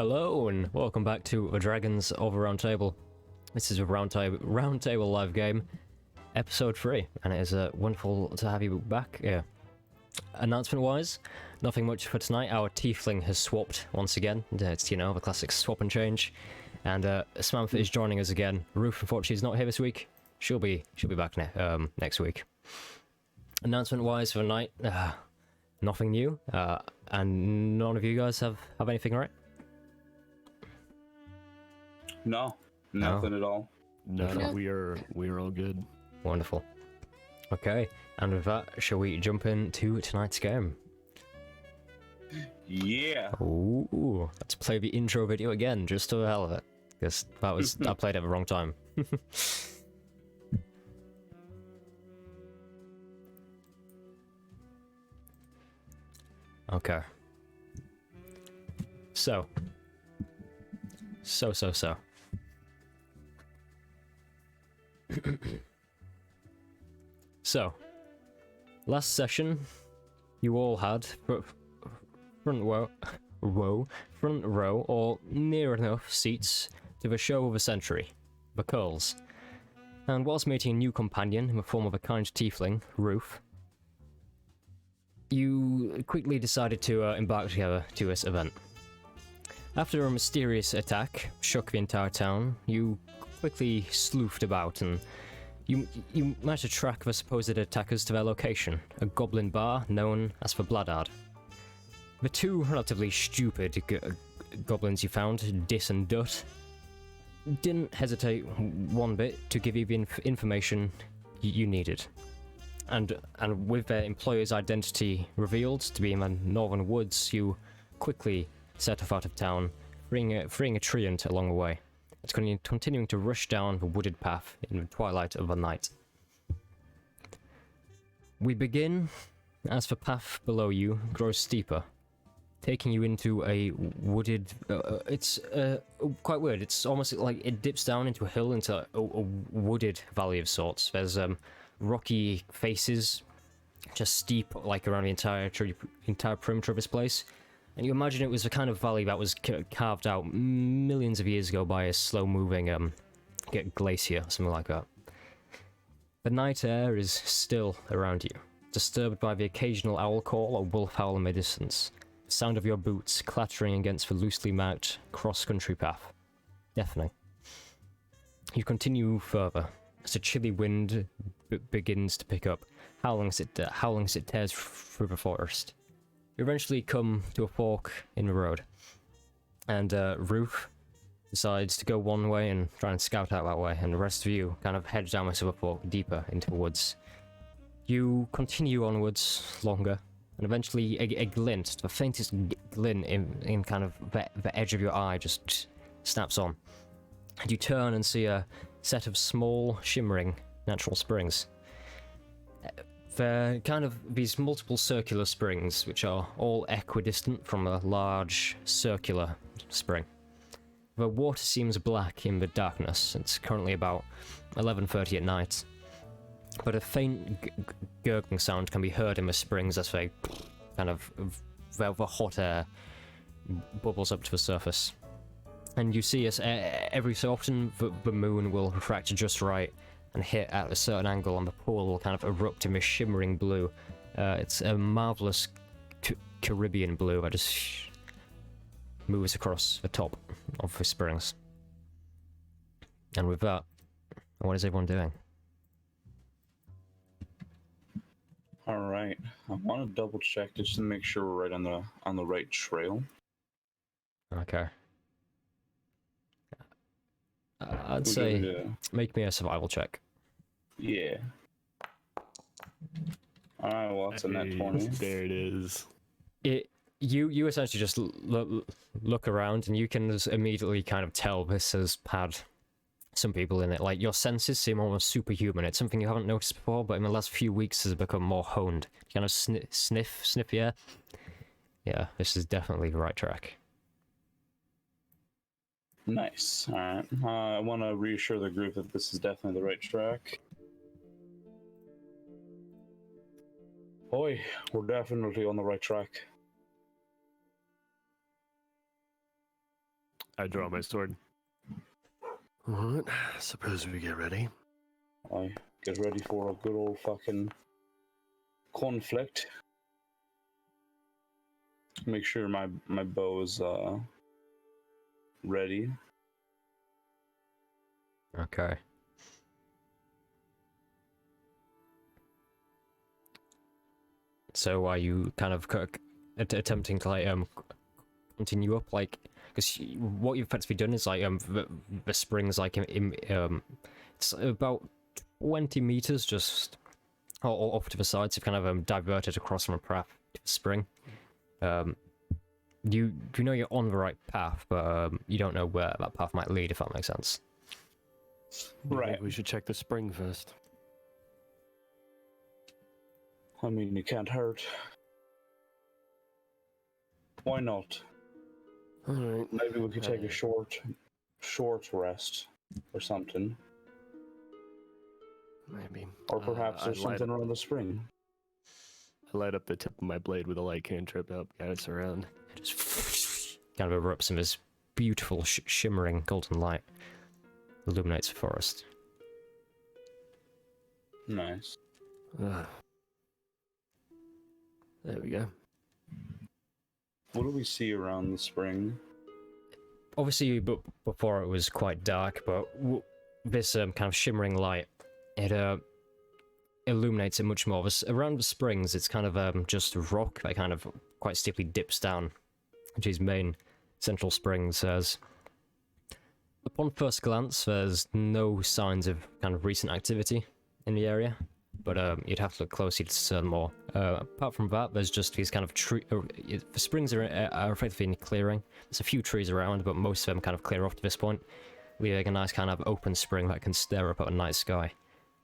Hello and welcome back to Dragons of a Roundtable. This is a Roundtable live game, episode 3, and it is wonderful to have you back. Yeah. Announcement-wise, nothing much for tonight. Our tiefling has swapped once again. It's, you know, the classic swap and change. And Samantha is joining us again. Ruth, unfortunately, is not here this week. She'll be back next week. Announcement-wise for the night, nothing new. And none of you guys have anything, right? No, nothing at all. No, we are all good. Wonderful. Okay, and with that, shall we jump into tonight's game? Yeah. Ooh, let's play the intro video again, just to the hell of it. Because that was I played at the wrong time. Okay. So. So, last session, you all had front row, or near enough seats to the show of the century, the Curls. And whilst meeting a new companion in the form of a kind tiefling, Ruth, you quickly decided to embark together to this event. After a mysterious attack shook the entire town, you quickly sleuthed about and you managed to track the supposed attackers to their location, a goblin bar known as the Bloodard. The two relatively stupid goblins you found, Dis and Dut, didn't hesitate one bit to give you the information you needed. And with their employer's identity revealed to be in the northern woods, you quickly set off out of town, freeing a treant along the way. It's continuing to rush down the wooded path in the twilight of the night. We begin as the path below you grows steeper, taking you into a wooded... it's quite weird. It's almost like it dips down into a hill, into a wooded valley of sorts. There's rocky faces, just steep like around the entire perimeter of this place. And you imagine it was a kind of valley that was carved out millions of years ago by a slow-moving glacier, or something like that. The night air is still around you, disturbed by the occasional owl call or wolf howl in the distance, the sound of your boots clattering against the loosely marked cross-country path. Deafening. You continue further, as a chilly wind begins to pick up, howling as it tears through the forest. You eventually come to a fork in the road, and Ruth decides to go one way and try and scout out that way, and the rest of you kind of head down this other fork deeper into the woods. You continue onwards longer, and eventually a glint, the faintest glint in kind of the edge of your eye just snaps on. And you turn and see a set of small, shimmering natural springs. They're kind of these multiple circular springs, which are all equidistant from a large circular spring. The water seems black in the darkness. It's currently about 11:30 at night, but a faint gurgling sound can be heard in the springs as they kind of the hot air bubbles up to the surface. And you see as every so often the moon will refract just right and hit at a certain angle, and the pool will kind of erupt in this shimmering blue. It's a marvelous Caribbean blue that just moves across the top of the springs. And with that, what is everyone doing? All right. I want to double check just to make sure we're right on the right trail. Okay. I'd say make me a survival check. Yeah. Alright, well, it's a net 20. There it is. You essentially just look around, and you can just immediately kind of tell this has had some people in it. Like, your senses seem almost superhuman. It's something you haven't noticed before, but in the last few weeks has become more honed. You kind of sniff the air. Yeah, this is definitely the right track. Nice. Alright. I want to reassure the group that this is definitely the right track. Boy, we're definitely on the right track. I draw my sword. Alright, suppose we get ready. I get ready for a good old fucking conflict. Make sure my bow is ready. Okay. So are you kind of attempting to like continue up, like, because what you've effectively done is like the spring's like it's about 20 meters just off to the sides. You've kind of diverted across from a path to the spring. You know you're on the right path, but you don't know where that path might lead, if that makes sense. I think we should check the spring first. I mean, it can't hurt. Why not? Alright. Maybe we could take a short rest or something. Maybe. Or perhaps there's something around the spring. I light up the tip of my blade with a light cantrip up, guide us around. Just kind of erupts in this beautiful shimmering golden light. Illuminates the forest. Nice. There we go. What do we see around the spring? Obviously, before it was quite dark, but this kind of shimmering light, it illuminates it much more. Around the springs, it's kind of just rock that kind of quite steeply dips down, which is main central springs. Says, upon first glance, there's no signs of kind of recent activity in the area, but you'd have to look closely to discern more. Apart from that, there's just these kind of the springs are effectively in clearing. There's a few trees around, but most of them kind of clear off to this point, leaving a nice kind of open spring that can stare up at a night sky,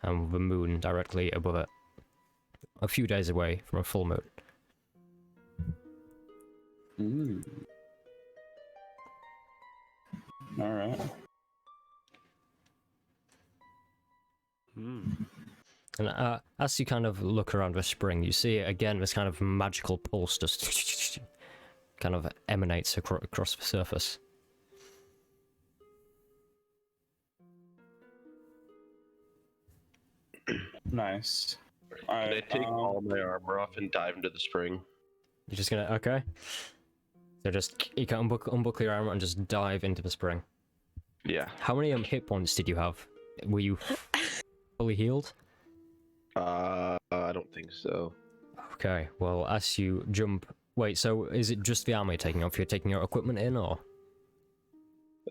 and with the moon directly above it, a few days away from a full moon. All right. And as you kind of look around the spring, you see again this kind of magical pulse just kind of emanates across the surface. Nice. Can I take all my armor off and dive into the spring? You're just gonna, okay. So just, you can unbuckle your armor and just dive into the spring. Yeah. How many hit points did you have? Were you fully healed? I don't think so. Okay, well, as you jump... Wait, so is it just the armor you're taking off? You're taking your equipment in, or...?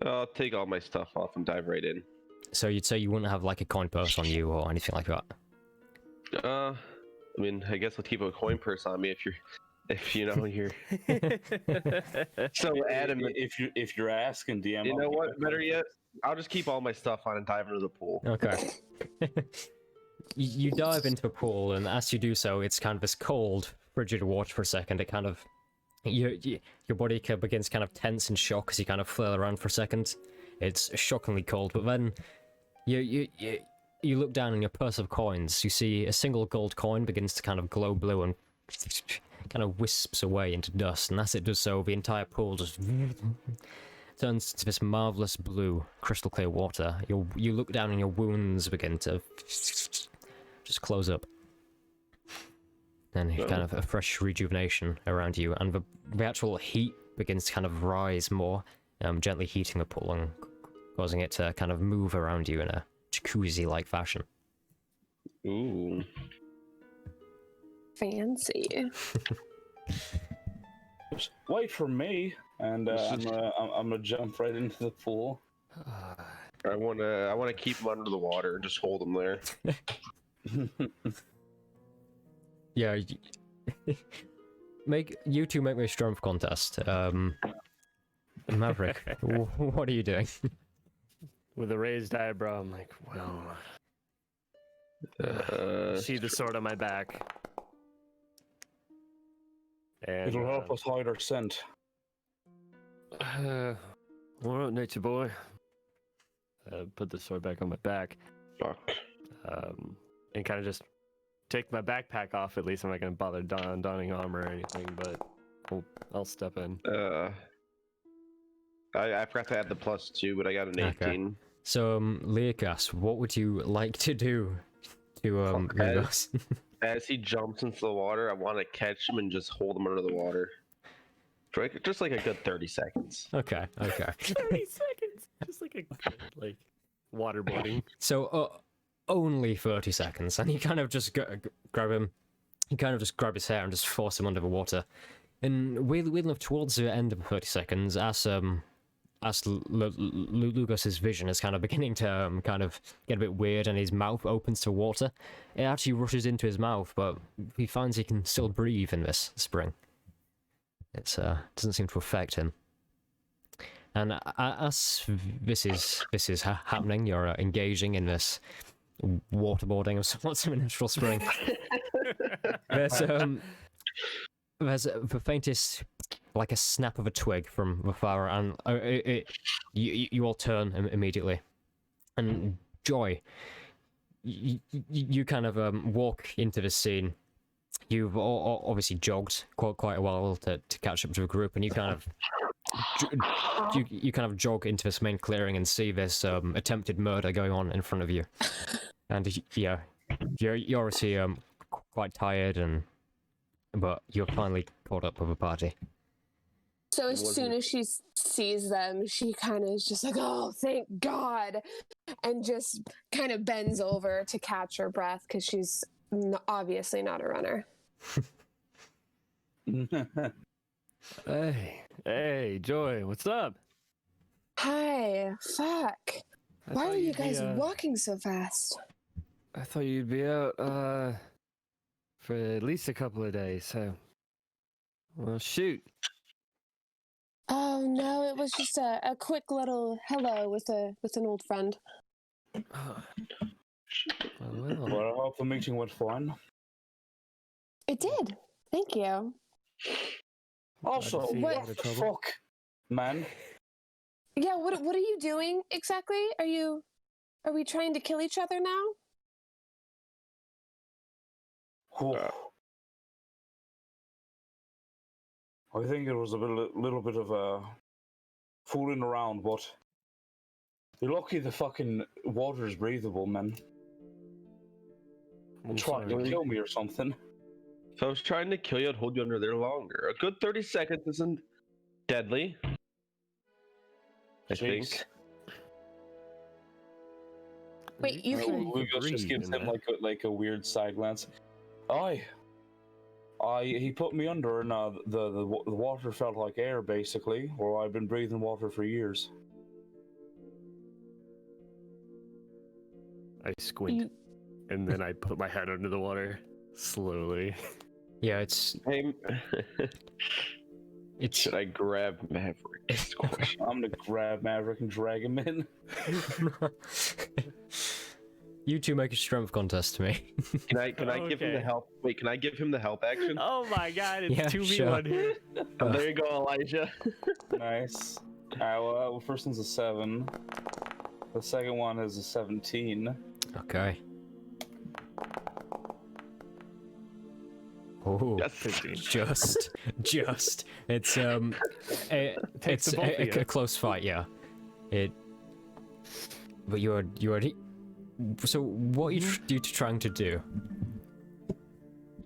I'll take all my stuff off and dive right in. So you'd say you wouldn't have, like, a coin purse on you or anything like that? I mean, I guess I'll keep a coin purse on me if you know you're so adamant. If you're asking, DM. You know what? Better yet, I'll just keep all my stuff on and dive into the pool. Okay. You dive into a pool, and as you do so, it's kind of this cold, frigid water for a second. It kind of... Your body begins kind of tense and shock as you kind of flail around for a second. It's shockingly cold, but then you look down in your purse of coins. You see a single gold coin begins to kind of glow blue and kind of wisps away into dust, and as it does so, the entire pool just turns to this marvelous blue, crystal clear water. You look down and your wounds begin to just close up. Then kind of a fresh rejuvenation around you, and the actual heat begins to kind of rise more, gently heating the pool and causing it to kind of move around you in a jacuzzi-like fashion. Ooh. Fancy. Just wait for me, and I'm gonna jump right into the pool. I wanna keep them under the water and just hold them there. Yeah, you two make me a strength contest. Maverick, what are you doing? With a raised eyebrow, I'm like, well... see the sword on my back. And, It'll help us hide our scent. Alright, nature boy. Put the sword back on my back. Fuck. And kind of just take my backpack off. At least I'm not going to bother donning armor or anything, but I'll step in. I forgot to add the +2, but I got an Okay. 18. So, Leokas, what would you like to do to Mingos? As he jumps into the water, I want to catch him and just hold him under the water. For just like a good 30 seconds. Okay. 30 seconds. Just like a good, like waterboarding. So, only 30 seconds, and you kind of just grab him. You kind of just grab his hair and just force him under the water. And weirdly enough, towards the end of 30 seconds, as Lucas's vision is kind of beginning to kind of get a bit weird, and his mouth opens to water, it actually rushes into his mouth, but he finds he can still breathe in this spring. It doesn't seem to affect him. And as this is happening, you're engaging in this waterboarding of sorts of a natural spring. There's the faintest, like a snap of a twig from the far, and you all turn immediately. And Joy, you kind of walk into the scene. You've obviously jogged quite a while to catch up to the group, and you kind of you kind of jog into this main clearing and see this attempted murder going on in front of you. And yeah, you're obviously quite tired, but you're finally caught up with the party. So as soon as she sees them, she kind of is just like, oh, thank God, and just kind of bends over to catch her breath because she's obviously not a runner. Hey, Joy, what's up? Hi, fuck. I Why thought are you you'd be, guys walking so fast? I thought you'd be out for at least a couple of days. So, well, shoot. Oh no, it was just a quick little hello with an old friend. Well, Well, I hope the meeting went fine. It did. Thank you. Also, see you what out of the trouble. fuck, man? Yeah, what are you doing exactly? Are we trying to kill each other now? I think it was a little bit of fooling around, but you're lucky the fucking water is breathable, man. I'm Trying sorry. to kill me or something. If I was trying to kill you, I'd hold you under there longer. A good 30 seconds isn't deadly. I think. Jeez. Wait, you Okay, can. you Lucas just breathe gives in him that. like a weird side glance. He put me under, and the water felt like air, basically. Or I've been breathing water for years. I squint, and then I put my head under the water slowly. Yeah, it's Hey, should I grab Maverick? I'm gonna grab Maverick and drag him in. You two make a strength contest to me. Can I give him the Okay. help? Wait, can I give him the help action? Oh my God! It's Yeah, 2v1 here. Oh, there you go, Elijah. Nice. Well, first one's a 7. The second one is a 17. Okay. Oh, That's 15. just. It's Takes it's the both of a you. close fight, yeah. But you already. So what are you trying to do?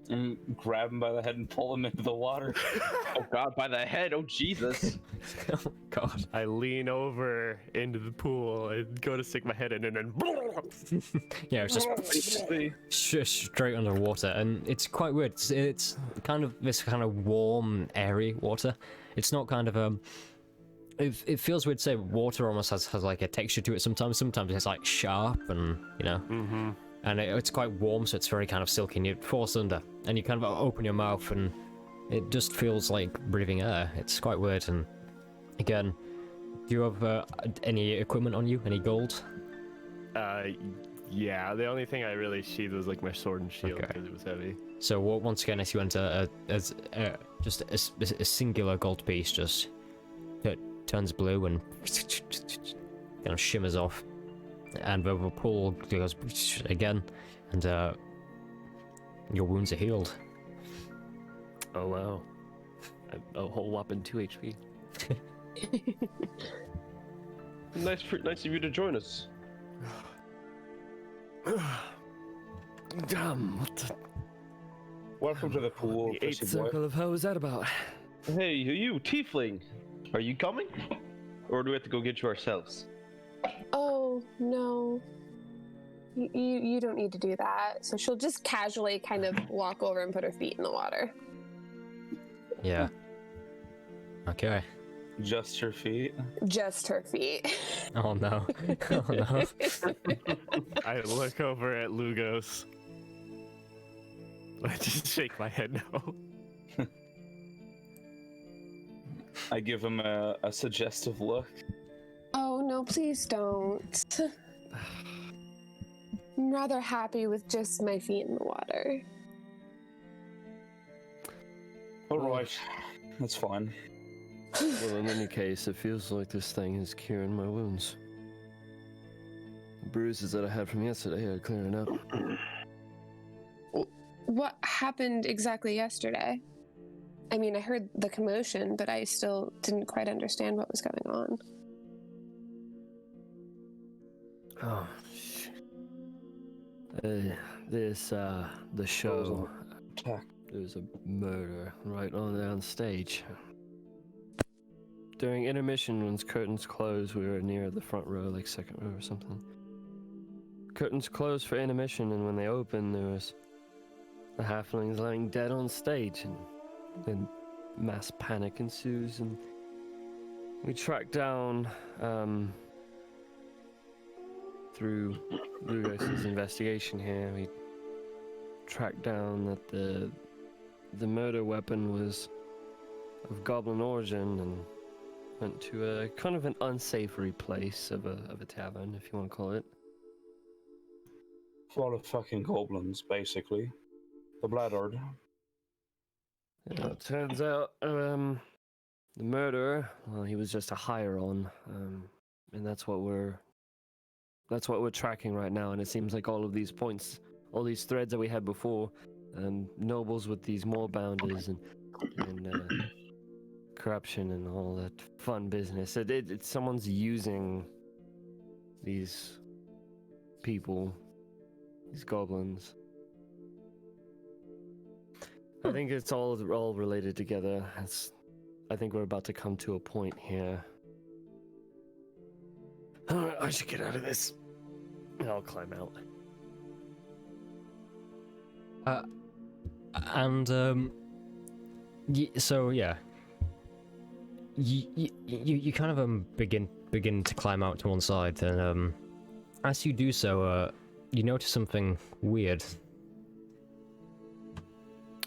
And grab him by the head and pull him into the water. Oh God, by the head! Oh Jesus! Oh my God. I lean over into the pool and go to stick my head in, and then. Yeah, it's just straight underwater, and it's quite weird. It's kind of this kind of warm, airy water. It's not kind of It feels weird to say water almost has like a texture to it sometimes. Sometimes it's like sharp and, you know. Mm-hmm. And it's quite warm, so it's very kind of silky, and you force under. And you kind of open your mouth, and it just feels like breathing air. It's quite weird. And again, do you have any equipment on you? Any gold? Yeah. The only thing I really sheathed was like my sword and shield Okay. because it was heavy. So once again, if you enter just a singular gold piece, just it turns blue and kind of shimmers off, and the pool goes again, and your wounds are healed. Oh wow. A whole whopping 2 HP. Nice of you to join us. Damn, what the... Welcome to the pool, The eighth Prissy boy. circle of hell was that about? Hey, you, Tiefling. Are you coming? Or do we have to go get you ourselves? Oh, no. You don't need to do that. So she'll just casually kind of walk over and put her feet in the water. Yeah. Okay. Just her feet. Just her feet. Oh no. Oh no. I look over at Lugos. I just shake my head no. I give him a suggestive look. Oh, no, please don't. I'm rather happy with just my feet in the water. Alright, that's fine. Well, in any case, it feels like this thing is curing my wounds. The bruises that I had from yesterday are clearing up. What happened exactly yesterday? I mean, I heard the commotion, but I still didn't quite understand what was going on. Oh, shit. The show. Attack. There was a murder right on stage. During intermission, when curtains closed, we were near the front row, like second row or something. Curtains closed for intermission, and when they opened, there was the halflings lying dead on stage, and then mass panic ensues, and we tracked down, through Lugos' investigation here, we tracked down that the murder weapon was of goblin origin, and went to a kind of an unsavory place of a tavern, if you want to call it. A lot of fucking goblins, basically. The Bloodlord. Yeah, it turns out, the murderer, well, he was just a hire-on, and that's what we're tracking right now. And it seems like all of these points, all these threads that we had before, nobles with these moorbounders and corruption and all that fun business. It's someone's using these people, these goblins. I think it's all related together. I think we're about to come to a point here. I should get out of this. I'll climb out. So yeah, you kind of begin to climb out to one side, and as you do so, you notice something weird.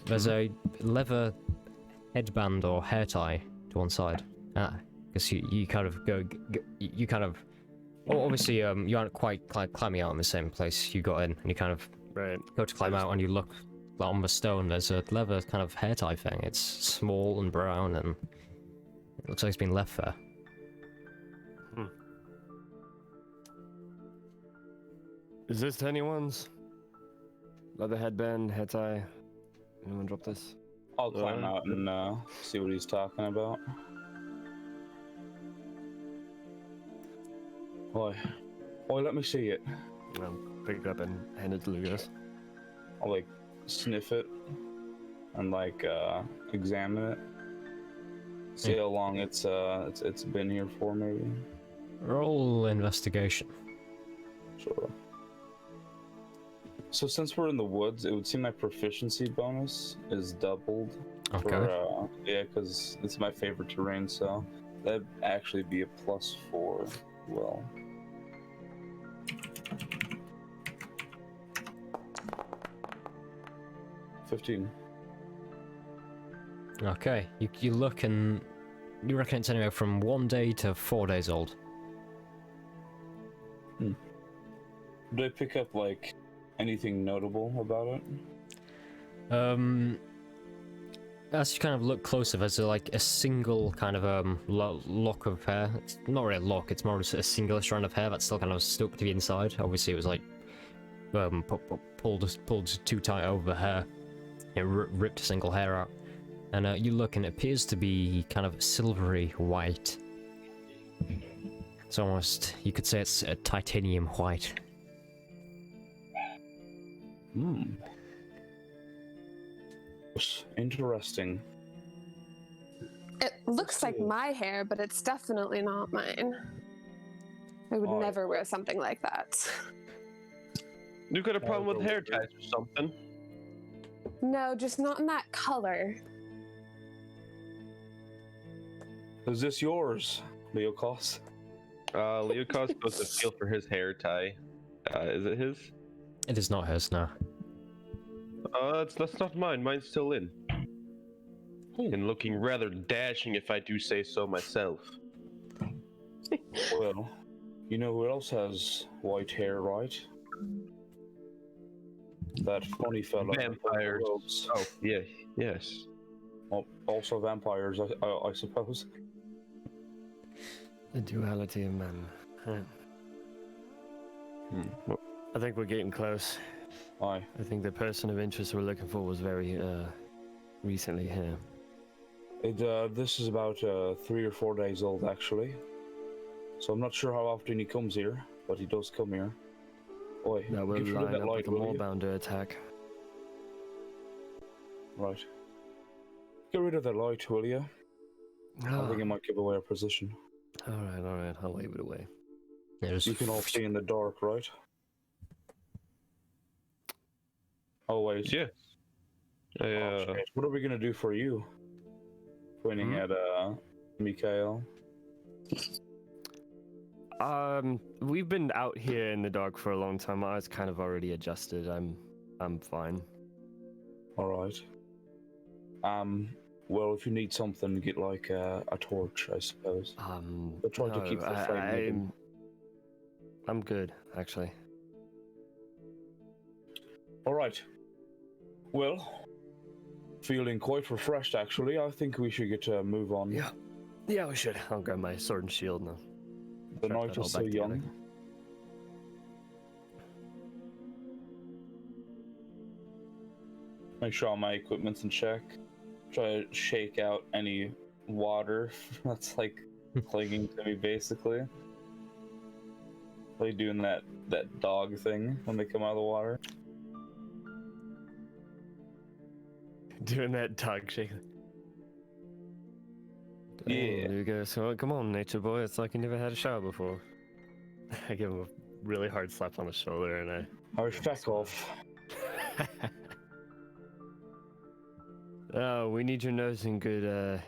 There's a leather headband or hair tie to one side. Because you kind of you kind of. Well, obviously, you aren't quite climbing out in the same place you got in, and you kind of go to climb out, and you look on the stone. There's a leather kind of hair tie thing. It's small and brown, and it looks like it's been left there. Is this anyone's? Leather headband, hair tie. Anyone drop this? I'll climb out and see what he's talking about. Oi, let me see it. I'll pick it up and hand it to Lugos. I'll like sniff it and like examine it. See how long it's been here for, maybe. Roll investigation. Sure. So since we're in the woods, it would seem my proficiency bonus is doubled. Okay. For, yeah, because it's my favorite terrain, so that'd actually be a +4. Well. $15. Okay, you look and you reckon it's anywhere from 1 day to 4 days old. Did I pick up like anything notable about it? As you kind of look closer, there's like a single kind of lock of hair. It's not really a lock; it's more just a singular strand of hair that's still kind of stuck to the inside. Obviously, it was like pulled too tight over the hair. It ripped a single hair out, and you look, and it appears to be kind of silvery white, It's almost, you could say it's a titanium white. Hmm. Interesting. It looks like my hair, but it's definitely not mine. I would Oh, never wear something like that. You got a problem with go hair with it. ties or something? No, just not in that color. Is this yours, Leocos? Leocos goes to feel for his hair tie. Is it his? It is not hers now. That's not mine. Mine's still in. And looking rather dashing, if I do say so myself. Well, you know who else has white hair, right? That funny fellow. with the Vampires. robes. Oh, yeah, yes. Well, also vampires, I suppose. The duality of man. Huh. Well, I think we're getting close. Aye. I think the person of interest we're looking for was very recently here. This is about 3 or 4 days old, actually. So I'm not sure how often he comes here, but he does come here. Oi, That will get rid of line that up light, with the will you? Moorbound attack. Right. Get rid of that light, will you? I think it Ah, might give away our position. alright, I'll wave it away. There's You can all see in the dark, right? Oh wait. yeah. Oh, shit. What are we gonna do for you? Pointing at Mikhail. We've been out here in the dark for a long time. My eyes kind of already adjusted. I'm fine. Alright. Well, if you need something, get like a torch, I suppose. But try to keep the flame moving. I'm good, actually. Alright. Well, feeling quite refreshed, actually. I think we should get to move on. Yeah, we should. I'll grab my sword and shield now. The Strap night that all is so back together. young. Make sure all my equipment's in check. Try to shake out any water that's like clinging to me, basically. Like doing that dog thing when they come out of the water. Doing that dog shake. Yeah. There you go. So come on, nature boy. It's like you never had a shower before. I give him a really hard slap on the shoulder, and Oh, feck off. Oh, we need your nose in good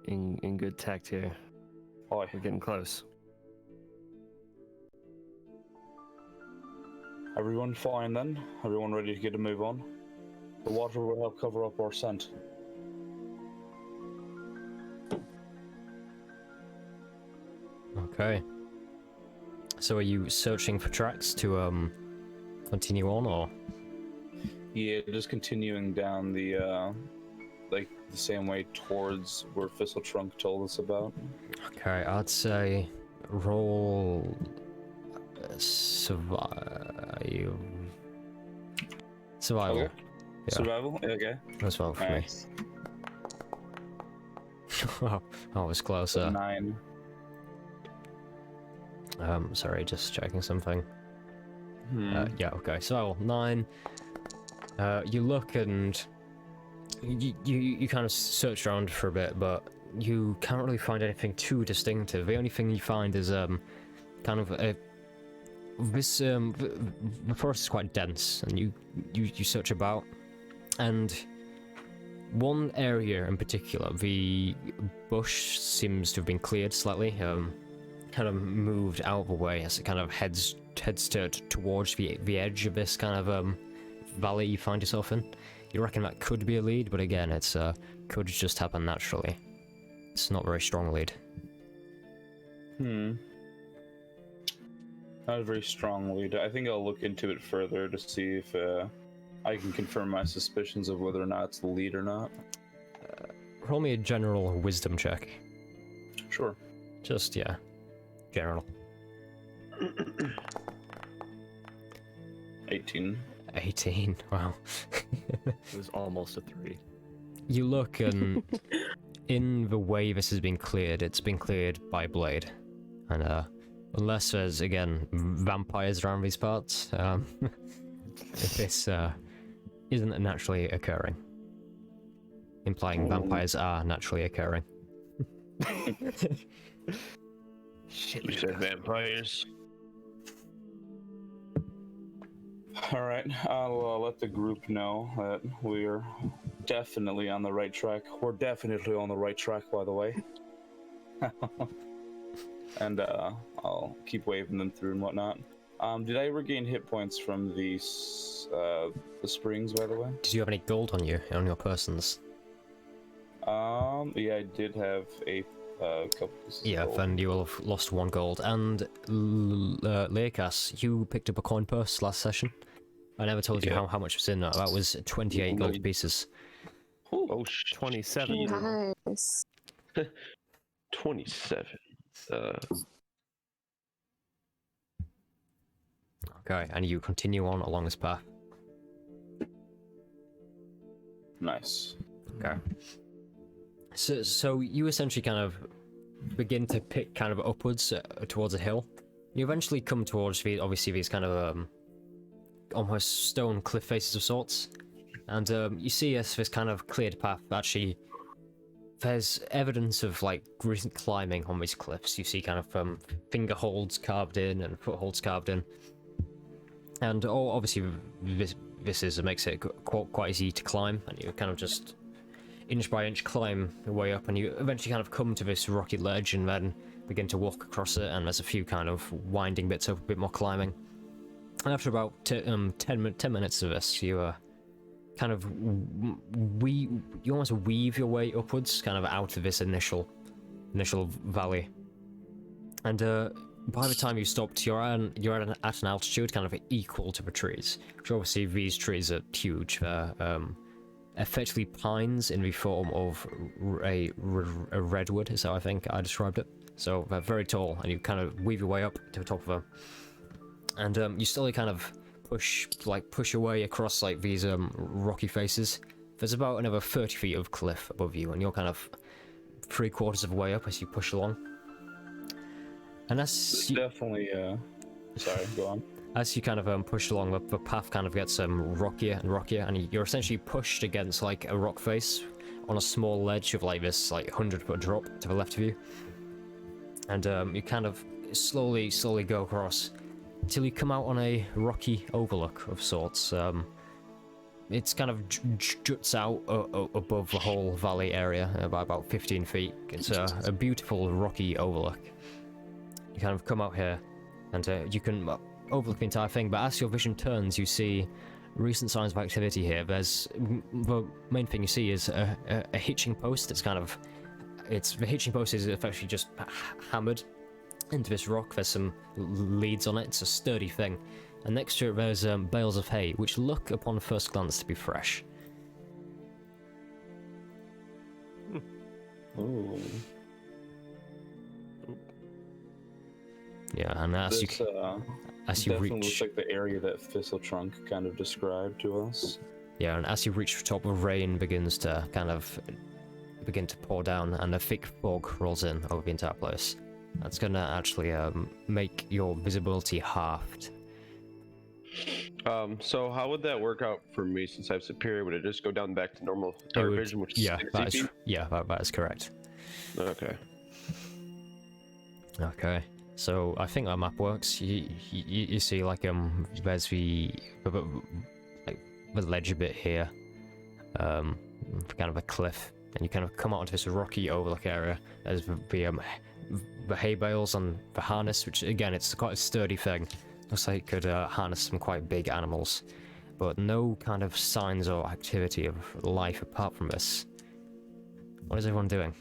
in good tact here. Oi. We're getting close. Everyone fine then? Everyone ready to get a move on? The water will help cover up our scent. Okay. So are you searching for tracks to continue on, or? Yeah, just continuing down the like the same way towards where Trunk told us about. Okay, I'd say roll survival. Survival. Okay. Yeah. Survival? Okay. As well for Nice. me. Wow, that was closer. 9. Sorry, just checking something. Hmm. Yeah, okay, so 9. You look and you kind of search around for a bit, but you can't really find anything too distinctive. The only thing you find is kind of a the forest is quite dense, and you search about, and one area in particular, the bush seems to have been cleared slightly, kind of moved out of the way as it kind of heads towards the edge of this kind of valley you find yourself in. You reckon that could be a lead, but again, it's could just happen naturally. It's not a very strong lead. Not a very strong lead. I think I'll look into it further to see if I can confirm my suspicions of whether or not it's the lead or not. Roll me a general wisdom check. Sure. Just, yeah, general. 18. 18, wow. It was almost a 3. You look, and in the way this has been cleared, it's been cleared by blade. And unless there's again vampires around these parts, this isn't naturally occurring. Implying vampires are naturally occurring. Shit. You said vampires. All right, I'll let the group know that we're definitely on the right track. We're definitely on the right track, by the way. And I'll keep waving them through and whatnot. Did I regain hit points from the springs, by the way? Did you have any gold on you, on your persons? Yeah, I did have a couple pieces Yeah, of gold. then you will have lost 1 gold. And Leokas, you picked up a coin purse last session. I never told you how much was in that. That was 28 gold pieces. Oh, 27. geez. Nice. 27. Okay, and you continue on along this path. Nice. Okay. So you essentially kind of begin to pick kind of upwards towards a hill. You eventually come towards these kind of almost stone cliff faces of sorts, and you see this kind of cleared path. Actually, there's evidence of like recent climbing on these cliffs. You see kind of finger holds carved in and footholds carved in, and obviously this makes it quite easy to climb, and you kind of just inch by inch climb your way up, and you eventually kind of come to this rocky ledge and then begin to walk across it, and there's a few kind of winding bits of a bit more climbing. And after about 10 minutes of this, you kind of you almost weave your way upwards, kind of out of this initial valley. And by the time you stopped, you're at an altitude kind of equal to the trees. Which obviously these trees are huge. They're effectively pines in the form of a redwood, is how I think I described it. So they're very tall, and you kind of weave your way up to the top of them. And you slowly kind of push your way across like these rocky faces. There's about another 30 feet of cliff above you, and you're kind of 3/4 of the way up as you push along. And Definitely. Sorry, go on. As you kind of push along, the path kind of gets rockier and rockier, and you're essentially pushed against like a rock face on a small ledge of like this 100-foot drop to the left of you. And you kind of slowly go across till you come out on a rocky overlook of sorts. It's kind of juts out above the whole valley area by about 15 feet. It's a beautiful rocky overlook. You kind of come out here, and you can overlook the entire thing, but as your vision turns, you see recent signs of activity here. There's the main thing you see is a hitching post. The hitching post is effectively just hammered into this rock. There's some leads on it. It's a sturdy thing, and next to it there's bales of hay, which look upon first glance to be fresh. Ooh. Yeah, and as you Definitely reach, looks like the area that Thistletrunk kind of described to us. yeah, and as you reach the top, the rain begins to pour down, and a thick fog rolls in over the entire place. That's gonna actually make your visibility halved. So how would that work out for me since I have superior? Would it just go down back to normal It dark would- vision, which is yeah, 60 that is, feet? yeah, that is correct. Okay. Okay, so I think that map works. You see there's the ledge a bit here, kind of a cliff, and you kind of come out onto this rocky overlook area. There's the hay bales and the harness, which again, it's quite a sturdy thing. Looks like it could harness some quite big animals, but no kind of signs or activity of life apart from this. What is everyone doing?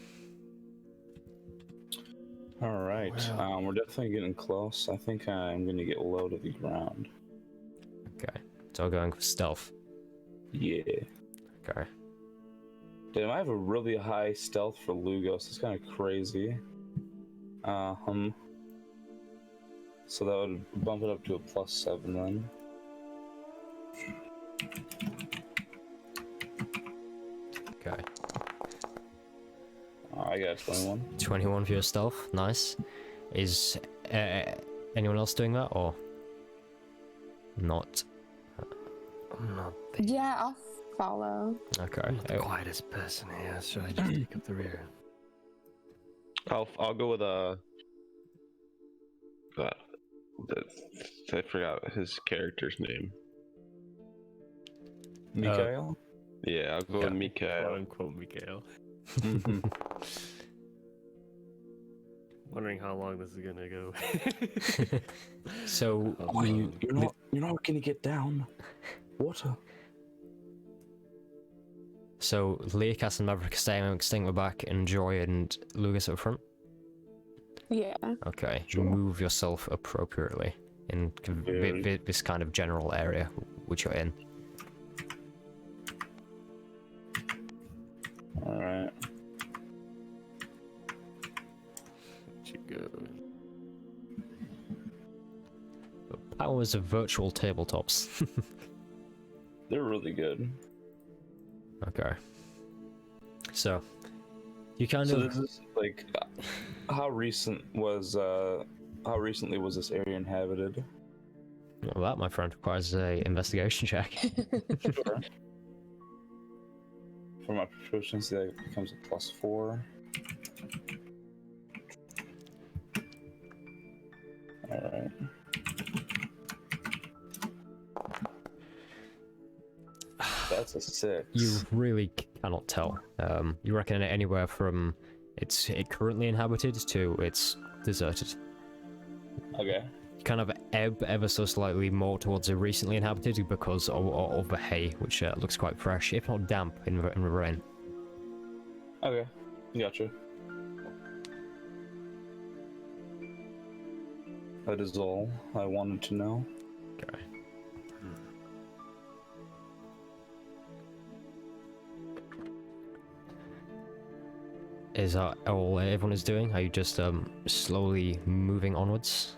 All right, we're definitely getting close. I think I'm gonna get low to the ground. Okay, so we're going for stealth. Yeah. Okay. Damn, I have a really high stealth for Lugos. It's kind of crazy. So that would bump it up to a +7 then. Okay. I got 21. 21 for your stealth, nice. Is anyone else doing that or not? I'm not Yeah, I'll follow. Okay. the quietest person here. Should I just take up the rear? I'll go with I forgot his character's name. Mikhail? Yeah, I'll go with Mikhail. Unquote Mikhail. Mhm. Wondering how long this is gonna go. So Wait, you're not gonna get down. Water. So Leocas and Maverick are staying back, and Joy and Lucas up front. Yeah. Okay, Sure. move yourself appropriately in this kind of general area which you're in. Alright. You go. The powers of virtual tabletops. They're really good. Okay. So you kind So of this is like, how recently was this area inhabited? well, that, my friend, requires a investigation check. Sure. For my proficiency, that becomes a +4. Alright. That's a 6. You really cannot tell. You reckon anywhere from it currently inhabited to it's deserted. Okay. You kind of ebb ever so slightly more towards the recently inhabited because of the hay, which looks quite fresh, if not damp in the rain. Okay. Gotcha. That is all I wanted to know. Okay. Is that all everyone is doing? Are you just slowly moving onwards?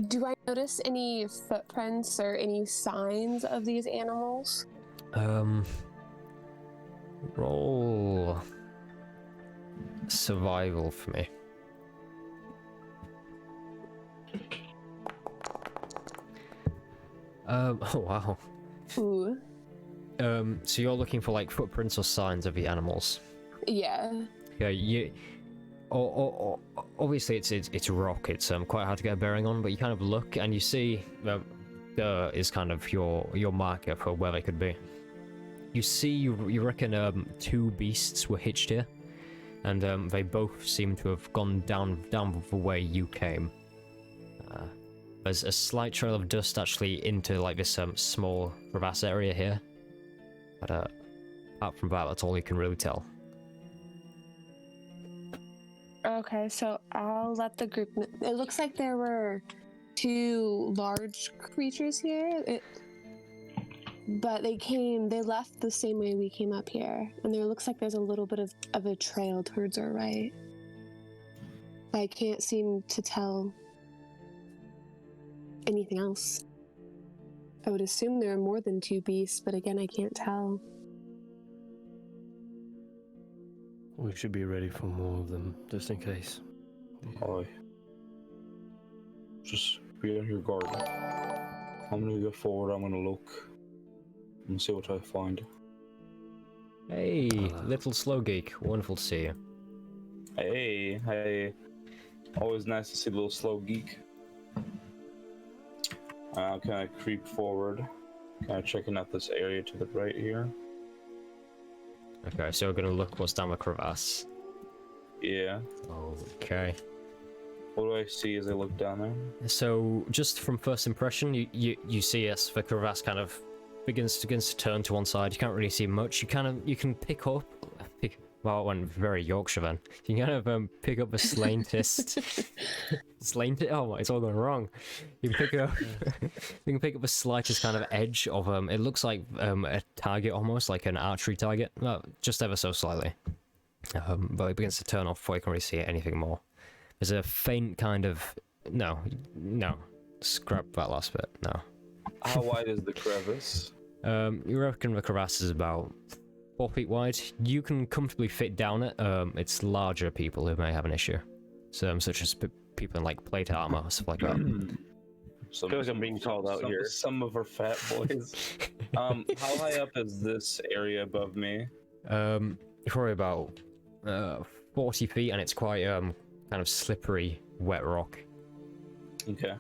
Do I notice any footprints or any signs of these animals? Roll survival for me. Oh wow. Ooh. So you're looking for like footprints or signs of the animals. Yeah. Yeah, you. Or obviously it's rock. It's quite hard to get a bearing on, but you kind of look and you see there is kind of your marker for where they could be. You see, you reckon two beasts were hitched here, and they both seem to have gone down the way you came. There's a slight trail of dust actually into like this small crevasse area here, but apart from that, that's all you can really tell. Okay, so I'll let the group know. It looks like there were two large creatures here, but they left the same way we came up here, and there looks like there's a little bit of a trail towards our right. I can't seem to tell anything else. I would assume there are more than two beasts, but again, I can't tell. We should be ready for more of them, just in case. Aye. Just be on your guard. I'm gonna go forward, I'm gonna look and see what I find. Hey, little slow geek, wonderful to see you. Hey. Always nice to see the little slow geek. Can I creep forward? Kind of checking out this area to the right here. Okay, so we're gonna look what's down the crevasse. Yeah. Okay. What do I see as I look down there? So just from first impression, you see the crevasse kind of begins to turn to one side. You can't really see much. You can pick up. Well, it went very Yorkshire then. You can kind of pick up a slightest. Oh, it's all going wrong. You can pick up a slightest kind of edge of It looks like a target, almost like an archery target, just ever so slightly. But it begins to turn off before you can really see anything more. There's a faint kind of no. Scrap that last bit. No. How wide is the crevice? You reckon the crevasse is about 4 feet wide. You can comfortably fit down it. It's larger people who may have an issue. such as people in like plate armor, stuff like that. Some, I feel like I'm being called out here. Some of our fat boys. How high up is this area above me? Probably about 40 feet, and it's quite kind of slippery, wet rock. Okay.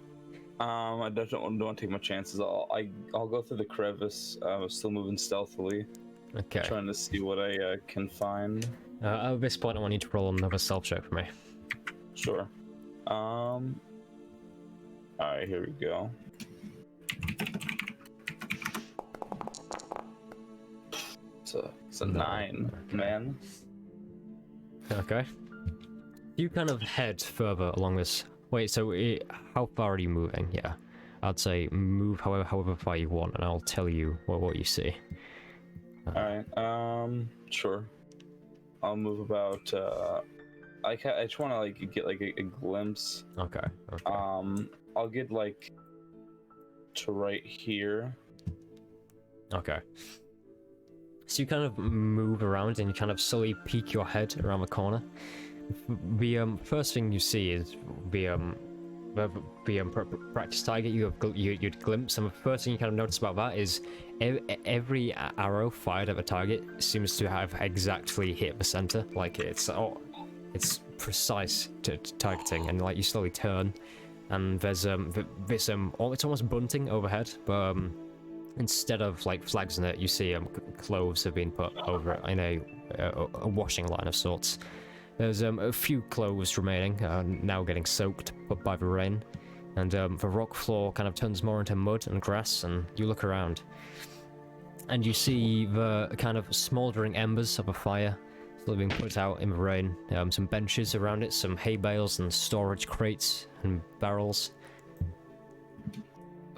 I don't want to take my chances. I'll go through the crevice. Still moving stealthily, Okay. trying to see what I can find. At this point, I want you to roll another stealth check for me. Sure. All right, here we go. It's a 9, man. Okay. You kind of head further along this. Wait, so how far are you moving? Yeah, I'd say move however far you want, and I'll tell you what you see. All right. Sure. I'll move about. I just want to like get like a glimpse. Okay. I'll get like to right here. Okay. So you kind of move around and you kind of slowly peek your head around the corner. The first thing you see is the practice target you'd glimpse, and the first thing you kind of notice about that is every arrow fired at the target seems to have exactly hit the center. Like it's precise targeting, and like you slowly turn, and there's this it's almost bunting overhead, but instead of like flags in it, you see cloves have been put over it in a washing line of sorts. There's a few cloves remaining, now getting soaked by the rain, and the rock floor kind of turns more into mud and grass, and you look around, and you see the kind of smouldering embers of a fire still being put out in the rain, some benches around it, some hay bales and storage crates and barrels.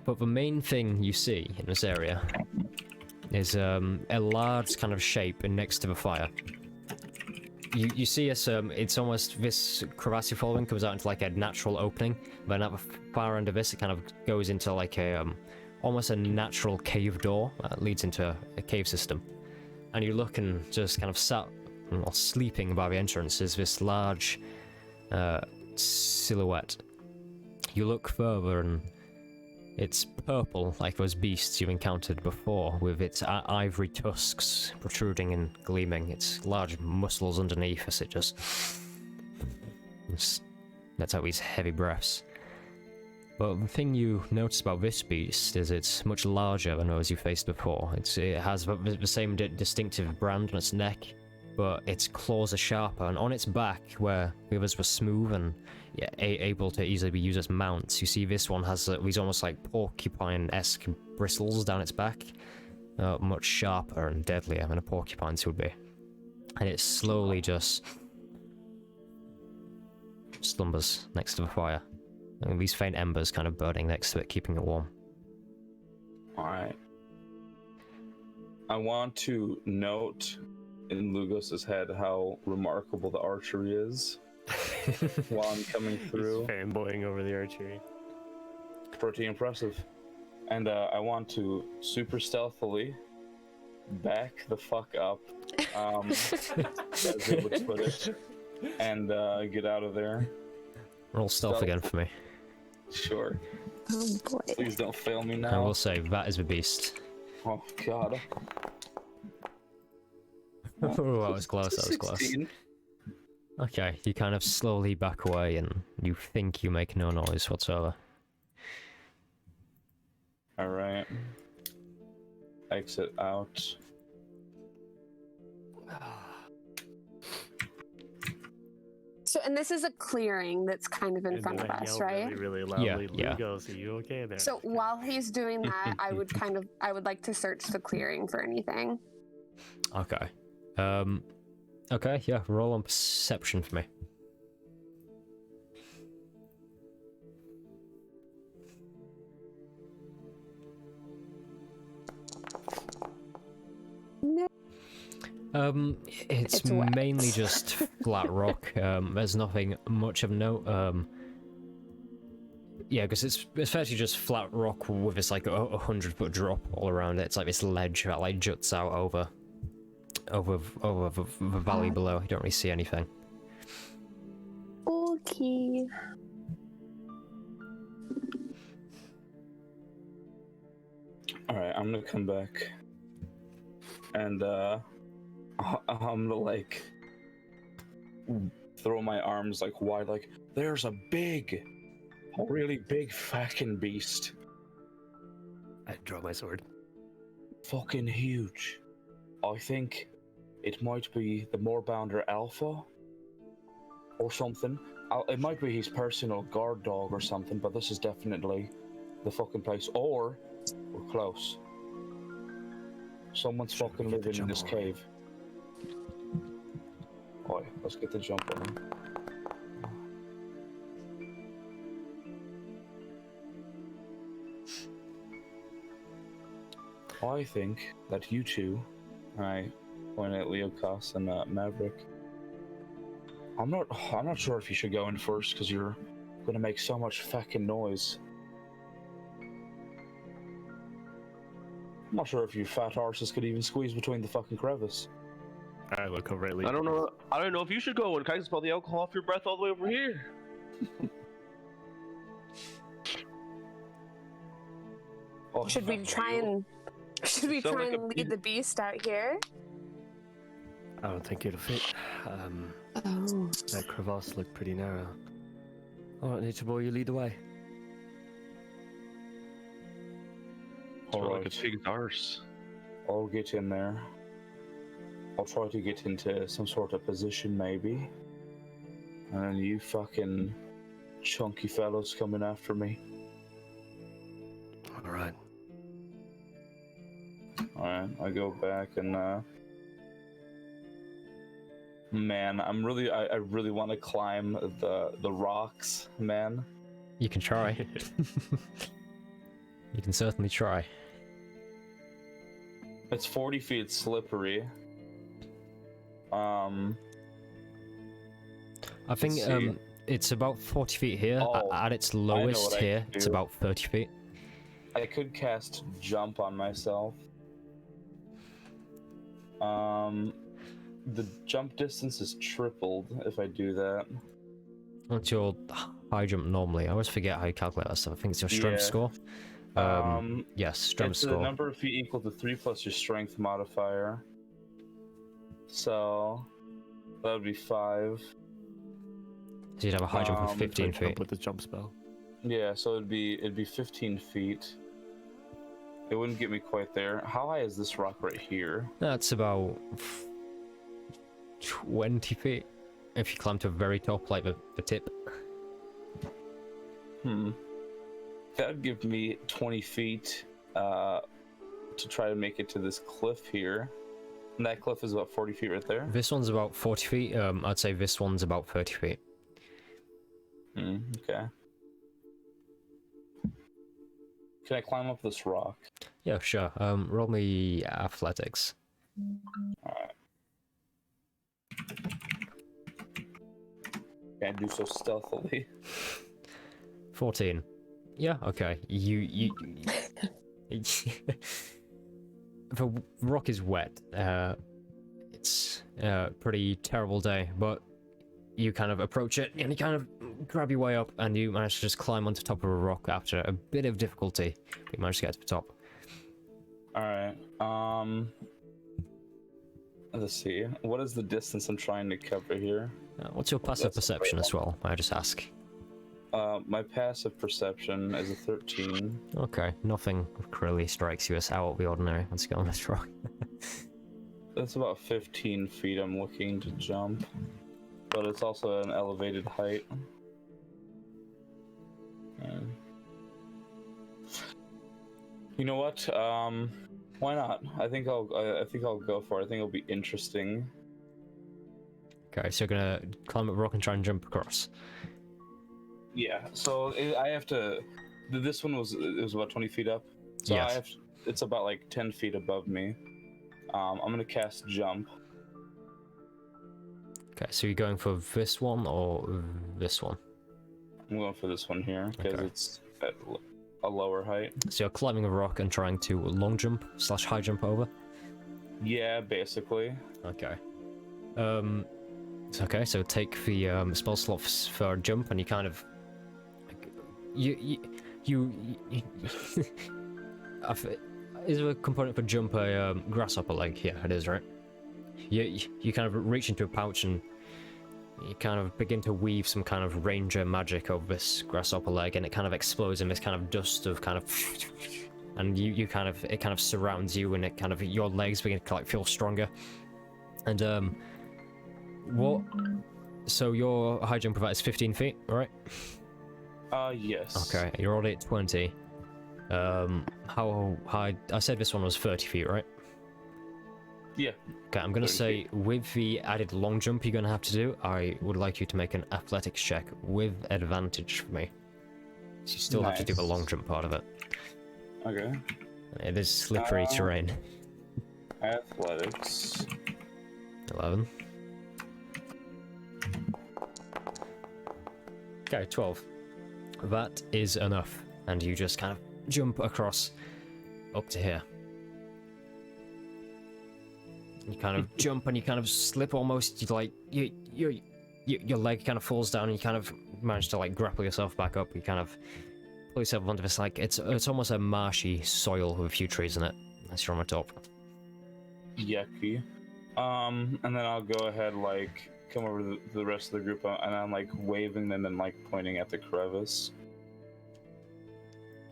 But the main thing you see in this area is a large kind of shape next to the fire. You see it's almost, this crevasse following comes out into like a natural opening, but at the far end of this it kind of goes into like a almost a natural cave door that leads into a cave system. And you look, and just kind of sat or sleeping by the entrance is this large silhouette. You look further and it's purple, like those beasts you've encountered before, with its ivory tusks protruding and gleaming, its large muscles underneath as it just lets out these heavy breaths. But the thing you notice about this beast is it's much larger than those you faced before. It has the same distinctive brand on its neck, but its claws are sharper, and on its back, where the others were smooth and able to easily be used as mounts, you see this one has these almost like porcupine-esque bristles down its back, much sharper and deadlier than a porcupine's would be. And it slowly just slumbers next to the fire, and these faint embers kind of burning next to it, keeping it warm. Alright. I want to note in Lugos's head how remarkable the archery is while I'm coming through. He's fanboying over the archery. Pretty impressive. And I want to super stealthily back the fuck up, as they would put it, and get out of there. Roll stealth again for me. Sure. Oh boy. Please don't fail me I now. will say, that is the beast. Oh god. Oh, that was close, that was close. 16. Okay, you kind of slowly back away and you think you make no noise whatsoever. Alright. Exit out. So, and this is a clearing that's kind of in And front then of I us, yelled right? Really, really loudly, Yeah. Lugos, are you okay there? So while he's doing that, I would like to search the clearing for anything. Okay. Okay, yeah, roll on perception for me. No. It's It's wet. mainly just flat rock. There's nothing much of note. Yeah, because it's essentially just flat rock with this like a 100-foot drop all around it. It's like this ledge that like juts out over the valley below. You don't really see anything. key. Alright, I'm gonna come back. And, I'm gonna, like, throw my arms, like, wide, like, there's a really big fucking beast. I draw my sword. Fucking huge. I think it might be the Moorbounder Alpha or something. It might be his personal guard dog or something, but this is definitely the fucking place. Or we're close. Someone's fucking living in this cave. Oi, let's get the jump on him. I think that you two, I point at Leocas and Maverick. I'm not sure if you should go in first because you're gonna make so much fucking noise. I'm not sure if you fat arses could even squeeze between the fucking crevice. I look over at Lee. I don't know if you should go and kind of smell the alcohol off your breath all the way over here. Oh, Should we try and like a lead the beast out here? I don't think it'll fit. Oh. That crevasse looked pretty narrow. Alright, Nature Boy, you lead the way. Like a pig's arse. I'll get in there. I'll try to get into some sort of position, maybe. And then you fucking chunky fellows coming after me. Alright. Alright, I go back and man, I really want to climb the rocks, man. You can try. You can certainly try. It's 40 feet slippery. I think Let's see. it's about 40 feet here. Oh, At its I know lowest what I here, can it's do. about 30 feet. I could cast jump on myself. The jump distance is tripled if I do that. What's your high jump normally? I always forget how you calculate that stuff. I think it's your strength Yeah. score. Yes, strength It's the score. number of feet equal to 3 plus your strength modifier. So that would be 5. So you'd have a high jump of 15 Jump feet. with the jump spell. Yeah, so it'd be 15 feet. It wouldn't get me quite there. How high is this rock right here? That's about 20 feet. If you climb to a very top, like the tip. That'd give me 20 feet to try to make it to this cliff here. And that cliff is about 40 feet right there. This one's about 40 feet. I'd say this one's about 30 feet. Okay. Can I climb up this rock? Yeah, sure. Roll me athletics. Alright. Can't do so stealthily. 14. Yeah, okay. You the rock is wet. It's a pretty terrible day, but you kind of approach it and you kind of grab your way up and you manage to just climb onto top of a rock after a bit of difficulty. But you manage to get to the top. Alright, let's see. What is the distance I'm trying to cover here? What's your passive That's perception as well? I just ask. My passive perception is a 13. Okay, nothing really strikes you as out of the ordinary once you get on this rock. That's about 15 feet I'm looking to jump. But it's also an elevated height. You know what? Why not? I think I'll go for it. I think it'll be interesting. Okay, so you're gonna climb up a rock and try and jump across. Yeah. So I have to. This one was about 20 feet up. So Yes. it's about like 10 feet above me. I'm gonna cast jump. Okay, so you're going for this one or this one? I'm going for this one here because Okay. it's at a lower height. So you're climbing a rock and trying to long jump / high jump over? Yeah, basically. Okay. It's okay, so take the spell slots for a jump, and you kind of... You is there a component for jump a grasshopper leg? Yeah, it is, right? You kind of reach into a pouch and you kind of begin to weave some kind of ranger magic over this grasshopper leg, and it kind of explodes in this kind of dust of kind of... And it kind of surrounds you, and it kind of... Your legs begin to like feel stronger. And what... So your high jump of that is 15 feet, right? Yes. Okay, you're already at 20. How high? I said this one was 30 feet, right? Yeah. Okay, I'm gonna 30 say feet. with the added long jump you're gonna have to do, I would like you to make an athletics check with advantage for me. So you still have to do the Nice. long jump part of it. Okay. It is slippery terrain. Athletics. 11. Okay, 12. That is enough, and you just kind of jump across up to here. You kind of jump and you kind of slip almost. You like your leg kind of falls down, and you kind of manage to like grapple yourself back up. You kind of pull yourself onto this like it's almost a marshy soil with a few trees in it. As you're on the top. Yucky. And then I'll go ahead, like, come over to the rest of the group, and I'm like waving them and like pointing at the crevice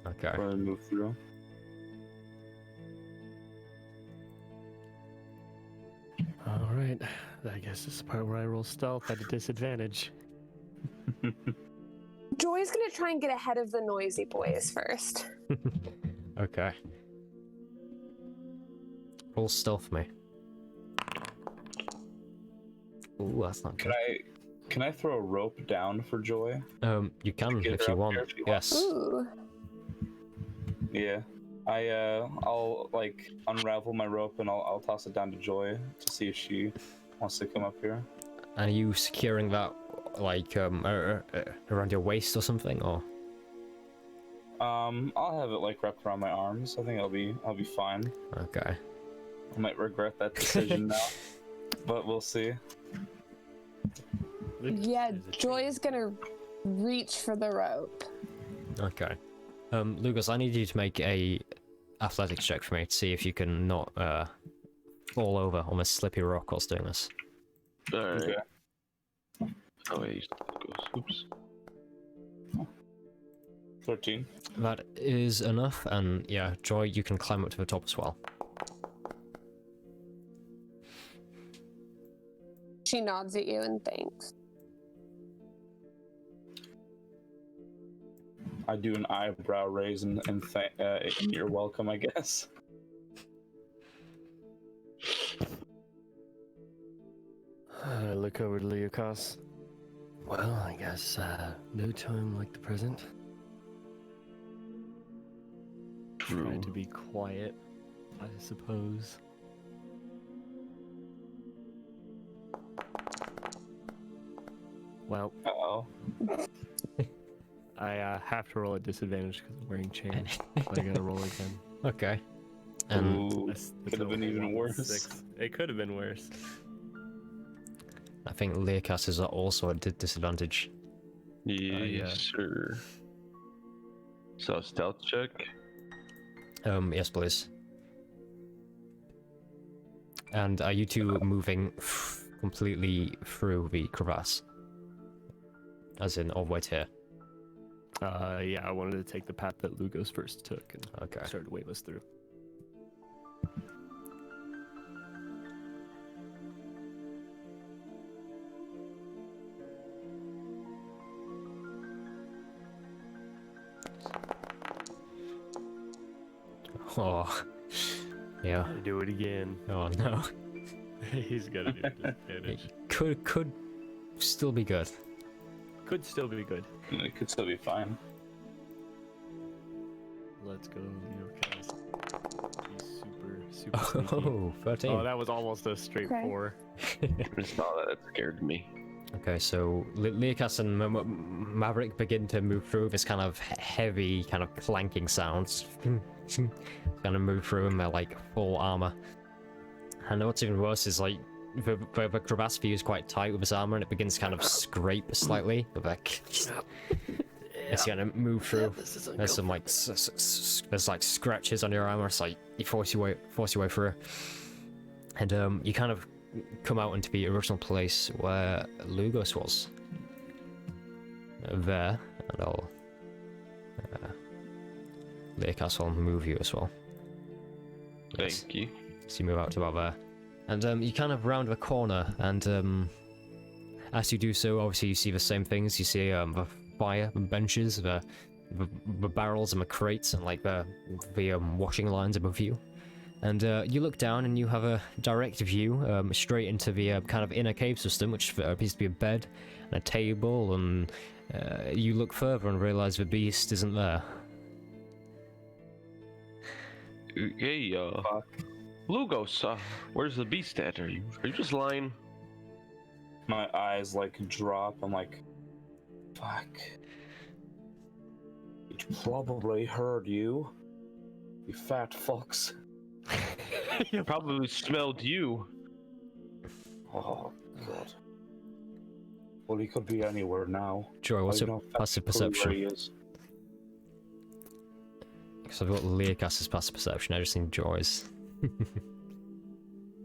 Okay. where to move through. All right. I guess this is the part where I roll stealth at a disadvantage. Joy's gonna try and get ahead of the noisy boys first. Okay. Roll stealth for me. Ooh, that's not good. Can I throw a rope down for Joy? You can Get if her you up want. here if you want. Yes. Ooh. Yeah. I'll like unravel my rope and I'll toss it down to Joy to see if she wants to come up here. And are you securing that like around your waist or something, or? I'll have it like wrapped around my arms. I think I'll be fine. Okay. I might regret that decision now, but we'll see. Yeah, Joy's gonna reach for the rope. Okay. Lucas, I need you to make a athletics check for me to see if you can not fall over on this slippy rock whilst doing this. Alright. Okay. Oh wait, oops. 13. That is enough, and yeah, Joy, you can climb up to the top as well. She nods at you and thanks. I do an eyebrow raise and you're welcome, I guess. I look over to Leokos. Well, I guess no time like the present. Try to be quiet, I suppose. Well, Uh-oh. I have to roll a disadvantage because I'm wearing chains. So I gotta roll again. Okay. And Ooh, could have been only even one worse. 6. It could have been worse. I think Leocas is also at disadvantage. Yes, yeah. sir. So stealth check. Yes, please. And are you two moving completely through the crevasse? As in, all the way to here? Yeah, I wanted to take the path that Lugos first took and Okay. started to wave us through. Oh. Yeah. Do it again. Oh no. He's gonna do disadvantage. Could still be good. Could still be good. It could still be fine. Let's go, Leokos. He's super sneaky. Oh, 13. Oh, that was almost a straight Okay. 4. It's not that scared me. Okay, so Leocas and Maverick begin to move through this kind of heavy, kind of clanking sounds. Kind of move through in their like full armor. And what's even worse is like the crevasse for you is quite tight with his armor, and it begins to kind of scrape slightly. Like, as you kind of move through, there's some like there's like scratches on your armor. It's like you force your way through, and you kind of come out into the original place where Lugos was. There, and I'll Leocas will move you as well. Thank you. So you move out to about there. And you kind of round the corner, and as you do so, obviously you see the same things. You see the fire benches, the barrels and the crates, and like the washing lines above you. And you look down and you have a direct view straight into the kind of inner cave system, which appears to be a bed and a table, and you look further and realize the beast isn't there. Hey, Lugos, where's the beast at? Are you just lying? My eyes like drop. I'm like, fuck. It probably heard you. You fat fucks. He probably smelled you. Oh god. Well, he could be anywhere now. Joy, what's your passive perception? Where he is. Because I've got Leocas's passive perception, I just need Joy's.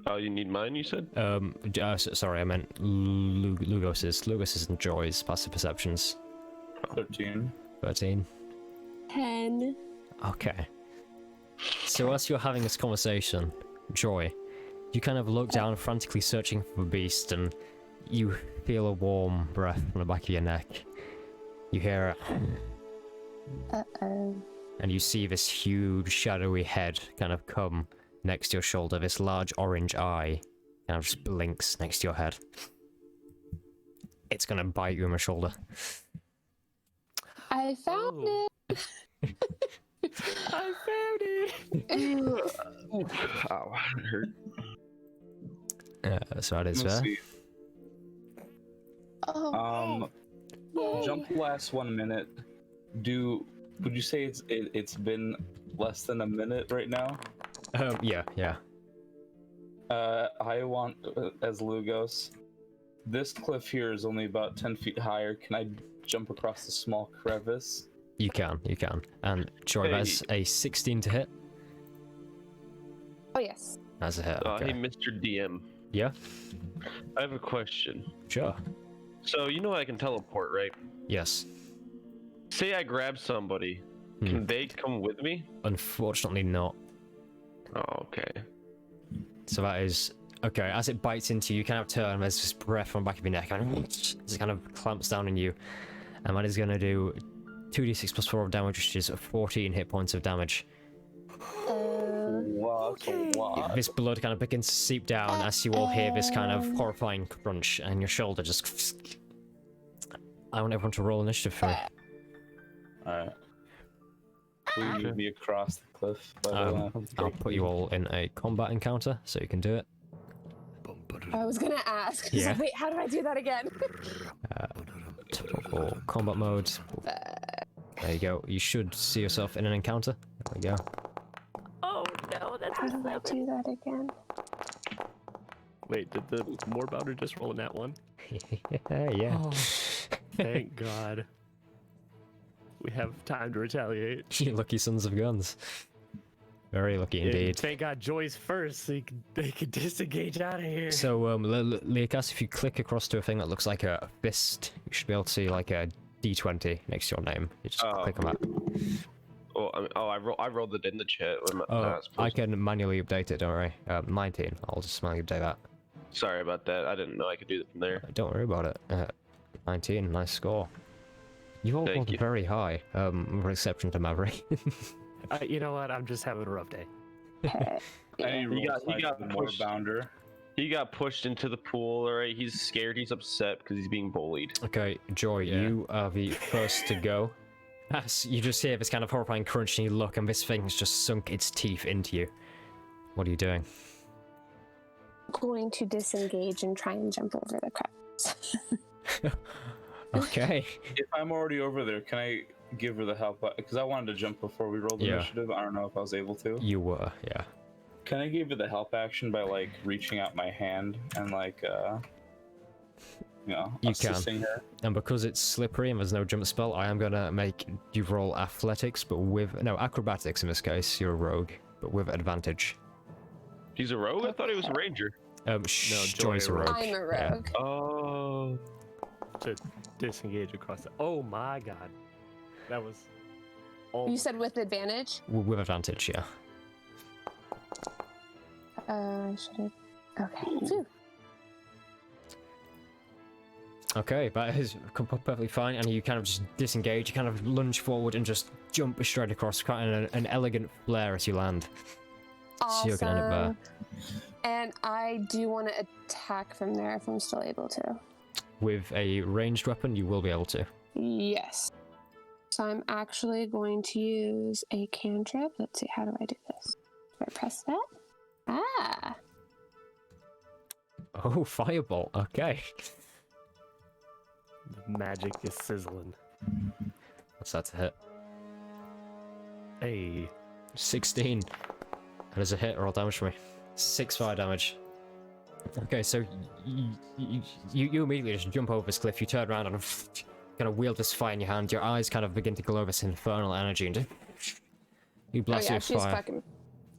Oh, you need mine, you said? Sorry, I meant Lugos's. Lugos's and Joy's passive perceptions. 13. 13. 10. Okay. So as you're having this conversation, Joy, you kind of look down, frantically searching for the beast, and you feel a warm breath on the back of your neck. You hear it. Uh-oh. And you see this huge, shadowy head kind of come next to your shoulder. This large orange eye kind of just blinks next to your head. It's gonna bite you in the shoulder. I found it! I found it! Ow, it hurt. So that is Let's there. see. Oh, Jump last 1 minute. Would you say it's been less than a minute right now? Yeah. I want, as Lugos, this cliff here is only about 10 feet higher. Can I jump across the small crevice? You can. And Joy, Hey. that's a 16 to hit. oh yes. That's a hit, Hey, okay. Mr. DM. Yeah? I have a question. Sure. So, you know I can teleport, right? Yes. Say I grab somebody. Can they come with me? Unfortunately not. Oh, okay. So that is... Okay, as it bites into you, you kind of turn, there's this breath on the back of your neck, and it kind of clamps down on you. And that is going to do 2d6 plus 4 of damage, which is 14 hit points of damage. What? This blood kind of begins to seep down as you all hear this kind of horrifying crunch, and your shoulder just... I want everyone to roll initiative for me. Alright. Will you be across the cliff? By the way? I'll put you all in a combat encounter, so you can do it. I was gonna ask. Yeah. Wait, how do I do that again? Typical combat mode. There you go. You should see yourself in an encounter. There we go. Oh no, that's How do I do that again? Wait, did the Moorbounder just roll in that one? Yeah. Oh, thank God. We have time to retaliate. You lucky sons of guns. Very lucky Yeah, indeed. thank God Joy's first, so they could disengage out of here. So, Leocas, if you click across to a thing that looks like a fist, you should be able to see like a D20 next to your name. You just click on that. I rolled it in the chat. I can manually update it, don't worry. 19. I'll just manually update that. Sorry about that. I didn't know I could do that from there. Don't worry about it. 19, nice score. You all Thank rolled you. very high, with exception to Maverick. You know what? I'm just having a rough day. He got more pushed. bounder. He got pushed into the pool, alright? He's scared, he's upset because he's being bullied. Okay, Joy, you are the first to go. As you just hear this kind of horrifying crunch and you look, and this thing's just sunk its teeth into you. What are you doing? Going to disengage and try and jump over the crevice. Okay. If I'm already over there, can I give her the help? Because I wanted to jump before we rolled the Yeah. initiative. I don't know if I was able to. You were, yeah. Can I give you the help action by like reaching out my hand and like you know, You assisting can. her? And because it's slippery and there's no jump spell, I am gonna make you roll athletics, but with acrobatics in this case. You're a rogue, but with advantage. He's a rogue? I thought he was a ranger. Joy's a rogue. I'm a Yeah. rogue. Oh. To disengage across the. Oh my god. That was. You said with advantage? With advantage, yeah. Should have. Okay. Phew. Okay, that is perfectly fine, and you kind of just disengage, you kind of lunge forward and just jump straight across, quite an elegant flare as you land. So you're gonna end up Awesome. And I do want to attack from there if I'm still able to. with a ranged weapon, you will be able to. Yes. So I'm actually going to use a cantrip. Let's see, how do I do this? Do I press that? Ah. Oh, firebolt, okay. The magic is sizzling. What's that to hit? Hey. 16. That is a hit, roll damage for me. 6 fire damage. Okay, so you immediately just jump over this cliff, you turn around and kind of wield this fire in your hand, your eyes kind of begin to glow this infernal energy, and you blast Oh yeah, with fire.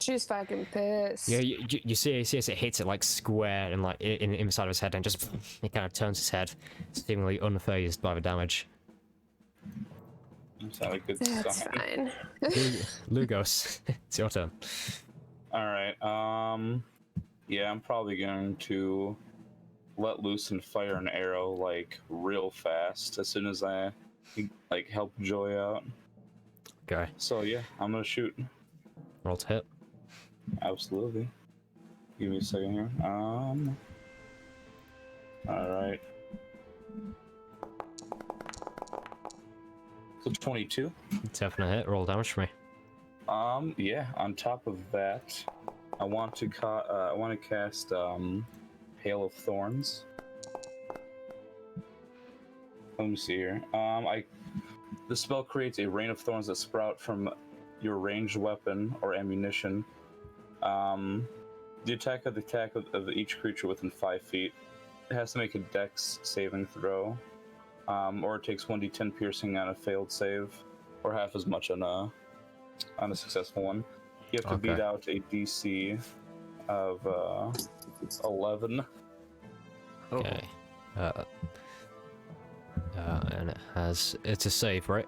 she's fucking pissed. Yeah, you see as it hits it like square and like inside of his head, and just it kind of turns his head, seemingly unfazed by the damage. That's not a good That's sign. fine. Lugos, it's your turn. All right. Yeah, I'm probably going to let loose and fire an arrow like real fast as soon as I like help Joy out. Okay, So yeah, I'm gonna shoot. roll to hit. Absolutely. Give me a second here. All right. So 22. Definitely hit, roll damage for me. Yeah. On top of that, I want to cast Hail of Thorns. Let me see here. The spell creates a rain of thorns that sprout from your ranged weapon or ammunition. The attack of each creature within 5 feet. It has to make a dex saving throw, or it takes 1d10 piercing on a failed save, or half as much on a successful one. You have to beat out a DC of 11. Okay. And it's a save, right?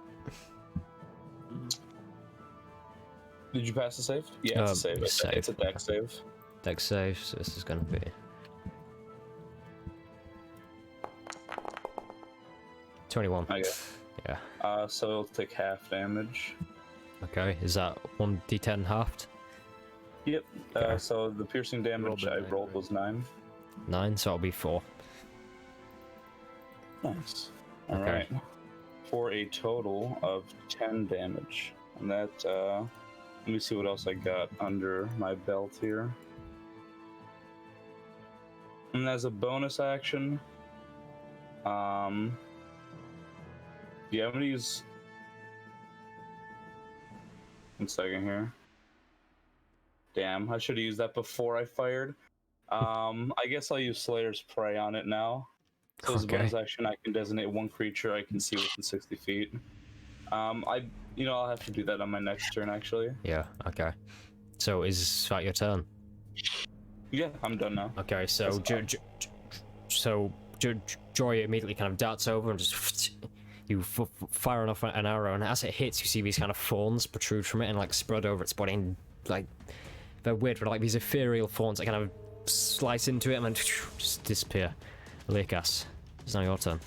Did you pass the save? Yeah, it's a save. Save. It's a dex save. Dex save, so this is gonna be 21. Okay. Yeah. So it'll take half damage. Okay, is that 1d10 halved? Yep. Okay. So the piercing damage I rolled was 9. 9, so it'll be 4. Nice. All Okay. right. For a total of 10 damage. And that, let me see what else I got under my belt here. And as a bonus action, yeah, I'm gonna use. One second here. Damn, I should have used that before I fired. I guess I'll use Slayer's Prey on it now. So as a bonus action, I can designate one creature I can see within 60 feet. I'll have to do that on my next turn, actually. Yeah, okay. So is that your turn? Yeah, I'm done now. Okay, so Joy immediately kind of darts over and just you fire off an arrow, and as it hits, you see these kind of thorns protrude from it and like spread over its body, and like they're weird, but like these ethereal thorns that kind of slice into it and then just disappear. Lekas, it's now your turn.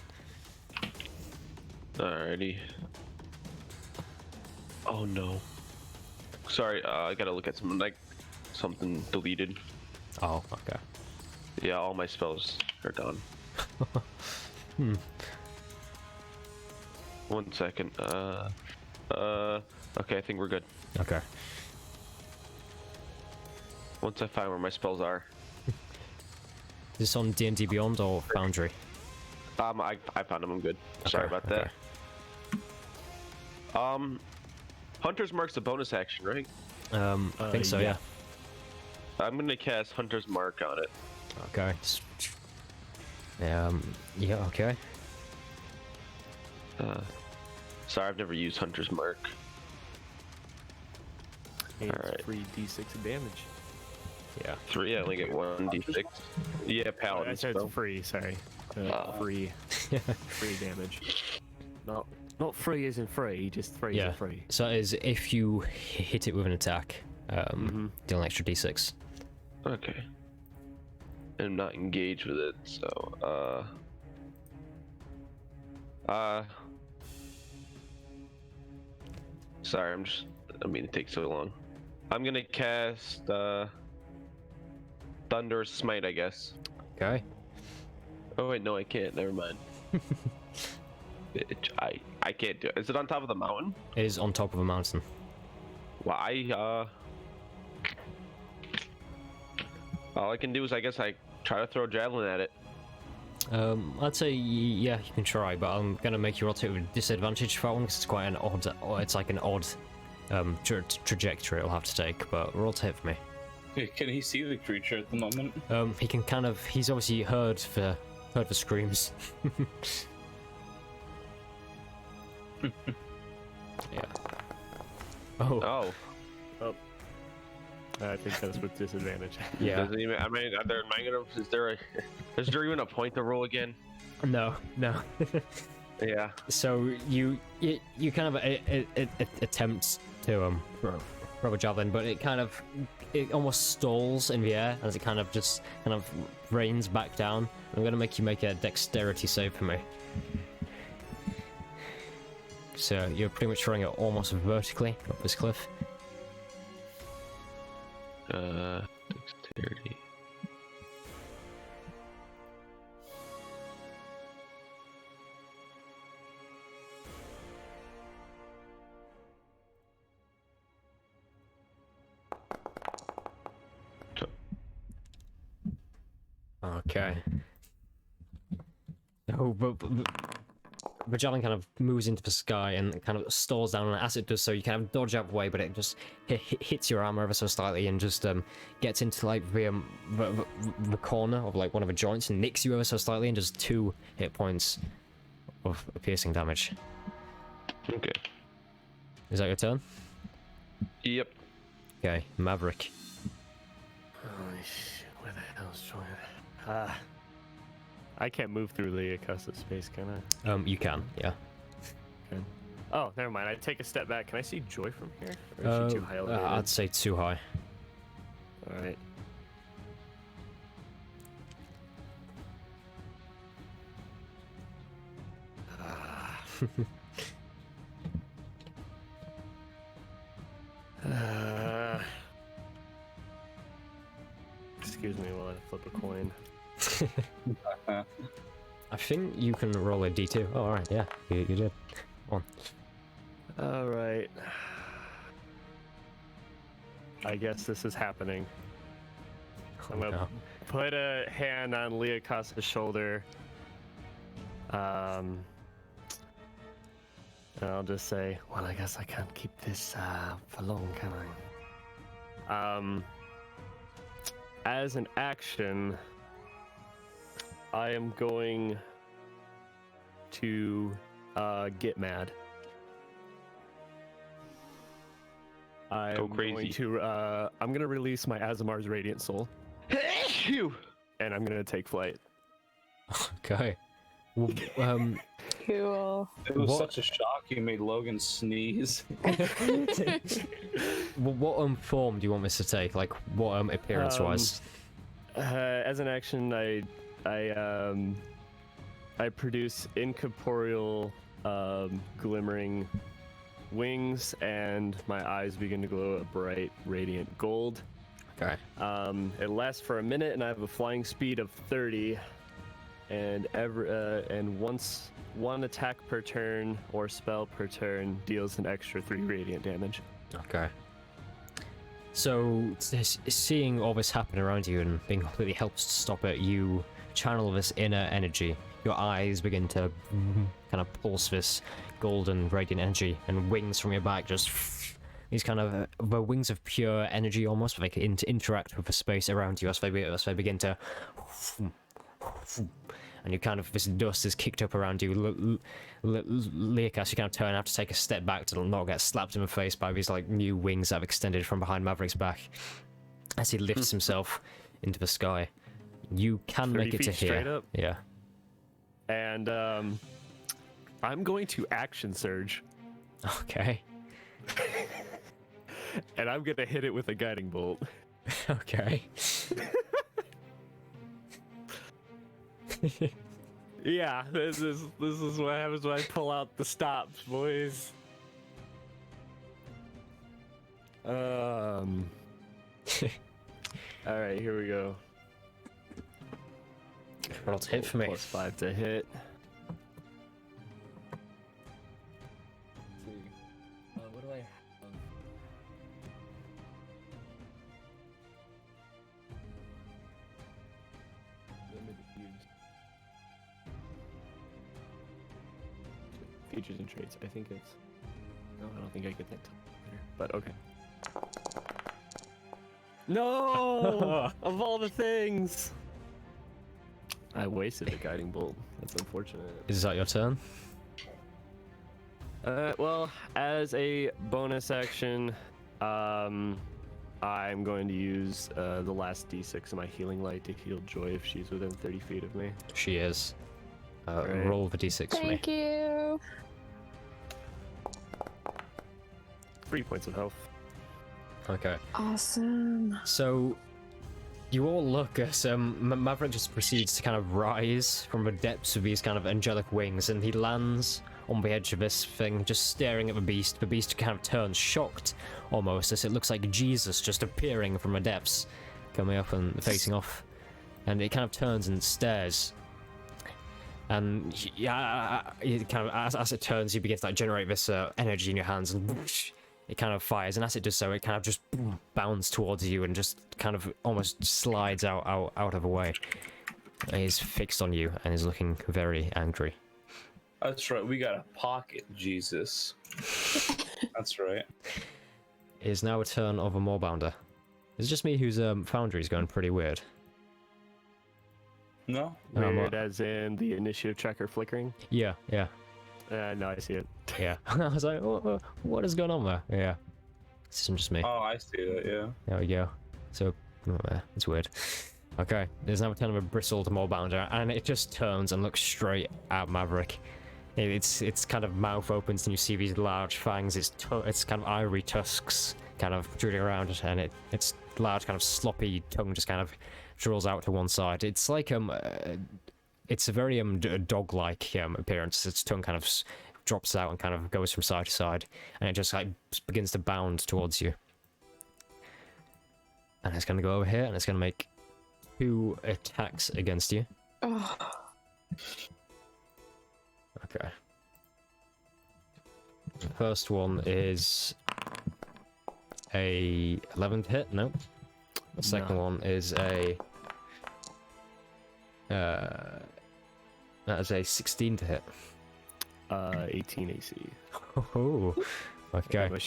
Alrighty. Oh no. Sorry, I gotta look at something deleted. Oh, okay. Yeah, all my spells are done. 1 second. Okay, I think we're good. Okay. Once I find where my spells are. Is this on D&D Beyond or Foundry? I found them. I'm good. Sorry about that. Hunter's Mark's a bonus action, right? I think so, yeah. I'm gonna cast Hunter's Mark on it. Okay. Yeah, okay. Sorry, I've never used Hunter's Mark. It's Alright. free d6 of damage. Yeah. 3, I only get 1d6. Yeah, I Paladin said spell. it's free, sorry. Free. Free damage. Not free isn't free, just free Yeah. isn't free. So it is if you hit it with an attack, deal an extra d6. Okay. I'm not engaged with it, so, sorry, I mean, it takes so long. I'm gonna cast, Thunder's Smite, I guess. Okay. Oh wait, no, I can't, never mind. I can't do it. Is it on top of the mountain? It is on top of a mountain. Well, all I can do is, I guess, I try to throw a javelin at it. I'd say yeah, you can try, but I'm gonna make you rotate with a disadvantage for that one because it's quite an odd. It's like an odd trajectory it'll have to take. But rotate for me. Can he see the creature at the moment? He can kind of. He's obviously heard the screams. Yeah. Oh. Oh. I think that's with disadvantage. Yeah. Does it even, I mean, is there even a point to roll again? No. Yeah. So you kind of attempt to throw a javelin, but it almost stalls in the air as it kind of rains back down. I'm gonna make you make a dexterity save for me. So you're pretty much throwing it almost vertically up this cliff. Dexterity. Okay. Oh, but the javelin kind of moves into the sky and kind of stalls down, and as it does so, you kind of dodge out of the way, but it just hits your armor ever so slightly and just gets into like the corner of like one of the joints and nicks you ever so slightly, and just 2 hit points of piercing damage. Okay. Is that your turn? Yep. Okay, Maverick. Holy shit, where the hell's Joy? I can't move through the accursed space, can I? You can, yeah. Okay. Oh, never mind. I take a step back. Can I see Joy from here? Or is she too high elevated? I'd say too high. All right. Excuse me while I flip a coin. I think you can roll a d2. Oh, alright, yeah, you did. Come on. Alright. I guess this is happening. I'm gonna no. put a hand on Leocasta's shoulder. And I'll just say, well, I guess I can't keep this for long, can I? As an action, I am going to get mad. Go crazy. I'm gonna release my Azamar's Radiant Soul, and I'm gonna take flight. Okay. Well, Cool. It was What- such a shock. You made Logan sneeze. what form do you want this to take? Like, what appearance-wise? As an action, I produce incorporeal glimmering wings, and my eyes begin to glow a bright, radiant gold. Okay. It lasts for a minute, and I have a flying speed of 30. And once one attack per turn or spell per turn deals an extra 3 radiant damage. Okay. So, seeing all this happen around you and being completely helpless to stop it, you channel this inner energy. Your eyes begin to kind of pulse this golden radiant energy, and wings from your back just these kind of the wings of pure energy almost, they can interact with the space around you as they begin to, and you kind of, this dust is kicked up around you. Leokas, you kind of turn out to take a step back to not get slapped in the face by these like new wings that have extended from behind Maverick's back as he lifts himself into the sky. You can make it to here. Up. Yeah. And I'm going to action surge. Okay. And I'm gonna hit it with a guiding bolt. Okay. Yeah, this is what happens when I pull out the stops, boys. All right, here we go. Roll to hit for me. +5 to hit. What do I have? Features and traits. I think it's. No, I don't think I get that later. But okay. No! Of all the things! I wasted a guiding bolt. That's unfortunate. Is that your turn? Well, as a bonus action, I'm going to use the last d6 of my healing light to heal Joy if she's within 30 feet of me. She is. Right. Roll the d6 for me. Thank you. 3 points of health. Okay. Awesome. So, you all look as Maverick just proceeds to kind of rise from the depths of these kind of angelic wings, and he lands on the edge of this thing, just staring at the beast. The beast kind of turns shocked, almost, as it looks like Jesus just appearing from the depths, coming up and facing off. And it kind of turns and stares. And yeah, it kind of, as it turns, you begin to like generate this energy in your hands, and whoosh, it kind of fires. And as it does so, it kind of just bounds towards you and just kind of almost slides out of the way. He's fixed on you and is looking very angry. That's right. We got a pocket, Jesus. That's right. It is now a turn of a Moorbounder. It's just me whose Foundry's going pretty weird. No? Weird as in the initiative tracker flickering? Yeah. No, I see it. Yeah. I was like, what is going on there? Yeah. It's just me. Oh, I see that, yeah. There we go. So, it's weird. Okay, there's now a turn of a bristled Moorbounder, and it just turns and looks straight at Maverick. Its kind of mouth opens, and you see these large fangs. It's kind of ivory tusks kind of protruding around it, and its large kind of sloppy tongue just kind of draws out to one side. It's like it's a very dog-like appearance. Its tongue kind of drops out and kind of goes from side to side, and it just like begins to bound towards you. And it's going to go over here, and it's going to make 2 attacks against you. Oh. Okay. The first one is a 11 to hit. No. The second one is a that is a 16 to hit. 18 AC. Oh. Okay. My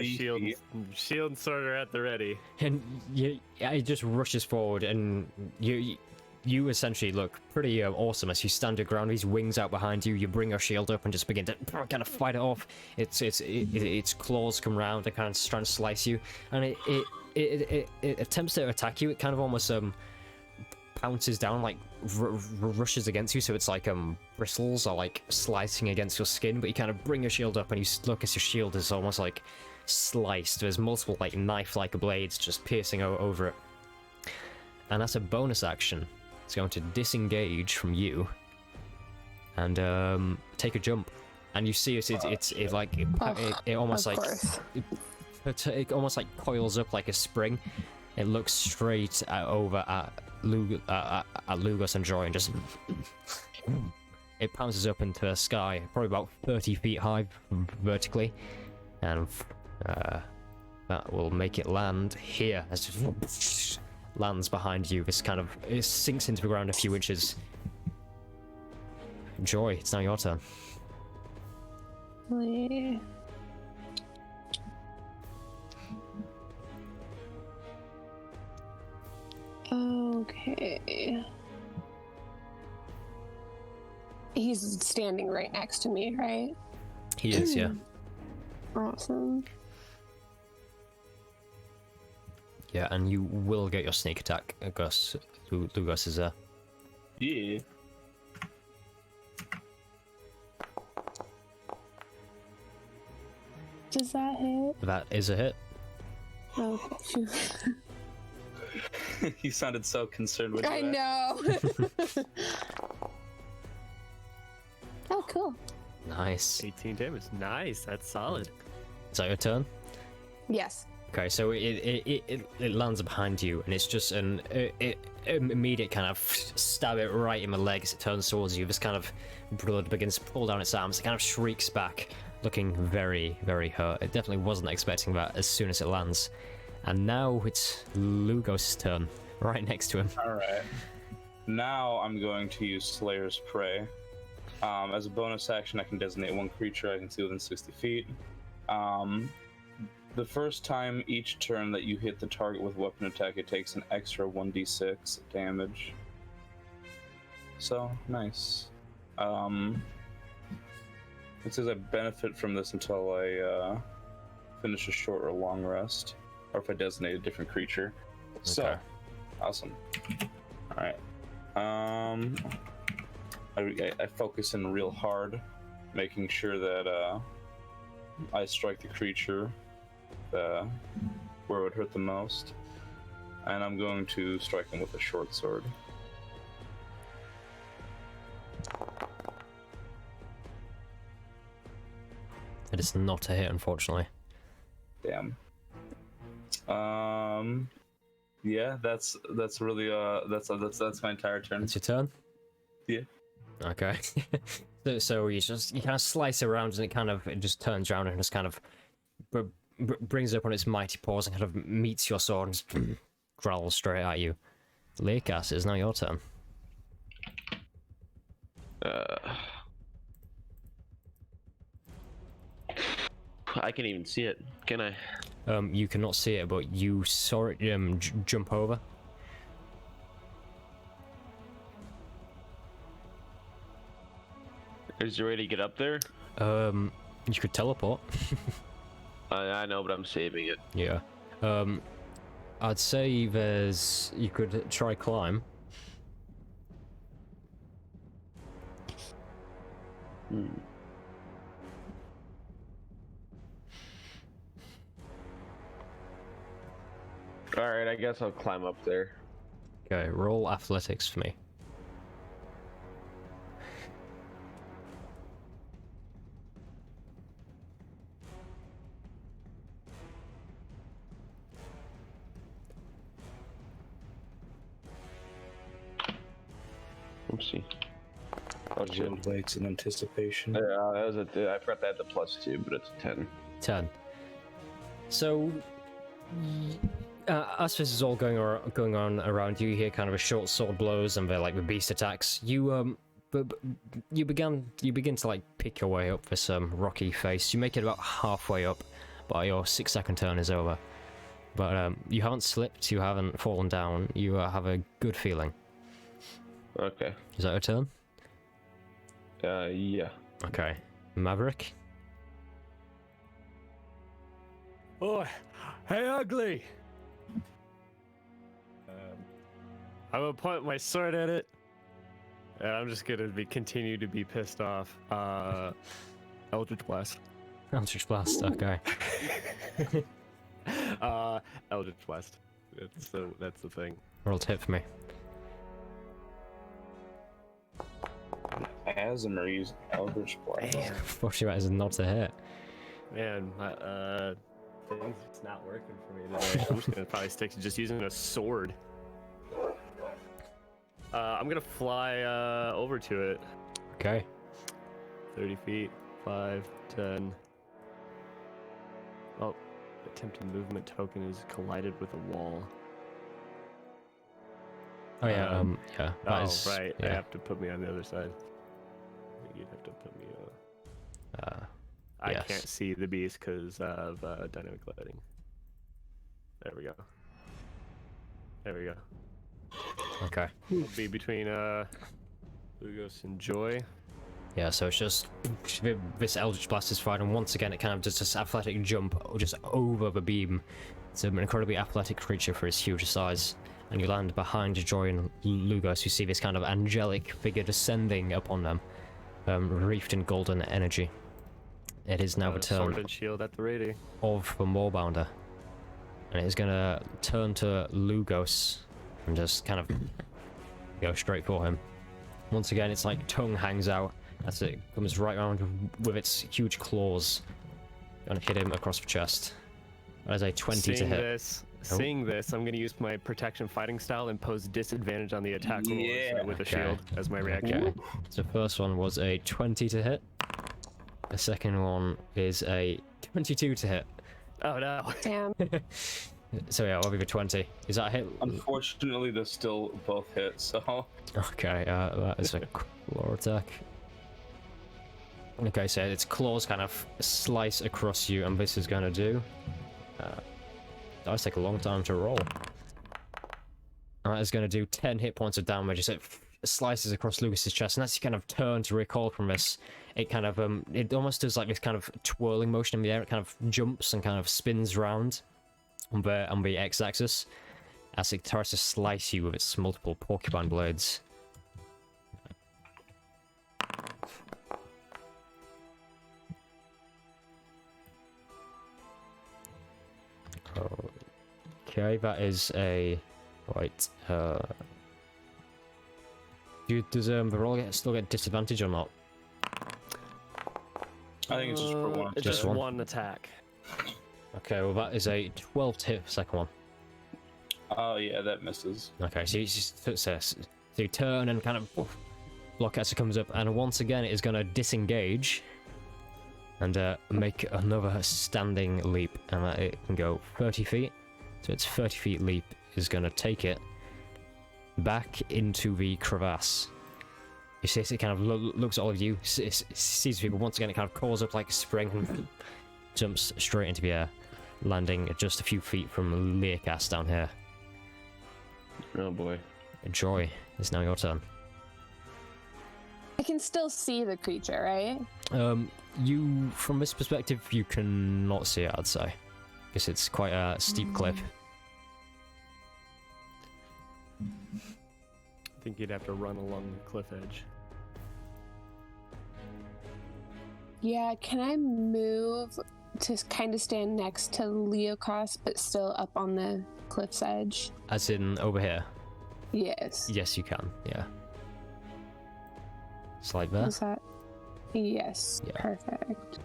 shield and sword are at the ready. And it just rushes forward, and you essentially look pretty awesome as you stand your ground. These wings out behind you. You bring your shield up and just begin to kind of fight it off. Its claws come round and kind of trying to slice you, and it attempts to attack you. It kind of almost pounces down, like rushes against you, so it's like bristles are like slicing against your skin, but you kind of bring your shield up and you look as your shield is almost like sliced. There's multiple like knife-like blades just piercing over it. And as a bonus action, it's going to disengage from you and take a jump. And you see it almost like it almost like coils up like a spring. It looks straight over at Lugos and Joy, and just it pounces up into the sky, probably about 30 feet high vertically, and that will make it land here as it lands behind you. This kind of it sinks into the ground a few inches. Joy, it's now your turn. Okay. He's standing right next to me, right? He is, yeah. Awesome. Yeah, and you will get your sneak attack, Gus. Gus is there. Yeah. Does that hit? That is a hit. Oh, shoot. You sounded so concerned with I that. know. Oh, cool. Nice. 18 damage. Nice. That's solid. Is that your turn? Yes. Okay, so it lands behind you, and it's just an immediate kind of stab it right in the leg as it turns towards you. This kind of blood begins to pull down its arms. It kind of shrieks back, looking very, very hurt. It definitely wasn't expecting that as soon as it lands. And now it's Lugos' turn, right next to him. Alright. Now I'm going to use Slayer's Prey. As a bonus action, I can designate one creature I can see within 60 feet. The first time each turn that you hit the target with weapon attack, it takes an extra 1d6 damage. So, nice. It says I benefit from this until I finish a short or long rest, or if I designate a different creature. So, Okay. awesome. Alright. I focus in real hard, making sure that I strike the creature where it would hurt the most, and I'm going to strike him with a short sword. It is not a hit, unfortunately. Damn. Yeah, that's really that's my entire turn. It's your turn? Yeah. Okay. so you kind of slice around, and it just turns around and just kind of brings up on its mighty paws and kind of meets your sword and just growls straight at you. Lakas, it's now your turn. I can't even see it, can I? You cannot see it, but you saw it jump over. Is there a way to get up there? You could teleport. I know, but I'm saving it. Yeah. I'd say you could try climb. Alright, I guess I'll climb up there. Okay, roll athletics for me. Oopsie. Oh, shit. Shield waits in anticipation. That was I forgot that had the +2, but it's a 10. 10. So, as this is all going on around you, you hear kind of a short sword blows and the beast attacks. You begin to like pick your way up this rocky face. You make it about halfway up, but your 6-second turn is over. But you haven't slipped, you haven't fallen down. You have a good feeling. Okay. Is that your turn? Yeah. Okay, Maverick. Oh, hey, ugly! I'm gonna point my sword at it, and I'm just gonna continue to be pissed off. Eldritch Blast. Eldritch Blast. Okay. Eldritch Blast. That's the thing. Roll to hit for me. Asmer used Eldritch Blast. Unfortunately, that is not a hit. Man, my thing's just not working for me today. I'm just gonna probably stick to just using a sword. I'm gonna fly over to it. Okay. 30 feet, 5, 10. Oh, attempted movement token is collided with a wall. Oh yeah, yeah. That Oh, is, right. Yeah. I have to put me on the other side. You'd have to put me. I Yes. can't see the beast because of dynamic lighting. There we go. There we go. Okay. It'll be between Lugos and Joy. Yeah, so it's just this Eldritch Blast is fired, and once again it kind of does this athletic jump just over the beam. It's an incredibly athletic creature for its huge size, and you land behind Joy and Lugos. You see this kind of angelic figure descending upon them, reefed in golden energy. It is now the Sword turn and shield at the ready. of the Moorbounder, and it is gonna turn to Lugos and just kind of go straight for him. Once again, its like tongue hangs out as it comes right around with its huge claws. Gonna hit him across the chest. That is a 20 to hit. Seeing this, I'm gonna use my protection fighting style and pose disadvantage on the attack rolls with a Okay. shield as my reaction. Okay. So the first one was a 20 to hit. The second one is a 22 to hit. Oh no. Damn. So yeah, I'll be the 20. Is that a hit? Unfortunately, they still both hit, so... Okay, that is a claw attack. Okay, so its claws kind of slice across you, and this is gonna do... does take a long time to roll. That is gonna do 10 hit points of damage as it slices across Lucas's chest, and as you kind of turn to recoil from this, it kind of, it almost does like this kind of twirling motion in the air. It kind of jumps and kind of spins round on the x-axis as it tries to slice you with its multiple porcupine blades. Okay, that is a... Right, does the roll still get disadvantage or not? I think it's just for one. It's Just just one? one attack. Okay, well that is a 12 to hit for the second one. Oh, yeah, that misses. Okay, so you turn and kind of block as it comes up, and once again it is going to disengage and make another standing leap, and it can go 30 feet. So its 30 feet leap is going to take it back into the crevasse. You see, it kind of looks at all of you, sees people. Once again, it kind of calls up like a spring and jumps straight into the air, landing just a few feet from Learcast down here. Oh boy. Joy, it's now your turn. I can still see the creature, right? You, from this perspective, you cannot see it, I'd say. Because it's quite a steep cliff. I think you'd have to run along the cliff edge. Yeah, can I move to kind of stand next to Leocos, but still up on the cliff's edge? As in over here? Yes. Yes, you can, yeah. It's like that? Is that? Yes. Yeah. Perfect.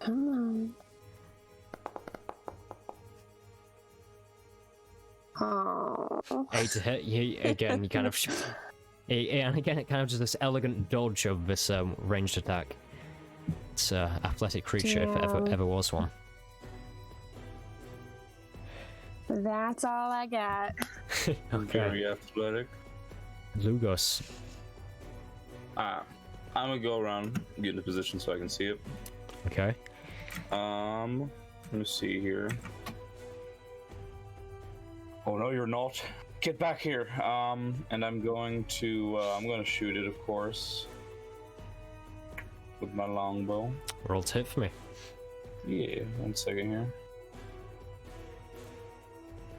Come on. Oh. 8 to hit. You kind of... and again, it kind of does this elegant dodge of this ranged attack. It's an athletic creature, if it ever was one. That's all I got. Very athletic. Lugos. I'm gonna go around, get into position so I can see it. Okay. Let me see here. Oh no, you're not. Get back here. And I'm going to shoot it, of course, with my longbow. Roll to hit for me. Yeah, 1 second here.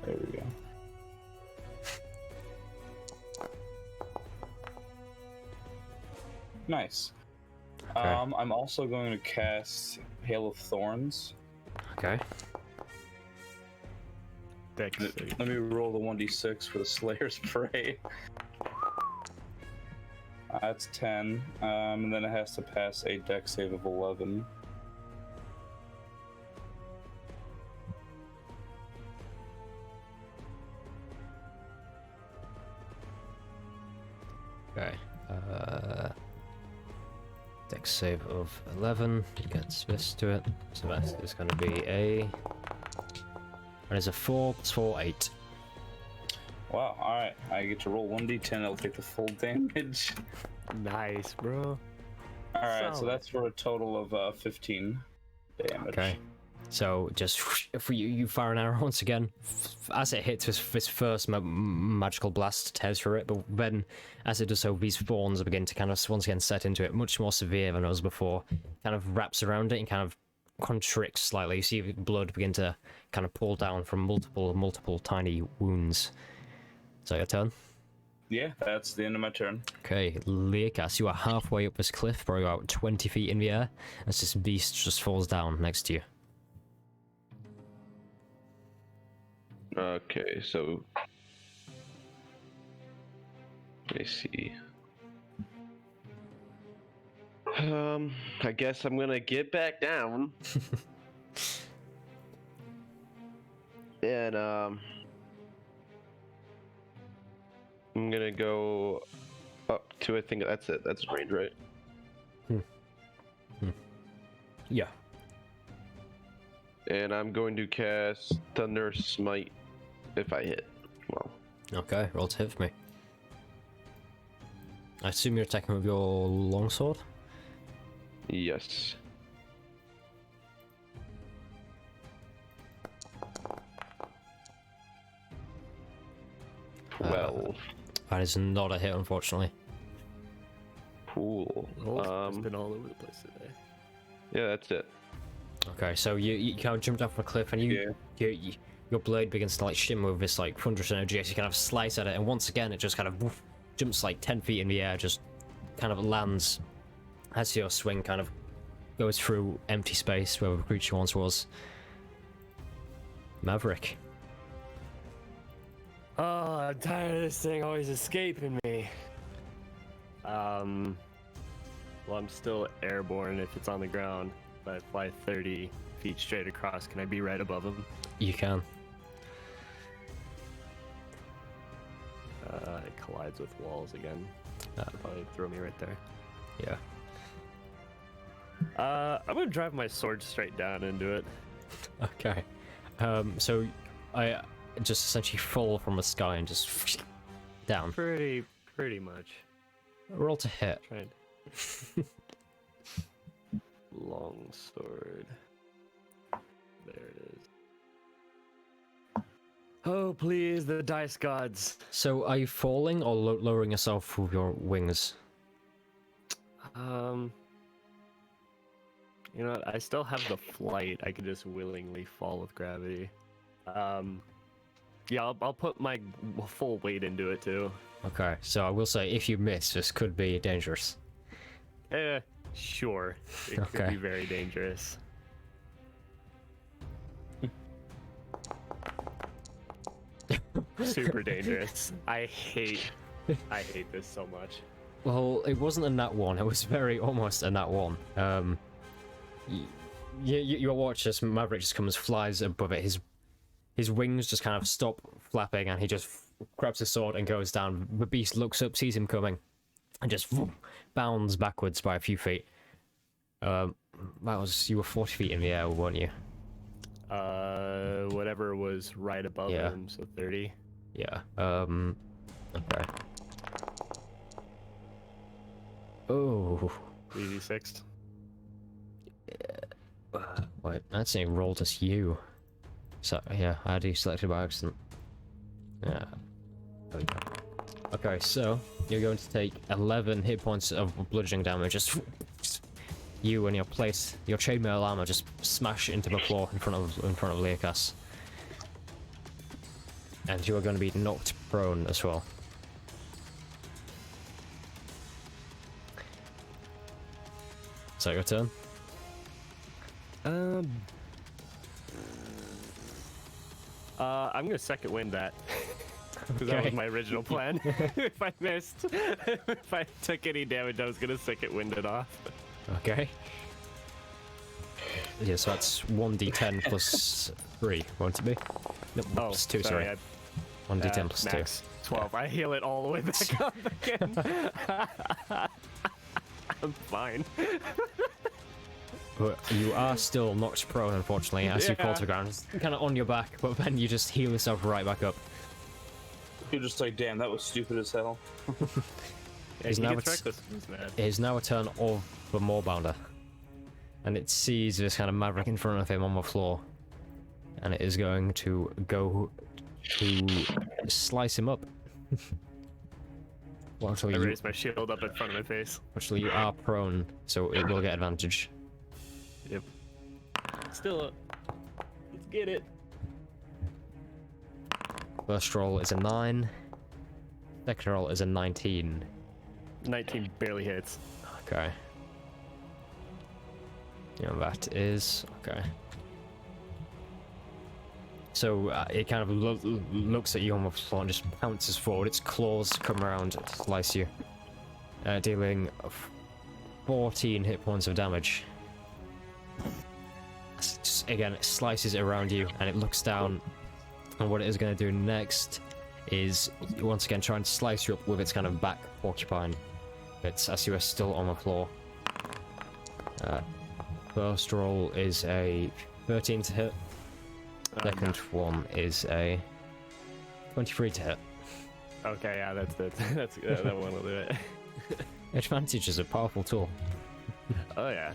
There we go. Nice. Okay. I'm also going to cast Hail of Thorns. Okay. Dex. Let me roll the 1d6 for the Slayer's Prey. That's 10. And then it has to pass a Dex save of 11. Okay. Dex save of 11 gets this to it. So that is going to be a... And it's a 4 plus 4, 8. Wow, alright. I get to roll 1d10, I'll take the full damage. Nice, bro. All right, so Solid. that's for a total of 15 damage. Okay. So just for you fire an arrow once again. As it hits this first magical blast tears through it, but then as it does so, these thorns begin to kind of once again set into it, much more severe than it was before. Kind of wraps around it and kind of constricts slightly. You see the blood begin to kind of pour down from multiple tiny wounds. Is that your turn? Yeah, that's the end of my turn. Okay, Leokas, you are halfway up this cliff, probably about 20 feet in the air, as this beast just falls down next to you. Okay, so let me see. I guess I'm gonna get back down. And I'm gonna go up to, I think that's it. That's range, right? Yeah. And I'm going to cast Thunder Smite if I hit. Well, Okay, roll to hit for me. I assume you're attacking with your longsword? yes. 12. That is not a hit, unfortunately. Cool. It's been all over the place today. Yeah, that's it. Okay, so you kind of jumped off a cliff and your blade begins to like shimmer with this like thunderous energy as you kind of slice at it, and once again it just kind of woof, jumps like 10 feet in the air, just kind of lands as your swing kind of goes through empty space where the creature once was. Maverick. Oh, I'm tired of this thing always escaping me. Well, I'm still airborne if it's on the ground. If I fly 30 feet straight across, can I be right above him? You can. It collides with walls again. That'll probably throw me right there. Yeah. I'm gonna drive my sword straight down into it. Okay. So I just essentially fall from the sky and just down. Pretty much. Roll to hit. Trying. Long sword. There it is. Oh, please, the dice gods. So are you falling or lowering yourself with your wings? You know what? I still have the flight. I could just willingly fall with gravity. Yeah, I'll put my full weight into it too. Okay, so I will say if you miss, this could be dangerous. Sure. It could Okay. be very dangerous. Super dangerous. I hate this so much. Well, it wasn't a nat 1, it was very almost a nat 1. You'll watch as Maverick just comes, flies above it, his wings just kind of stop flapping and he just grabs his sword and goes down. The beast looks up, sees him coming, and just bounds backwards by a few feet. You were 40 feet in the air, weren't you? Whatever was right above him, so 30. Yeah, okay. Oh. 3d6. Wait, that's a roll as you. So, yeah, I had you selected by accident. Yeah. Okay, so, you're going to take 11 hit points of bludgeoning damage. Just you and your chainmail armor just smash into the floor in front of Leokas. And you are going to be knocked prone as well. Is that your turn? I'm gonna second wind that. Because that was my original plan. If I missed, if I took any damage, I was gonna second wind it off. Okay. Yeah, so that's 1d10 plus 3, won't it be? No, plus 2, sorry. 1d10 plus 2. Max 12. I heal it all the way back up again. I'm fine. But you are still knocked prone, unfortunately, as you fall to the ground. It's kind of on your back, but then you just heal yourself right back up. You're just like, damn, that was stupid as hell. Yeah, Is he now gets it's- reckless with this man. It is now a turn of the Moorbounder. And it sees this kind of maverick in front of him on the floor. And it is going to go to slice him up. Well, I actually, you, raise my shield up in front of my face. actually, you are prone, so it will get advantage. Yep. Still up. Let's get it. First roll is a 9. Second roll is a 19. 19 barely hits. Okay. Yeah, that is... okay. So it kind of looks at you on the floor and just pounces forward. Its claws come around to slice you, dealing 14 hit points of damage. Again, it slices around you, and it looks down. And what it is going to do next is once again try and slice you up with its kind of back porcupine bits as you are still on the floor. First roll is a 13 to hit. Second one is a 23 to hit. Okay, yeah, that's that one will do it. Advantage is a powerful tool. Oh yeah.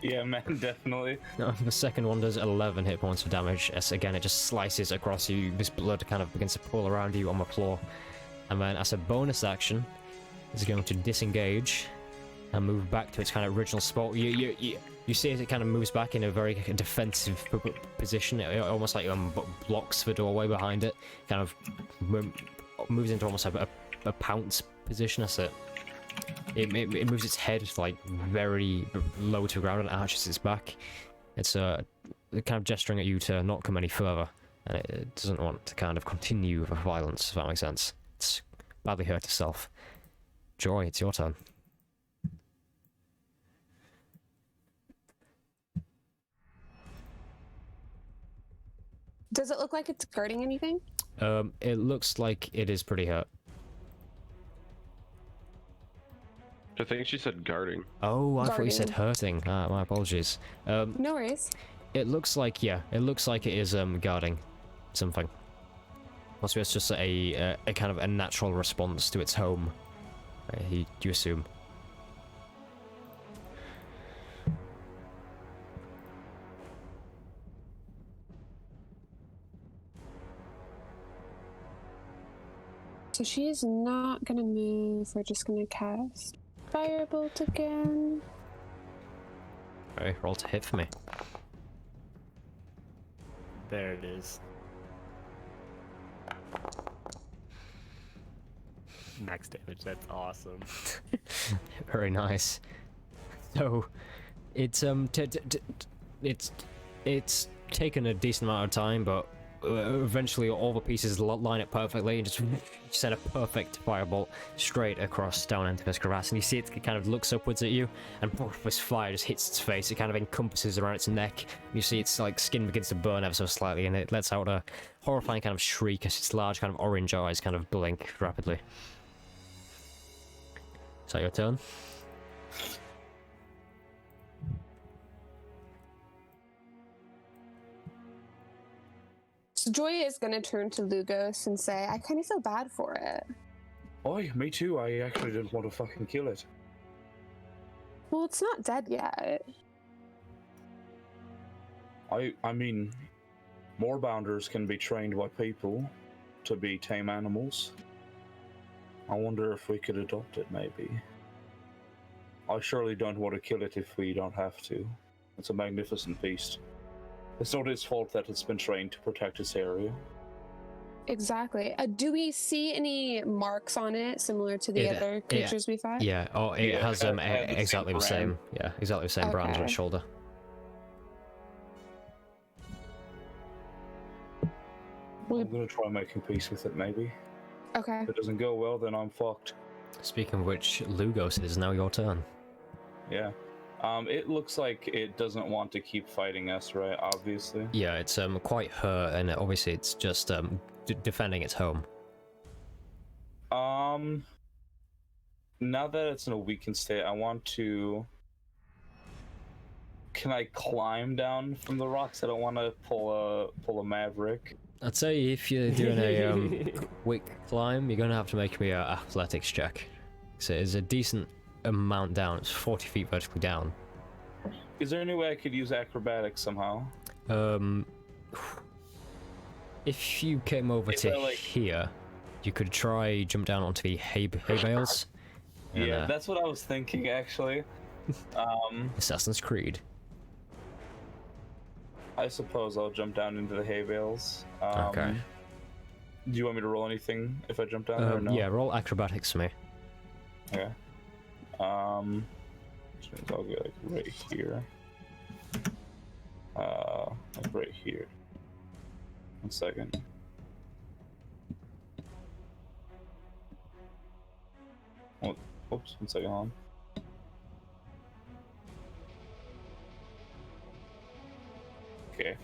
Yeah, man, definitely. The second one does 11 hit points of damage, as again it just slices across you. This blood kind of begins to pool around you on the floor. And then as a bonus action, it's going to disengage and move back to its kind of original spot. You see as it kind of moves back in a very defensive position. It almost like blocks the doorway behind it. Kind of moves into almost a pounce position as it moves its head like very low to the ground and arches its back. It's kind of gesturing at you to not come any further, and it doesn't want to kind of continue the violence, if that makes sense. It's badly hurt itself. Joy, it's your turn. Does it look like it's guarding anything? It looks like it is pretty hurt. I think she said guarding. Oh, I thought you said Guarding. hurting. My apologies. No worries. It looks like, yeah, it looks like it is guarding something. Possibly it's just a kind of a natural response to its home. You assume. So she is not gonna move. We're just gonna cast Firebolt again. Okay, roll to hit for me. There it is. Max damage. That's awesome. Very nice. So, it's it's taken a decent amount of time, but eventually all the pieces line up perfectly and just send a perfect firebolt straight across down into this crevasse. And you see it kind of looks upwards at you, and this fire just hits its face. It kind of encompasses around its neck. You see its like skin begins to burn ever so slightly, and it lets out a horrifying kind of shriek as its large kind of orange eyes kind of blink rapidly. Is that your turn? So Joy is gonna turn to Lugos and say, I kind of feel bad for it. Oi, me too. I actually didn't want to fucking kill it. Well, it's not dead yet. I mean, moorbounders can be trained by people to be tame animals. I wonder if we could adopt it, maybe. I surely don't want to kill it if we don't have to. It's a magnificent beast. It's not its fault that it's been trained to protect its area. Exactly. Do we see any marks on it similar to the other creatures we fought? Yeah. Oh, it Yeah, has it has the exactly the same same. Yeah, exactly the same brand on Okay. its shoulder. I'm gonna try making peace with it, maybe. Okay. If it doesn't go well, then I'm fucked. Speaking of which, Lugos, it is now your turn. Yeah. It looks like it doesn't want to keep fighting us, right? Obviously. Yeah, it's quite hurt, and obviously it's just defending its home. Now that it's in a weakened state, I want to. Can I climb down from the rocks? I don't want to pull a maverick. I'd say if you're doing a quick climb, you're gonna have to make me an athletics check. So it's a decent amount down. It's 40 feet vertically down. Is there any way I could use acrobatics somehow? If you came over to here, you could try jump down onto the hay bales. Yeah, that's what I was thinking actually. Assassin's Creed. I suppose I'll jump down into the hay bales. Okay. Do you want me to roll anything if I jump down there or no? Yeah, roll acrobatics for me. Okay. I'll get like right here. Like right here. 1 second. Oh, oops, 1 second, hold on. Okay.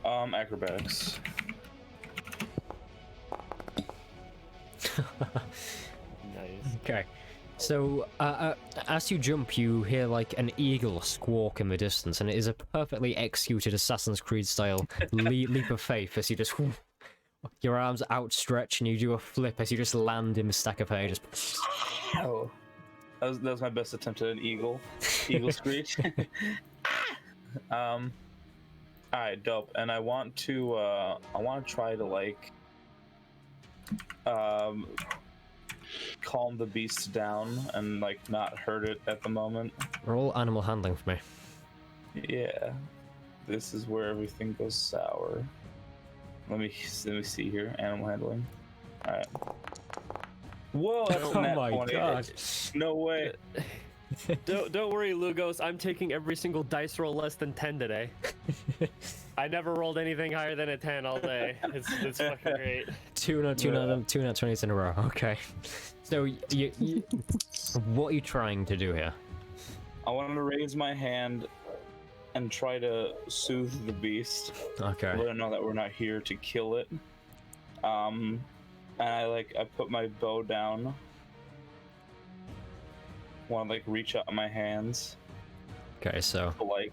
Acrobatics. Nice. Okay. So, as you jump, you hear like an eagle squawk in the distance, and it is a perfectly executed Assassin's Creed style leap of faith as you just your arms outstretch and you do a flip as you just land in the stack of hay. Just Oh, that was my best attempt at an eagle screech. All right, dope. And I want to try to like calm the beast down and like not hurt it at the moment. roll animal handling for me. Yeah, this is where everything goes sour. Let me see here. Animal handling. All right. Whoa, that's Oh a nat my 20. god. No way. Don't worry, Lugos. I'm taking every single dice roll less than 10 today. I never rolled anything higher than a 10 all day. It's fucking great. Two nat 20s in a row. Okay. So you what are you trying to do here? I want to raise my hand and try to soothe the beast. Okay. Let it know that we're not here to kill it. And I put my bow down. Want to like reach out my hands Okay, so to like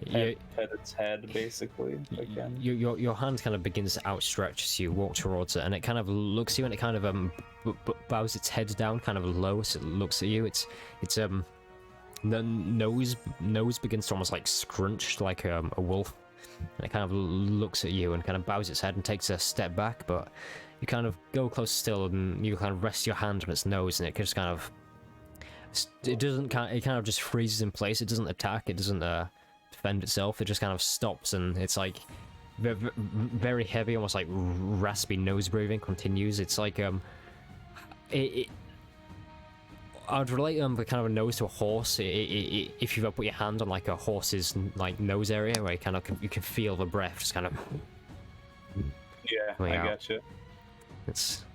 pet its head basically. If I can. your hand kind of begins to outstretch as you walk towards it, and it kind of looks at you, and it kind of bows its head down, kind of low as it looks at you. It's the nose begins to almost like scrunch like a wolf, and it kind of looks at you and kind of bows its head and takes a step back, but you kind of go close still and you kind of rest your hand on its nose, and it just kind of it kind of just freezes in place. It doesn't attack, it doesn't defend itself, it just kind of stops, and it's like very heavy, almost like raspy nose breathing continues. It's like I'd relate the kind of a nose to a horse. If you've ever put your hand on like a horse's like nose area, where you can feel the breath just kind of. Yeah, I gotcha. It's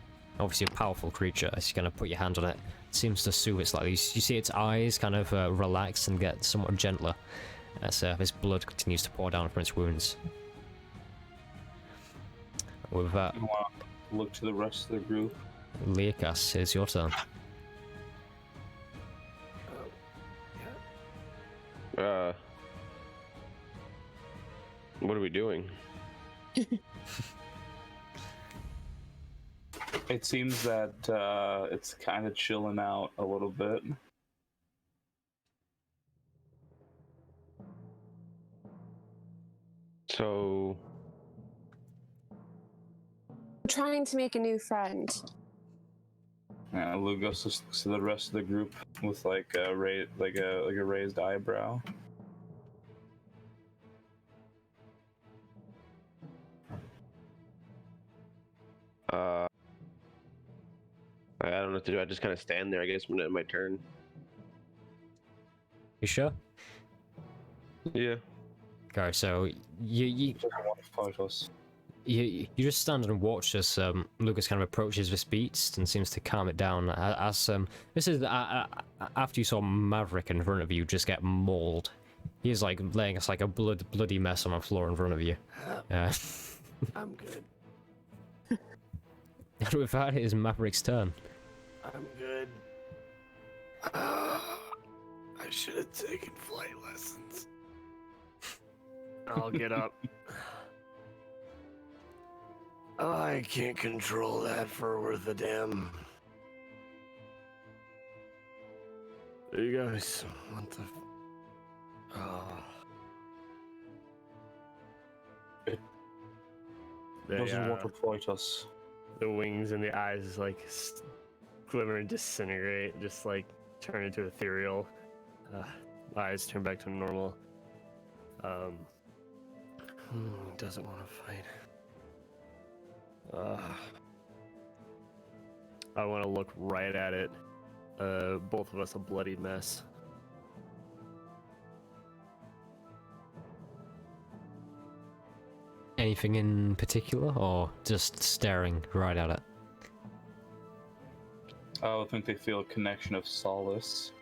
obviously a powerful creature. As you're gonna put your hand on it, it seems to soothe it slightly. You see its eyes kind of relax and get somewhat gentler as this blood continues to pour down from its wounds. With that, I want to look to the rest of the group. Leokas, it's your turn. What are we doing? It seems that it's kind of chilling out a little bit. So Trying to make a new friend. Yeah, Lugos just looks to the rest of the group with like a raised eyebrow. I don't know what to do. I just kind of stand there. I guess when it's my turn. You sure? Yeah. Okay, so you just stand and watch as Lucas kind of approaches this beast and seems to calm it down. As this is after you saw Maverick in front of you just get mauled. He's like laying us like a bloody mess on the floor in front of you. I'm good. With that, it is Maverick's turn. I'm good. I should have taken flight lessons. I'll get up. I can't control that for worth a damn. You guys, what the? It They, doesn't want to fight us. the wings and the eyes like glimmer and disintegrate, just like turn into ethereal. Eyes turn back to normal. Doesn't want to fight. I want to look right at it. Both of us a bloody mess. Anything in particular, or just staring right at it? I think they feel a connection of solace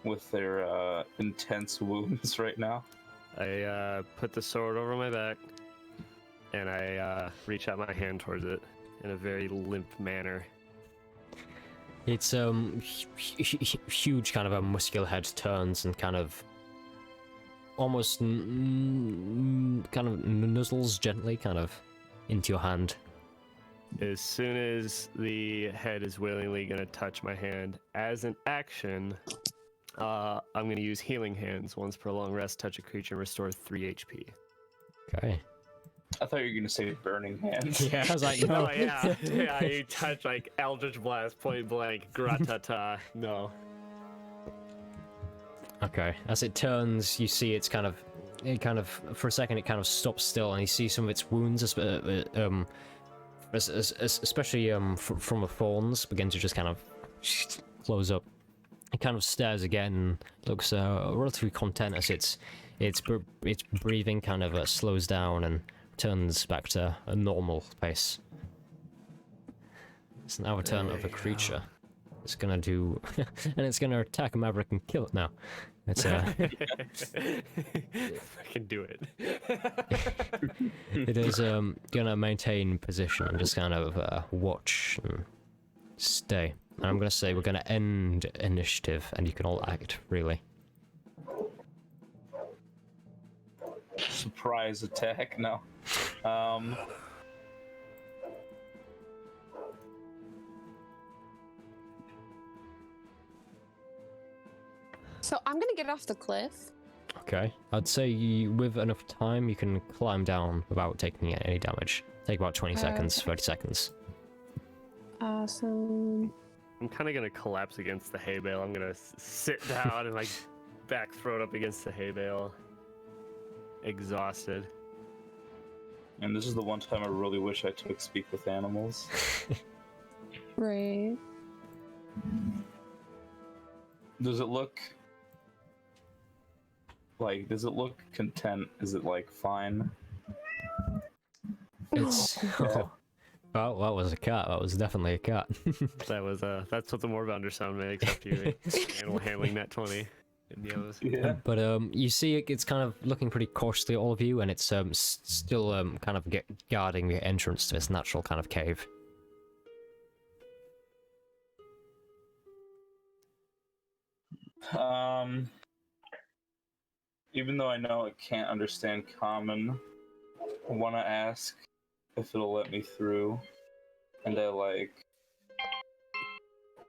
with their intense wounds right now. I put the sword over my back, and I reach out my hand towards it in a very limp manner. It's huge, kind of a muscular head turns and kind of almost kind of nuzzles gently, kind of into your hand. As soon as the head is willingly going to touch my hand, as an action, I'm going to use Healing Hands. Once per long rest, touch a creature, restore 3 HP. Okay. I thought you were going to say burning hands. Yeah, I was like, no. Oh, yeah. Yeah, you touch like Eldritch Blast, point blank, gratata. No. Okay. As it turns, you see it kind of, for a second, it kind of stops still, and you see some of its wounds, especially from the thorns, begin to just kind of close up. It kind of stares again, and looks relatively content as its breathing kind of slows down and turns back to a normal pace. It's now a turn of a creature. It's gonna do, and it's gonna attack Maverick and kill it now. It's I can do it. it is gonna maintain position and just kind of watch and stay. And I'm gonna say we're gonna end initiative, and you can all act freely. Surprise attack? No. So I'm gonna get off the cliff. Okay. I'd say with enough time, you can climb down without taking any damage. Take about 20 seconds, 30 seconds. Awesome. I'm kind of going to collapse against the hay bale. I'm going to sit down and like back throat up against the hay bale. Exhausted. And this is the one time I really wish I took Speak with Animals. Right. Does it look content? Is it like fine? It's oh, that was a cat. That was definitely a cat. That was that's what the Moorbounder sound makes after you animal handling that 20. Yeah. But you see it's kind of looking pretty cautiously at all of you, and it's still kind of guarding the entrance to its natural kind of cave. Even though I know it can't understand common, I want to ask if it'll let me through, and I like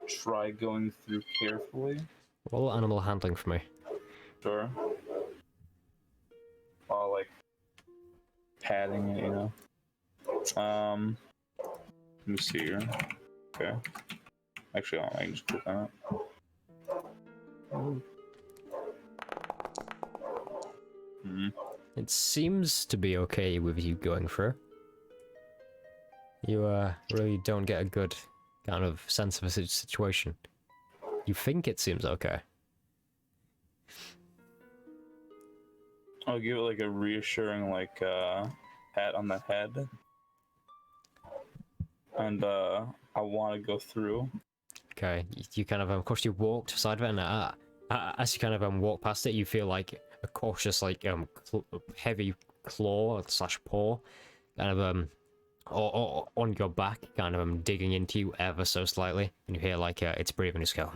try going through carefully. Roll animal handling for me. Sure. While like patting it, you know. Let me see here. Okay. Actually, I can just click on it. It seems to be okay with you going through. You really don't get a good kind of sense of a situation. You think it seems okay. I'll give it like a reassuring like pat on the head. And I want to go through. Okay, you kind of course you walk to the side of it, and as you kind of walk past it, you feel like a cautious like heavy claw / paw kind of or on your back, kind of digging into you ever so slightly, and you hear like it's breathing, just go.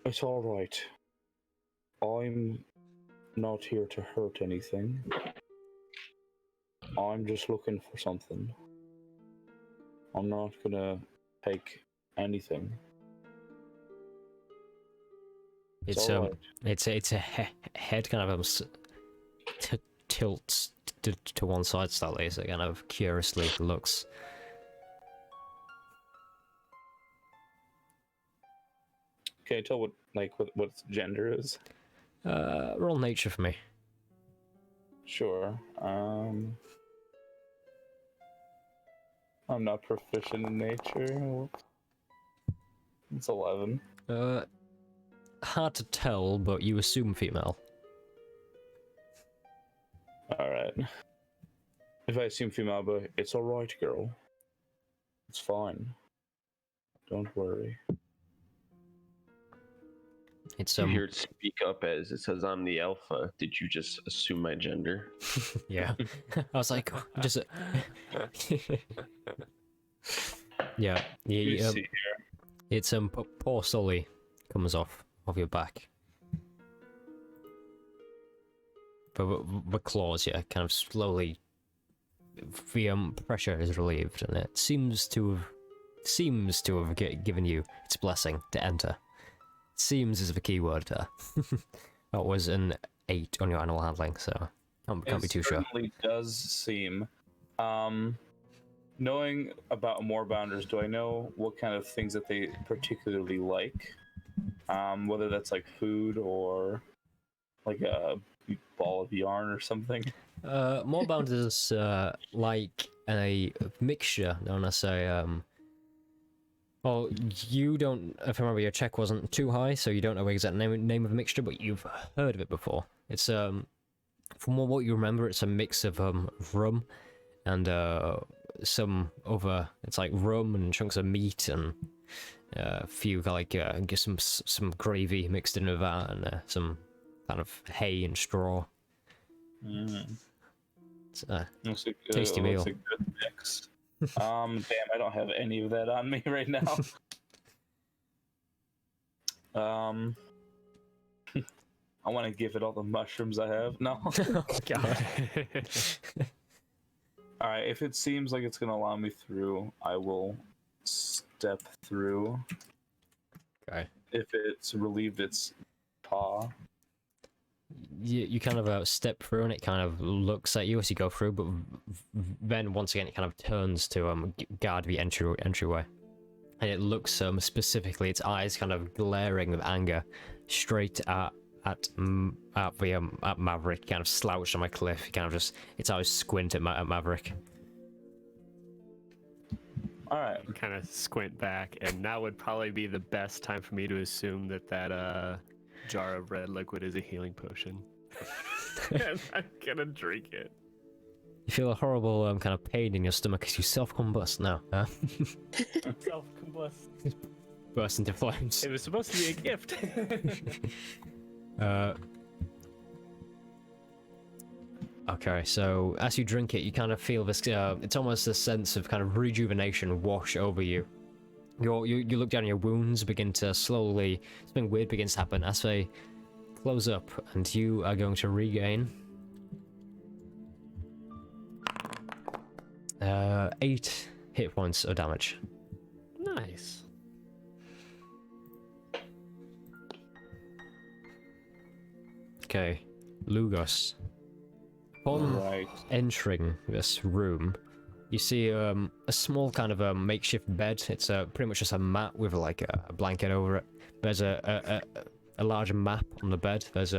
It's all right. I'm not here to hurt anything. I'm just looking for something. I'm not gonna take anything. It's alright. it's a head kind of tilts to one side slightly, so it kind of curiously looks. Can you tell what its gender is? Roll nature for me. Sure. I'm not proficient in nature. It's 11. Hard to tell, but you assume female. Alright. If I assume female, but it's alright, girl. It's fine. Don't worry. It's You hear it speak up as it says, "I'm the alpha. Did you just assume my gender?" yeah. I was like, just yeah. You Yeah. see here. It's poor Sully comes off of your back. But the claws, yeah, kind of slowly. The pressure is relieved, and it seems to have given you its blessing to enter. Seems is the key word there. That was an 8 on your animal handling, so can't be too sure. It certainly does seem. Knowing about Moorbounders, do I know what kind of things that they particularly like? Whether that's like food or like a ball of yarn or something. Moorbounders like a mixture known as a well, you don't. If I remember, your check wasn't too high, so you don't know the exact name of the mixture, but you've heard of it before. It's from what you remember, it's a mix of rum and some other. It's like rum and chunks of meat and a few like just some gravy mixed in with that and some kind of hay and straw. It's a tasty meal. Looks a good mix. Damn, I don't have any of that on me right now. I want to give it all the mushrooms I have. No. Oh, God. Alright, if it seems like it's gonna allow me through, I will step through. Okay. If it's relieved its paw. You kind of step through and it kind of looks at you as you go through, but then once again it kind of turns to guard the entryway, and it looks specifically, its eyes kind of glaring with anger straight at Maverick, kind of slouched on my cliff. Kind of just its eyes squint at Maverick. Alright. Kind of squint back, and now would probably be the best time for me to assume that jar of red liquid is a healing potion. And I'm gonna drink it. You feel a horrible kind of pain in your stomach as you self-combust now. Self-combust. Burst into flames. It was supposed to be a gift. Okay, so as you drink it, you kind of feel this. It's almost a sense of kind of rejuvenation wash over you. You look down, your wounds begin to slowly. Something weird begins to happen as they close up, and you are going to regain 8 hit points of damage. Nice. Okay, Lugos. Upon Right. entering this room, you see a small kind of makeshift bed. It's pretty much just a mat with like a blanket over it. There's a large map on the bed. There's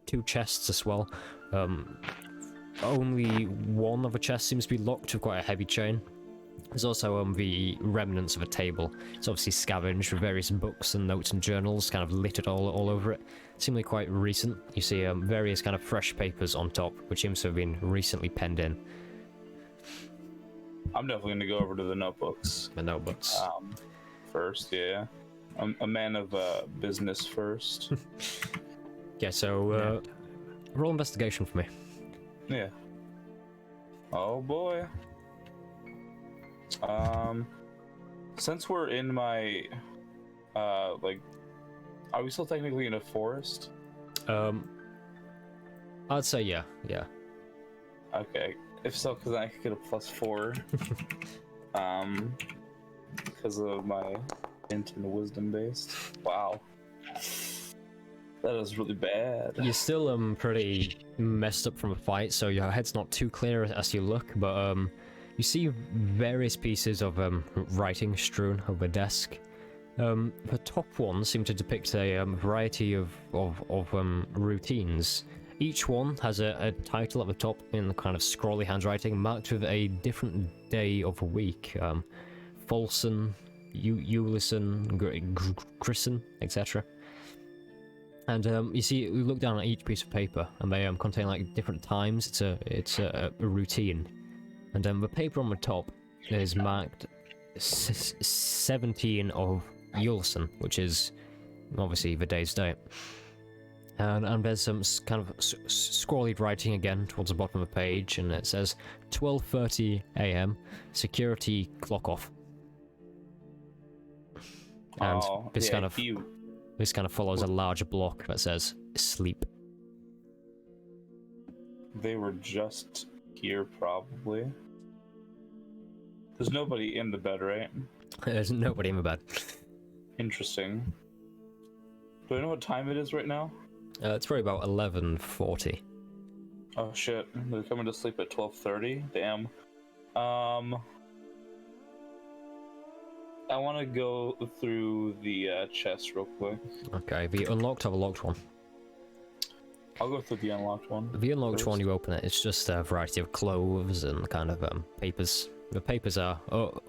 2 chests as well. Only one of the chests seems to be locked with quite a heavy chain. There's also the remnants of a table. It's obviously scavenged with various books and notes and journals kind of littered all over it. Seemingly quite recent. You see various kind of fresh papers on top, which seems to have been recently penned in. I'm definitely gonna go over to the notebooks. The notebooks. First, yeah. I'm a man of business first. Yeah, so roll investigation for me. Yeah. Oh boy. Since we're in my like, are we still technically in a forest? I'd say yeah, yeah. Okay. If so, because I could get a +4. Because of my int and wisdom based. Wow. That is really bad. You're still pretty messed up from a fight, so your head's not too clear as you look, but you see various pieces of writing strewn over the desk. The top ones seem to depict a variety of routines. Each one has a title at the top in the kind of scrolly handwriting, marked with a different day of the week. Folson, Ulison, Grisson, etc. And you see, you look down at each piece of paper, and they contain like different times. It's a routine, and the paper on the top is marked 17 of Ulison, which is obviously the day's date. And there's some kind of scrawly writing again towards the bottom of the page, and it says 12:30 a.m. Security clock off. And this kind of follows a large block that says sleep. They were just here, probably. There's nobody in the bed, right? There's nobody in the bed. Interesting. Do I know what time it is right now? It's probably about 11:40. Oh shit, they're coming to sleep at 12:30? Damn. I want to go through the chest real quick. Okay, the unlocked or the locked one? I'll go through the unlocked one. The unlocked first. one, you open it, it's just a variety of clothes and kind of papers. The papers are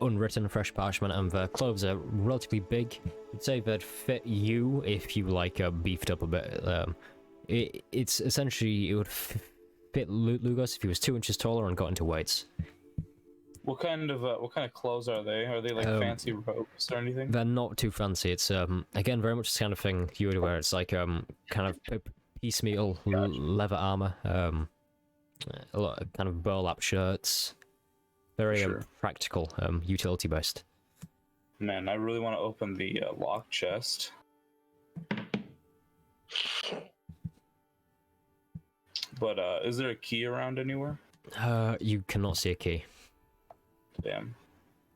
unwritten, fresh parchment, and the clothes are relatively big. I'd say they'd fit you if you beefed up a bit. It's essentially, it would fit Lugos if he was 2 inches taller and got into weights. What kind of clothes are they? Are they like fancy robes or anything? They're not too fancy. It's again very much the kind of thing you would wear. It's like kind of piecemeal leather armor, a lot of kind of burlap shirts. Very practical, utility based. Man, I really want to open the lock chest. But is there a key around anywhere? You cannot see a key. Damn.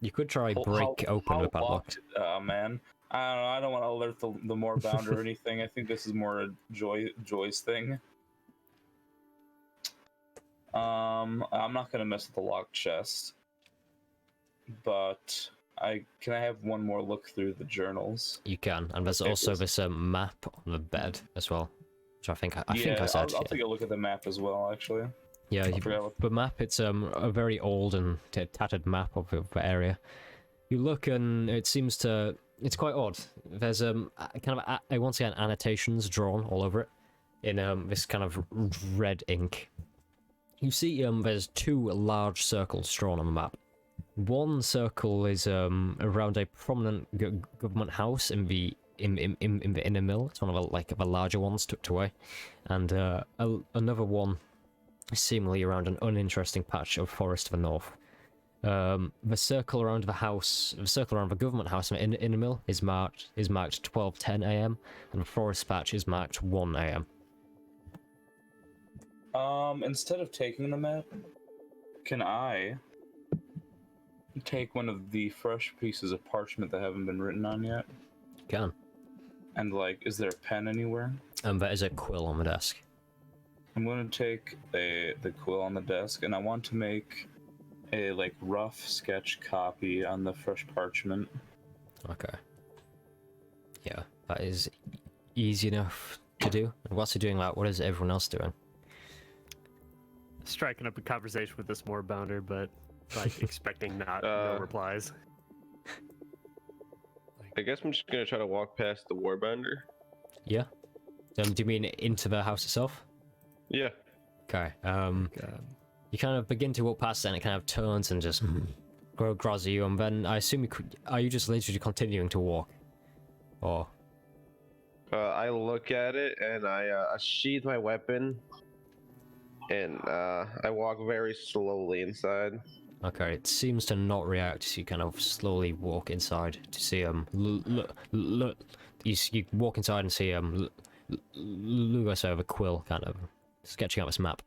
You could try break open the padlock. Man, I don't know. I don't want to alert the Moorbound or anything. I think this is more a Joy's thing. I'm not gonna mess with the locked chest, but can I have one more look through the journals? You can, and there's also this map on the bed as well, which I think I said. I'll take a look at the map as well, actually. Yeah, the map, it's a very old and tattered map of the area. You look and it seems to... It's quite odd. There's kind of, once again, annotations drawn all over it in this kind of red ink. You see there's 2 large circles drawn on the map. One circle is around a prominent government house in the inner mill. It's one of the larger ones tucked away. And another one seemingly around an uninteresting patch of forest to the north. The circle around the government house in the inner mill is marked 12:10 a.m. and the forest patch is marked 1 a.m. Instead of taking the map, can I take one of the fresh pieces of parchment that haven't been written on yet? You can. And is there a pen anywhere? There is a quill on the desk. I'm going to take the quill on the desk, and I want to make a rough sketch copy on the fresh parchment. Okay. Yeah, that is easy enough to do. And whilst you're doing that, what is everyone else doing? Striking up a conversation with this Moorbounder, but expecting no replies. I guess I'm just gonna try to walk past the Warbounder. Yeah. Do you mean into the house itself? Yeah. Okay. You kind of begin to walk past it, and it kind of turns and just grabs you, and then I assume are you just literally continuing to walk, or? I look at it and I sheathe my weapon, and I walk very slowly inside. Okay, it seems to not react, so you kind of slowly walk inside to see look. You walk inside and see Lugos over Quill kind of sketching out this map.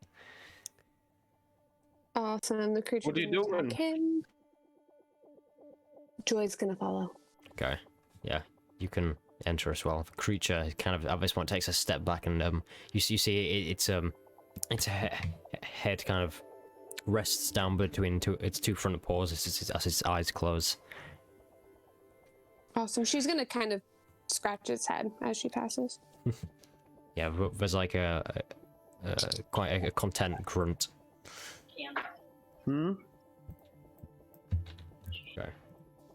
Awesome. The creature What are you can attack doing? him. Joy's gonna follow. Okay, yeah, you can enter as well. The creature kind of at this point takes a step back, and you see its head kind of rests down between its two front paws as its eyes close. Awesome. She's gonna kind of scratch its head as she passes. Yeah, there's like quite a content grunt. Hmm. Okay.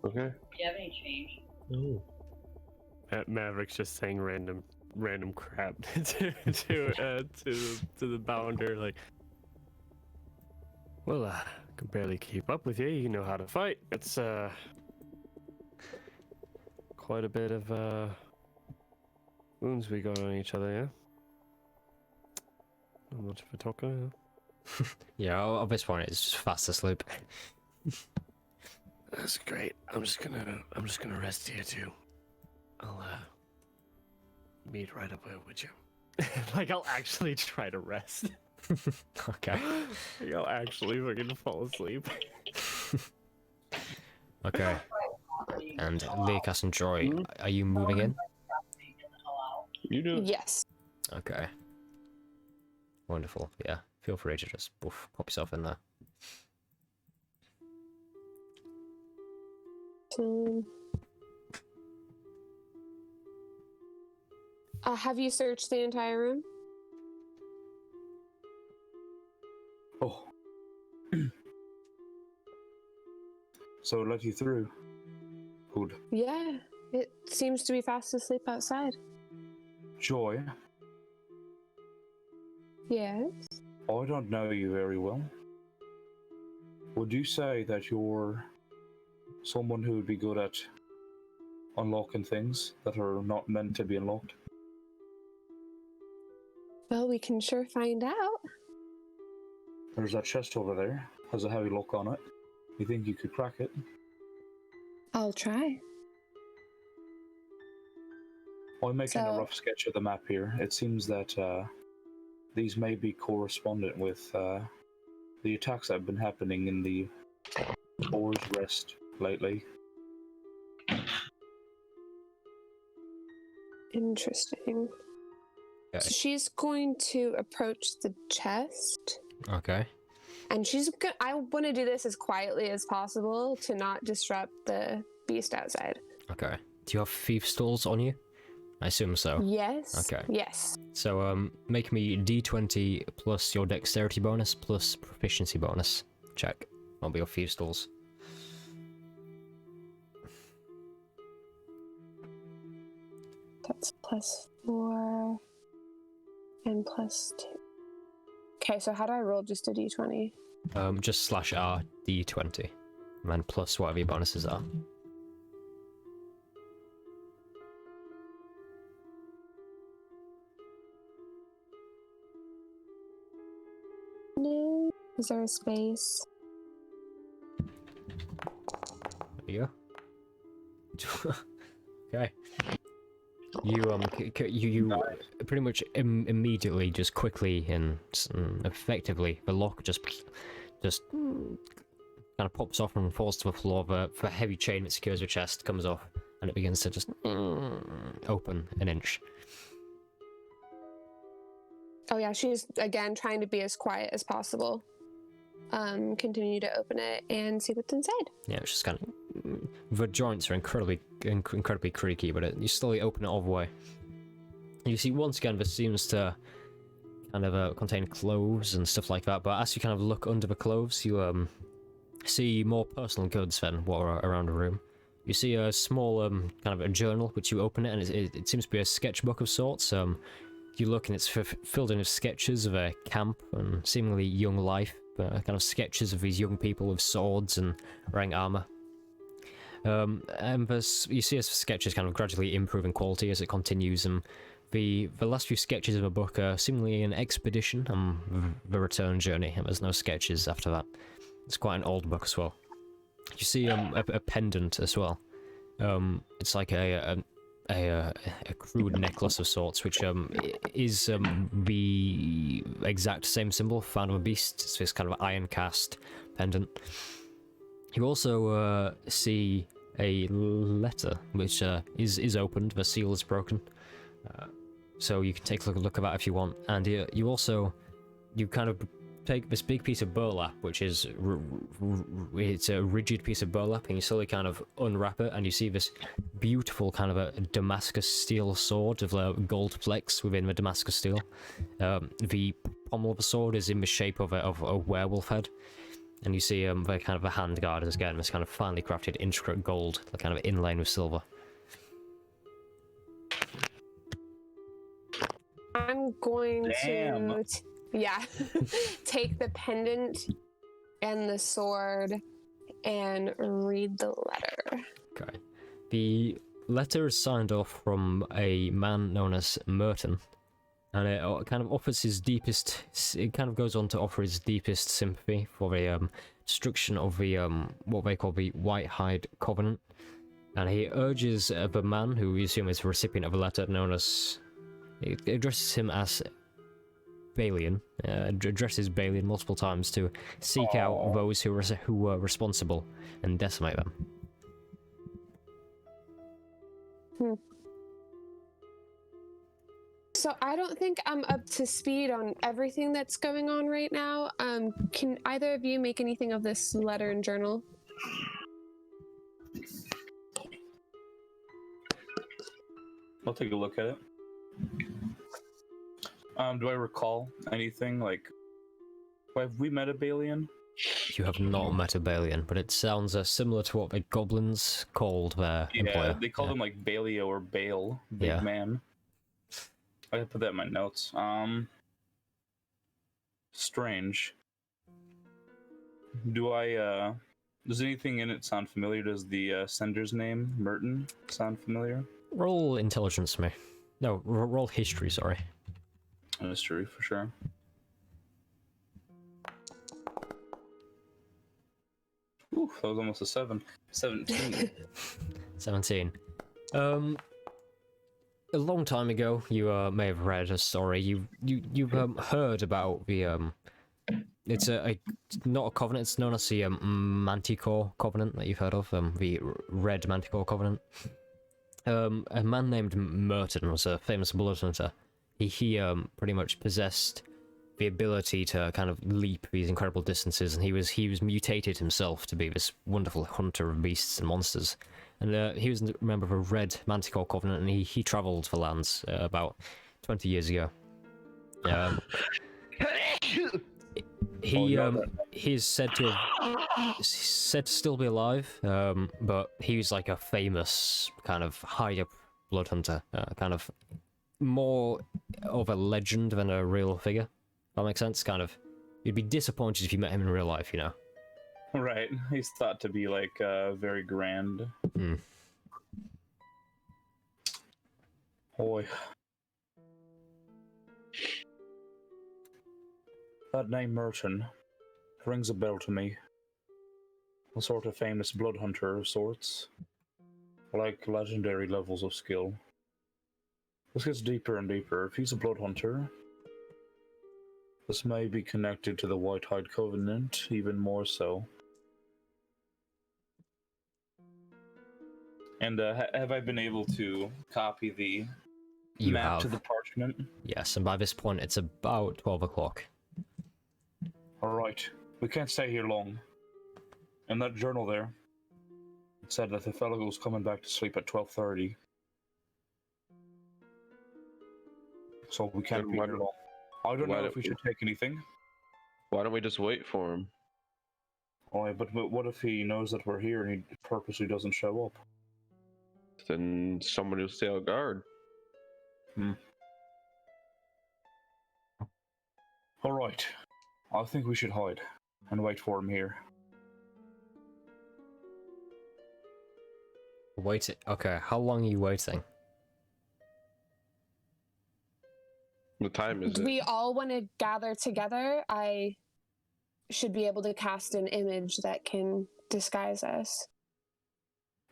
Okay. Do you have any change? Oh. Maverick's just saying random crap to the bounder, like, well, I can barely keep up with you. You know how to fight. It's quite a bit of wounds we got on each other, yeah. Not much of a talker, yeah. Yeah, at this point it's just fast asleep. That's great. I'm just gonna rest here too. I'll meet right up with you. Like, I'll actually try to rest. Okay. Like, I'll actually fucking fall asleep. Okay. And Leocas and Joy, are you moving in? You do it. Yes. Okay. Wonderful. Yeah. Feel free to just pop yourself in there. Have you searched the entire room? Oh. So it let you through. Good. Yeah. It seems to be fast asleep outside. Joy, Yes. I don't know you very well. Would you say that you're someone who would be good at unlocking things that are not meant to be unlocked? Well, we can sure find out. There's that chest over there. Has a heavy lock on it. You think you could crack it? I'll try. I'm making a So- rough sketch of the map here. It seems that these may be correspondent with the attacks that have been happening in the Boar's Rest lately. Interesting. Okay. So she's going to approach the chest, Okay. and I want to do this as quietly as possible to not disrupt the beast outside. Okay. Do you have thief stools on you? I assume so. Yes. Okay. Yes. So make me d20 plus your dexterity bonus plus proficiency bonus. Check. That'll be your thief stools. That's +4 and +2. Okay, so how do I roll just a d20? Just /r d20, and then plus whatever your bonuses are. No. Is there a space? There you go. Okay. You pretty much immediately, just quickly and effectively, the lock just kind of pops off and falls to the floor. The heavy chain that secures your chest comes off, and it begins to just open an inch. Oh yeah, she's again trying to be as quiet as possible. Continue to open it and see what's inside. Yeah, it's just kind of the joints are incredibly creaky, but you slowly open it all the way. You see, once again, this seems to kind of contain clothes and stuff like that. But as you kind of look under the clothes, you see more personal goods than what are around the room. You see a small kind of a journal, which you open it, and it seems to be a sketchbook of sorts. You look, and it's filled in with sketches of a camp and seemingly young life. Kind of sketches of these young people with swords and wearing armor. And you see as the sketches kind of gradually improve in quality as it continues, and the last few sketches of the book are seemingly an expedition on the return journey, and there's no sketches after that. It's quite an old book as well. You see a pendant as well. It's like a crude necklace of sorts, which is the exact same symbol found on a beast. It's this kind of iron cast pendant. You also see a letter which is opened. The seal is broken, so you can take a look at that if you want. And you also kind of take this big piece of burlap, which is it's a rigid piece of burlap, and you slowly kind of unwrap it, and you see this beautiful kind of a Damascus steel sword of gold flecks within the Damascus steel. The pommel of the sword is in the shape of a werewolf head, and you see the kind of a hand guard is again this kind of finely crafted intricate gold, kind of inlaid with silver. I'm going Damn. to, take the pendant and the sword and read the letter. Okay. The letter is signed off from a man known as Merton, and it kind of offers his deepest. It kind of goes on to offer his deepest sympathy for the destruction of the what they call the White Hide Covenant, and he urges the man who we assume is the recipient of the letter, known as. It addresses him as Balian, addresses Balian multiple times to seek out those who were responsible and decimate them. So I don't think I'm up to speed on everything that's going on right now. Can either of you make anything of this letter and journal? I'll take a look at it. Do I recall anything like? Have we met a Balian? You have not met a Balian, but it sounds similar to what the goblins called their employer. Yeah, they called him like Balio or Bale, big man. I can put that in my notes. Strange. Does anything in it sound familiar? Does the sender's name, Merton, sound familiar? Roll intelligence for me. No, roll history, sorry. History, for sure. Ooh, that was almost a 7. 17. 17. A long time ago, you may have read a story. You've heard about the it's not a covenant. It's known as the Manticore Covenant that you've heard of. The Red Manticore Covenant. A man named Merton was a famous blood hunter. He pretty much possessed the ability to kind of leap these incredible distances, and he was mutated himself to be this wonderful hunter of beasts and monsters. And he was a member of a Red Manticore Covenant, and he travelled the lands about 20 years ago. He's said to still be alive, but he was like a famous kind of high-up blood hunter, kind of more of a legend than a real figure. That makes sense? Kind of, you'd be disappointed if you met him in real life, you know? Right, he's thought to be like very grand. Boy. That name Merton rings a bell to me. A sort of famous blood hunter of sorts. Like legendary levels of skill. This gets deeper and deeper. If he's a blood hunter, this may be connected to the White Hide Covenant, even more so. And have I been able to copy the map to the parchment? Yes, and by this point it's about 12 o'clock. Alright, we can't stay here long. In that journal there, it said that the fellow was coming back to sleep at 12:30. So we can't be here long. I don't know if we should take anything. Why don't we just wait for him? Alright, but what if he knows that we're here and he purposely doesn't show up? Then someone will stay on guard. Alright, I think we should hide and wait for him here. Wait, okay, how long are you waiting? What time is Do it? we all want to gather together? I should be able to cast an image that can disguise us.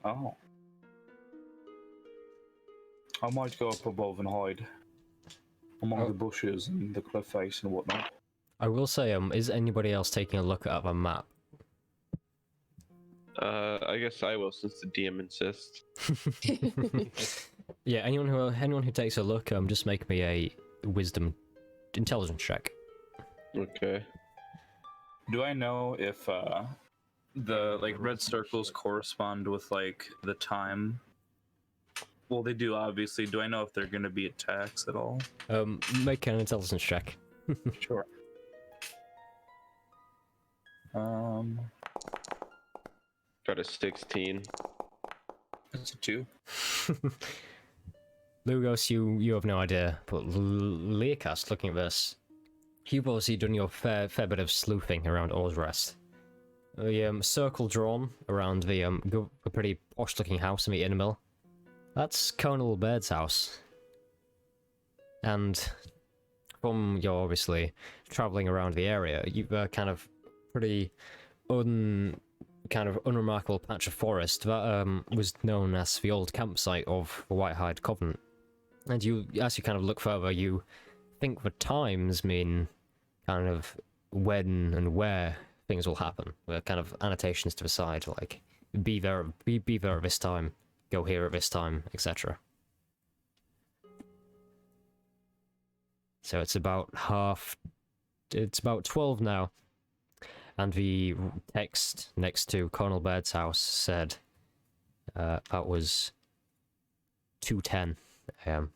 Oh. I might go up above and hide among Oh. the bushes and the cliff face and whatnot. I will say, is anybody else taking a look at the map? I guess I will, since the DM insists. Yeah, anyone who takes a look, just make me a wisdom intelligence check. Okay. Do I know if the like red circles correspond with like the time? Well, they do obviously. Do I know if they're going to be attacks at all? Make an intelligence check. Sure. Got a 16. That's a 2. Lugos, you have no idea, but Leacast, looking at this, you've obviously done your fair bit of sleuthing around Or's Rest. The circle drawn around the a pretty posh-looking house in the inner mill. That's Colonel Baird's house. And from your obviously traveling around the area, you've kind of pretty unremarkable patch of forest that was known as the old campsite of the Whitehide Covenant. And as you kind of look further, you think the times mean kind of when and where things will happen. With kind of annotations to the side, like be there at this time, go here at this time, etc. So it's about 12 now. And the text next to Colonel Baird's house said that was 2:10 a.m.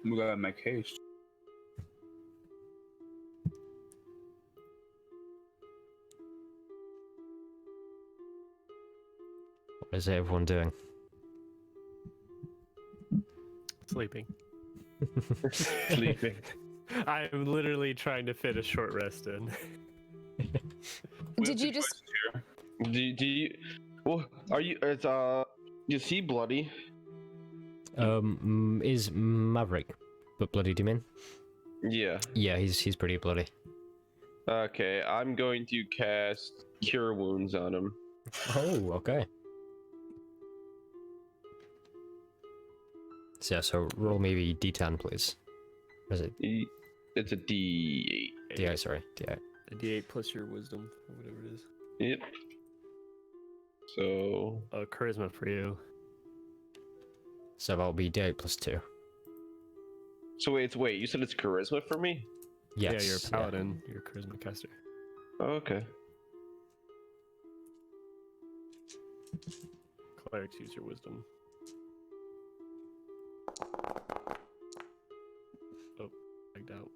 We gotta make haste. What is everyone doing? Sleeping. Sleeping. I'm literally trying to fit a short rest in. Did you just? Do you? Well, are you? Is he bloody? Is Maverick but bloody, do you mean? Yeah. Yeah, he's pretty bloody. Okay, I'm going to cast Cure Wounds on him. Oh, okay. So roll maybe D10, please. Or is it It's a D8. D8? Sorry, D8. A D8 plus your wisdom, or whatever it is. Yep. So. Charisma for you. So that'll be D8 plus 2. So wait, you said it's charisma for me? Yes. Yeah, you're a paladin. You're a charisma caster. Oh, okay. Clerics use your wisdom. Oh, lagged out.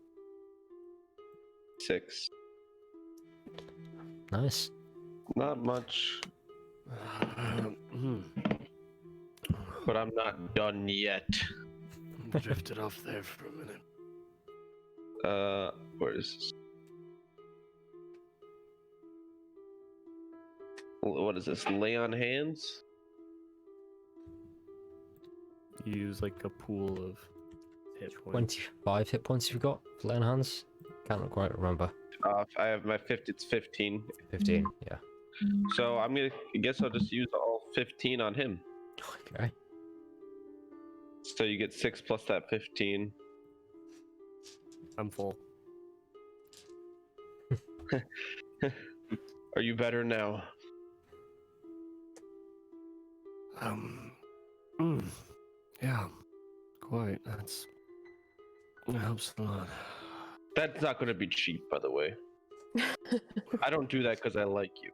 6. Nice. Not much. But I'm not done yet. Drifted off there for a minute. Where is this? What is this? Lay on hands? You use like a pool of hit points. 25 hit points you've got for laying hands? Can't quite remember. I have my 50. It's 15. 15, yeah. So I guess I'll just use all 15 on him. Okay. So you get 6 plus that 15. I'm full. Are you better now? Yeah, quite. That helps a lot. That's not going to be cheap, by the way. I don't do that because I like you.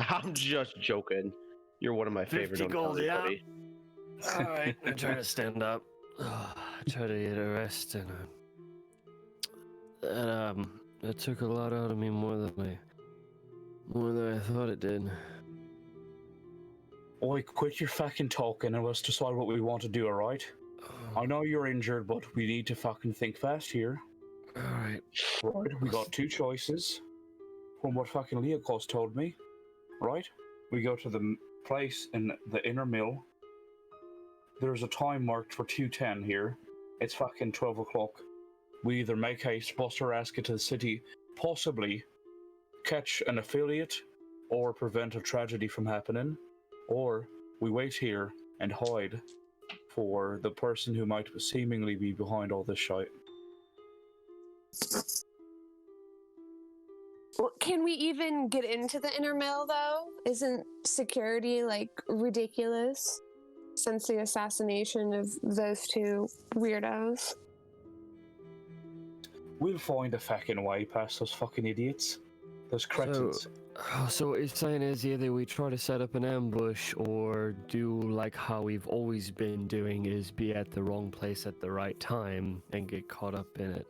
I'm just joking. You're one of my favorite. 50 gold, yeah. Buddy. All right, I try to stand up. I try to get a rest, and that took a lot out of me, more than I thought it did. Oi, quit your fucking talking and let's decide what we want to do, alright? I know you're injured, but we need to fucking think fast here. All right. Right, we got 2 choices. From what fucking Leocos told me. Right? We go to the place in the inner mill. There's a time marked for 2:10 here. It's fucking 12 o'clock. We either make haste, bust our ass, get to the city, possibly catch an affiliate or prevent a tragedy from happening, or we wait here and hide for the person who might seemingly be behind all this shite. Well, can we even get into the inner mill, though? Isn't security, like, ridiculous since the assassination of those two weirdos? We'll find a fucking way past those fucking idiots. Those cretins. So what you're saying is either we try to set up an ambush or do like how we've always been doing, is be at the wrong place at the right time and get caught up in it.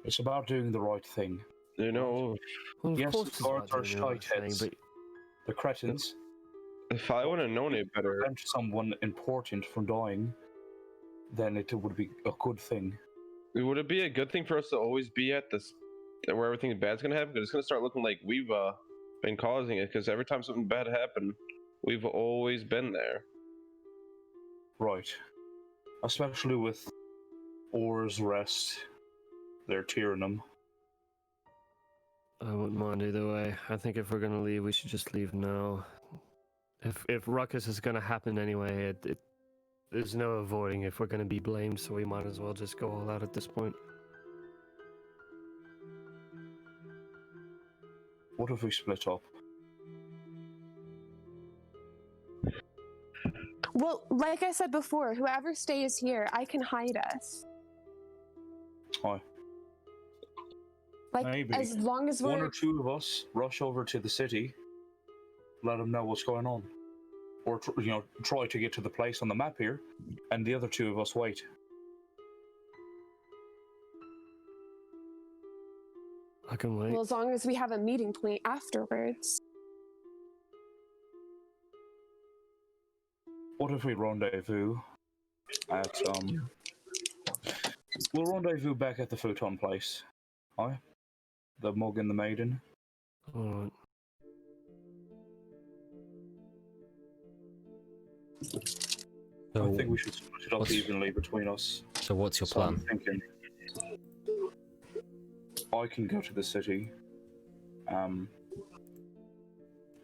It's about doing the right thing. You know, Well, of Yes, course the it's about guards are doing the right thing, shitheads. but The cretins if I would have known it better, prevent someone important from dying, then it would be a good thing. would it be a good thing for us to always be at this, where everything bad's gonna happen? Because it's gonna start looking like we've been causing it. Because every time something bad happened, we've always been there. Right. Especially with Or's rest. They're tearing them. I wouldn't mind either way. I think if we're gonna leave, we should just leave now. If ruckus is gonna happen anyway, there's no avoiding if we're gonna be blamed, so we might as well just go all out at this point. What if we split up? Well, like I said before, whoever stays here, I can hide us. Hi. Like, Maybe. as long as One we're... or two of us rush over to the city, let them know what's going on. Or, try to get to the place on the map here, and the other two of us wait. I can wait. Well, as long as we have a meeting point afterwards. What if we rendezvous at, We'll rendezvous back at the futon place. Aye? The mug and the maiden. Alright. So, I think we should split it up what's- evenly between us. so what's your So I'm plan? thinking I can go to the city.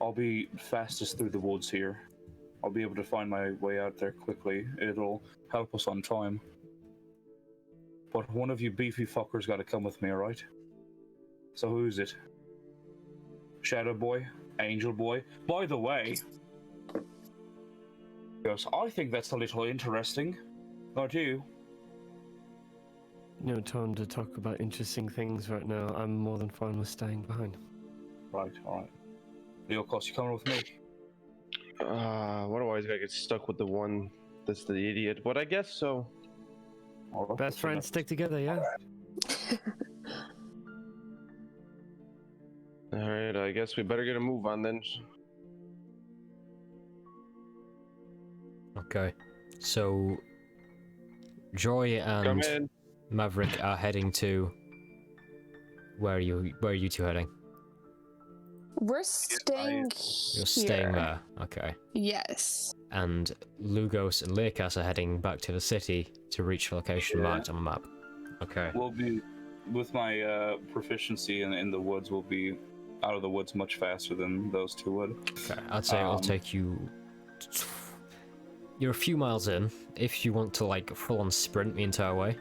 I'll be fastest through the woods here. I'll be able to find my way out there quickly. It'll help us on time. But one of you beefy fuckers gotta come with me, alright? So who's it? Shadow Boy? Angel Boy? By the way... Yes, I think that's a little interesting. Don't you? No time to talk about interesting things right now. I'm more than fine with staying behind. Right, alright. Leocos, you coming with me? What do I always gotta get stuck with the one that's the idiot? But I guess so. All right, Best friends stick together, yeah? Alright, I guess we better get a move on then. Okay. So, Joy Come and in. Maverick are heading to... Where are you two heading? We're staying You're staying here. there. Okay. Yes. And Lugos and Lekas are heading back to the city to reach the location Yeah. marked on the map. Okay. We'll be, with my proficiency in the woods, we'll be out of the woods much faster than those two would. Okay. I'd say it'll take you... You're a few miles in. If you want to, like, full-on sprint the entire way,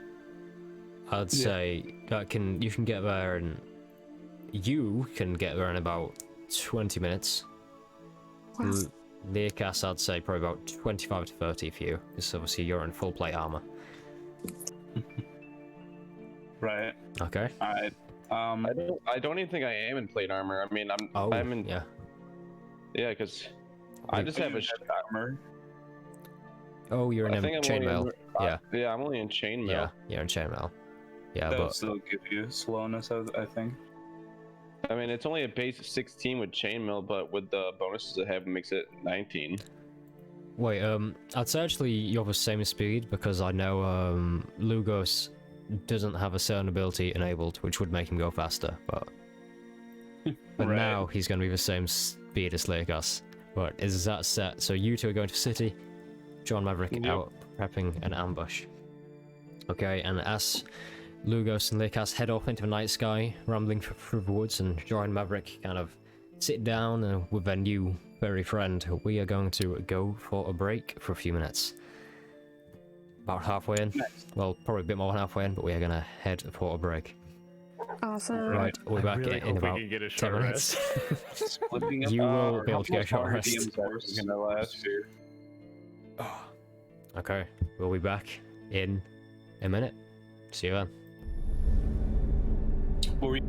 I'd say you can get there and... You can get there in about 20 minutes. Wow. Lekas, I'd say probably about 25 to 30 for you, because obviously you're in full plate armor. Right. Okay. Alright. I don't even think I am in plate armor. I mean, Oh, I'm in. yeah. Yeah, because I just have a. armor. Oh, you're in I think I'm chainmail. only Yeah. Yeah, I'm only in chainmail. Yeah, you're in chainmail. Yeah, That'll but still give you slowness, I think. I mean, it's only a base of 16 with chainmail, but with the bonuses it have, it makes it 19. wait, I'd say actually you're the same speed because I know Lugos doesn't have a certain ability enabled, which would make him go faster, but Right. now he's going to be the same speed as Lekas. But is that set? So you two are going to city, John Maverick Yep. out prepping an ambush. Okay, and as Lugos and Lycas head off into the night sky, rambling through the woods, and Joy and Maverick kind of sit down with their new furry friend. We are going to go for a break for a few minutes. About halfway in. Well, probably a bit more than halfway in, but we are going to head for a break. Awesome. Right, we'll be back really in hope we about can get a 10 short minutes. Splitting up. You will be able to get a short How much rest. longer are we gonna last here? Okay, we'll be back in a minute. See you then. What were you-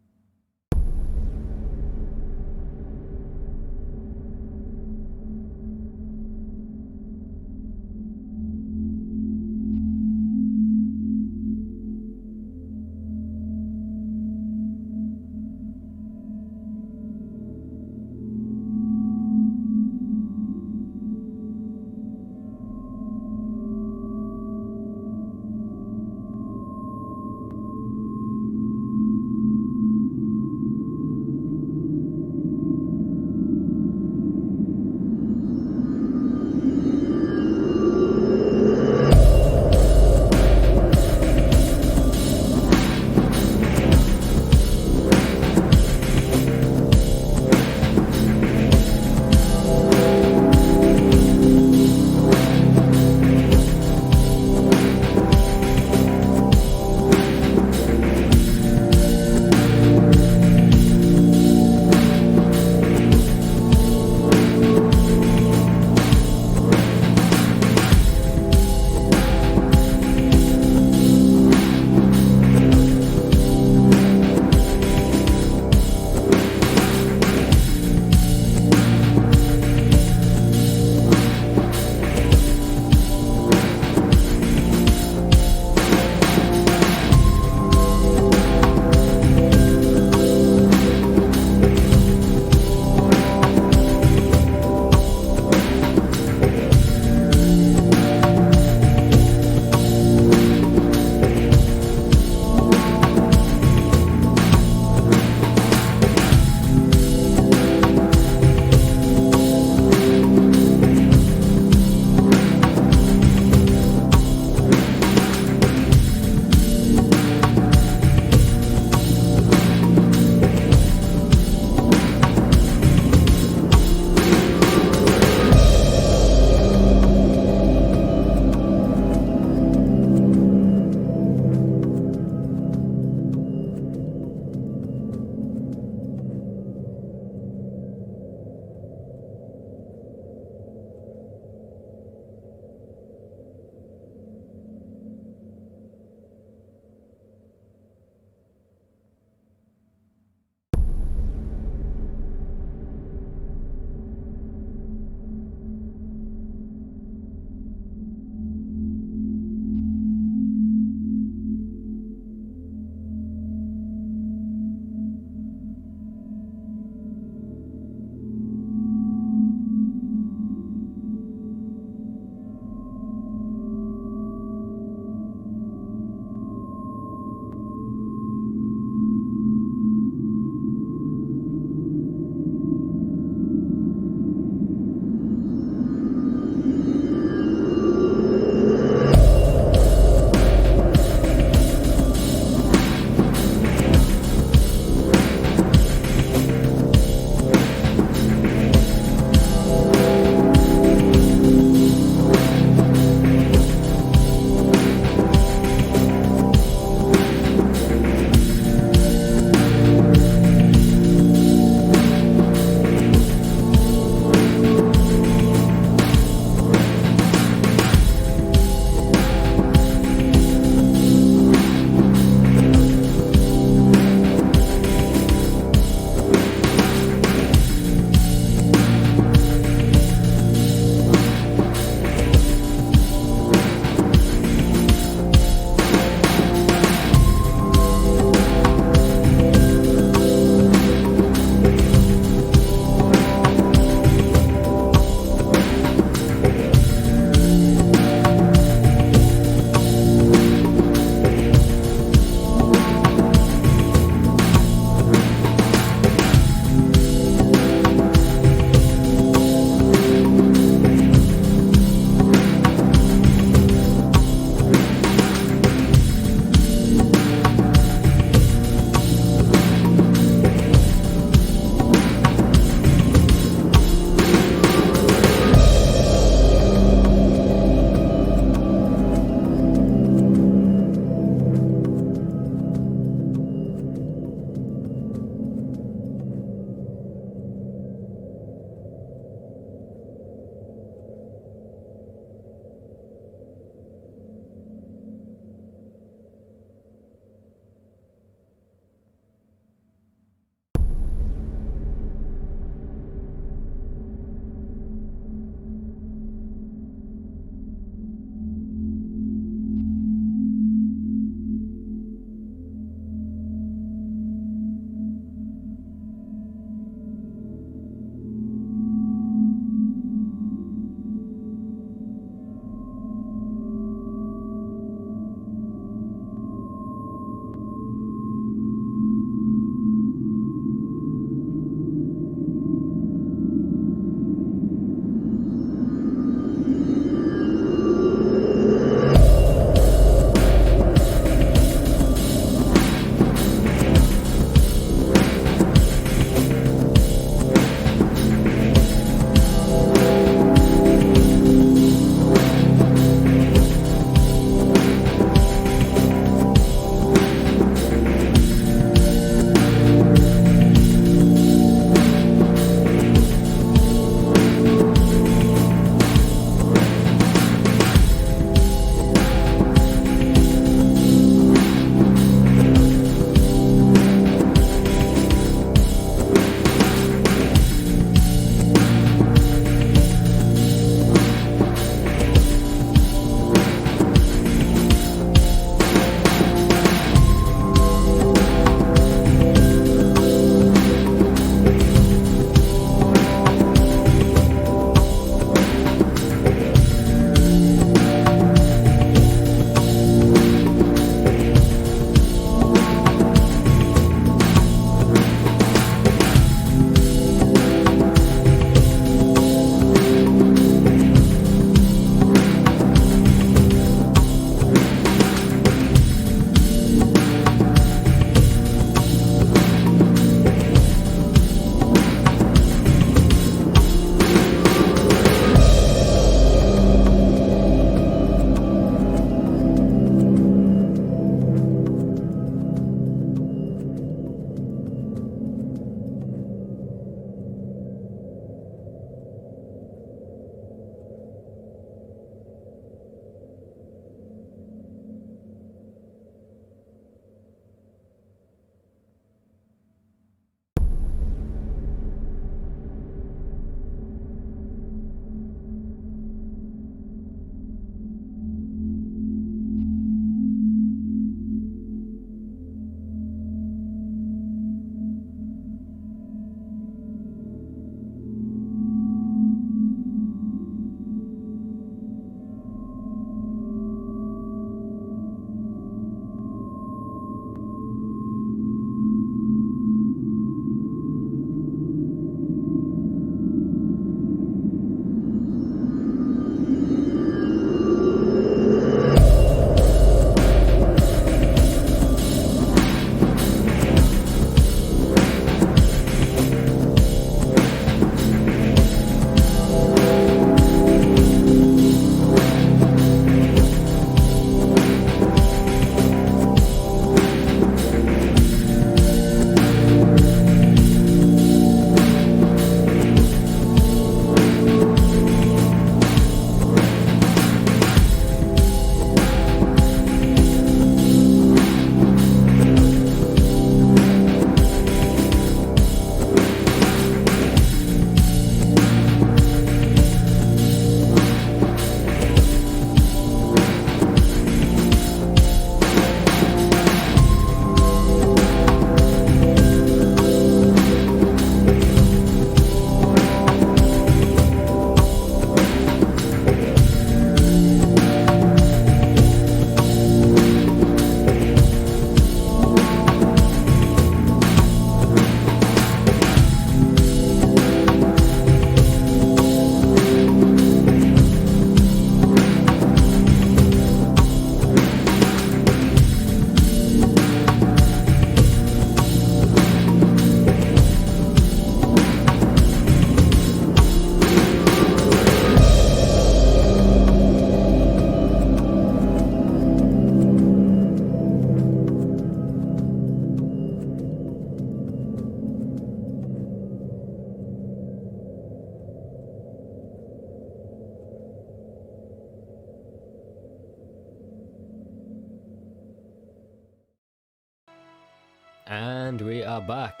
are back.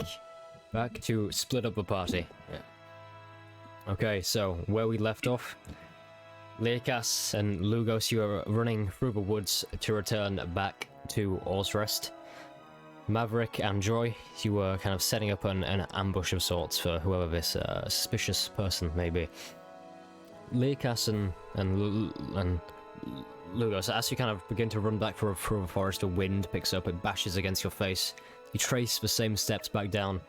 Back to split up the party. Yeah. Okay, so where we left off, Leokas and Lugos, you are running through the woods to return back to Orsrest. Maverick and Joy, you were kind of setting up an ambush of sorts for whoever this suspicious person may be. Leokas and Lugos, as you kind of begin to run back through the forest, the wind picks up, it bashes against your face. You trace the same steps back down.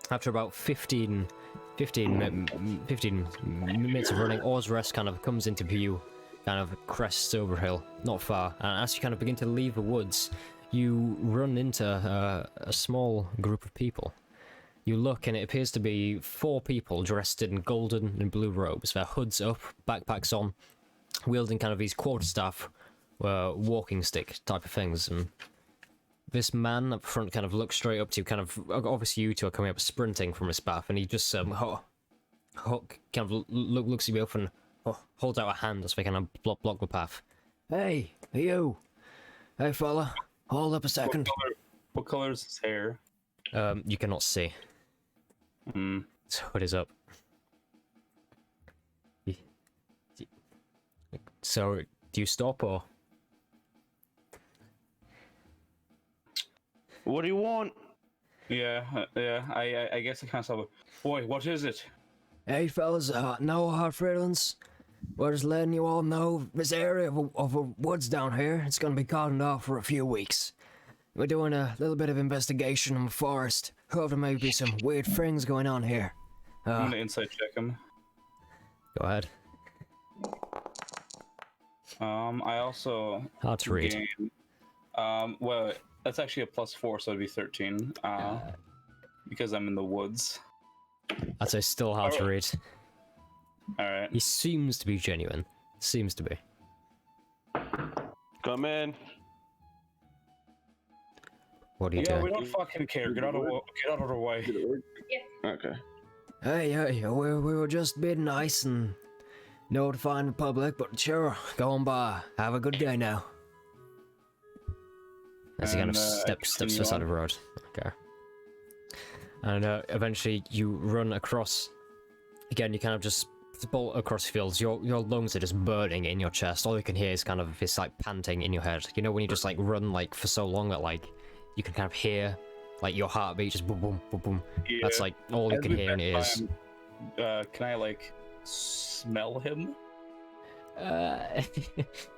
After about 15 minutes of running, Orsrest kind of comes into view, kind of crests over a hill, not far. And as you kind of begin to leave the woods, you run into a small group of people. You look, and it appears to be 4 people dressed in golden and blue robes, their hoods up, backpacks on, wielding kind of these quarterstaff, walking stick type of things. And this man up front kind of looks straight up to you, kind of, obviously you two are coming up sprinting from his path, and he just kind of looks at you both and holds out a hand as they kind of block the path. Hey, you! Hey fella, hold up a second. What color is his hair? You cannot see. So it is up. So, do you stop or? What do you want? Yeah, I guess I can't stop it. Boy, what is it? Hey fellas, no hard feelings. We're just letting you all know this area of the woods down here, it's gonna be cordoned off for a few weeks. We're doing a little bit of investigation in the forest. However, there may be some weird things going on here. I'm gonna insight check him. Go ahead. I also Hard to read. gain, well, that's actually a +4, so it'd be 13. Because I'm in the woods. I'd say still hard to read. Alright. He seems to be genuine. Seems to be. Come in. What are you Yeah, doing? we don't fucking care. Get out of the way. Okay. Hey, we were just being nice and notifying the public, but sure, go on by. Have a good day now. As he kind of steps to the side of the road. Okay. And eventually you run across. Again, you kind of just bolt across fields. Your lungs are just burning in your chest. All you can hear is kind of this like panting in your head. You know when you just like run like for so long that like you can kind of hear like your heartbeat just boom boom boom boom. Yeah. That's like all you can hear in your ears. Can I like smell him?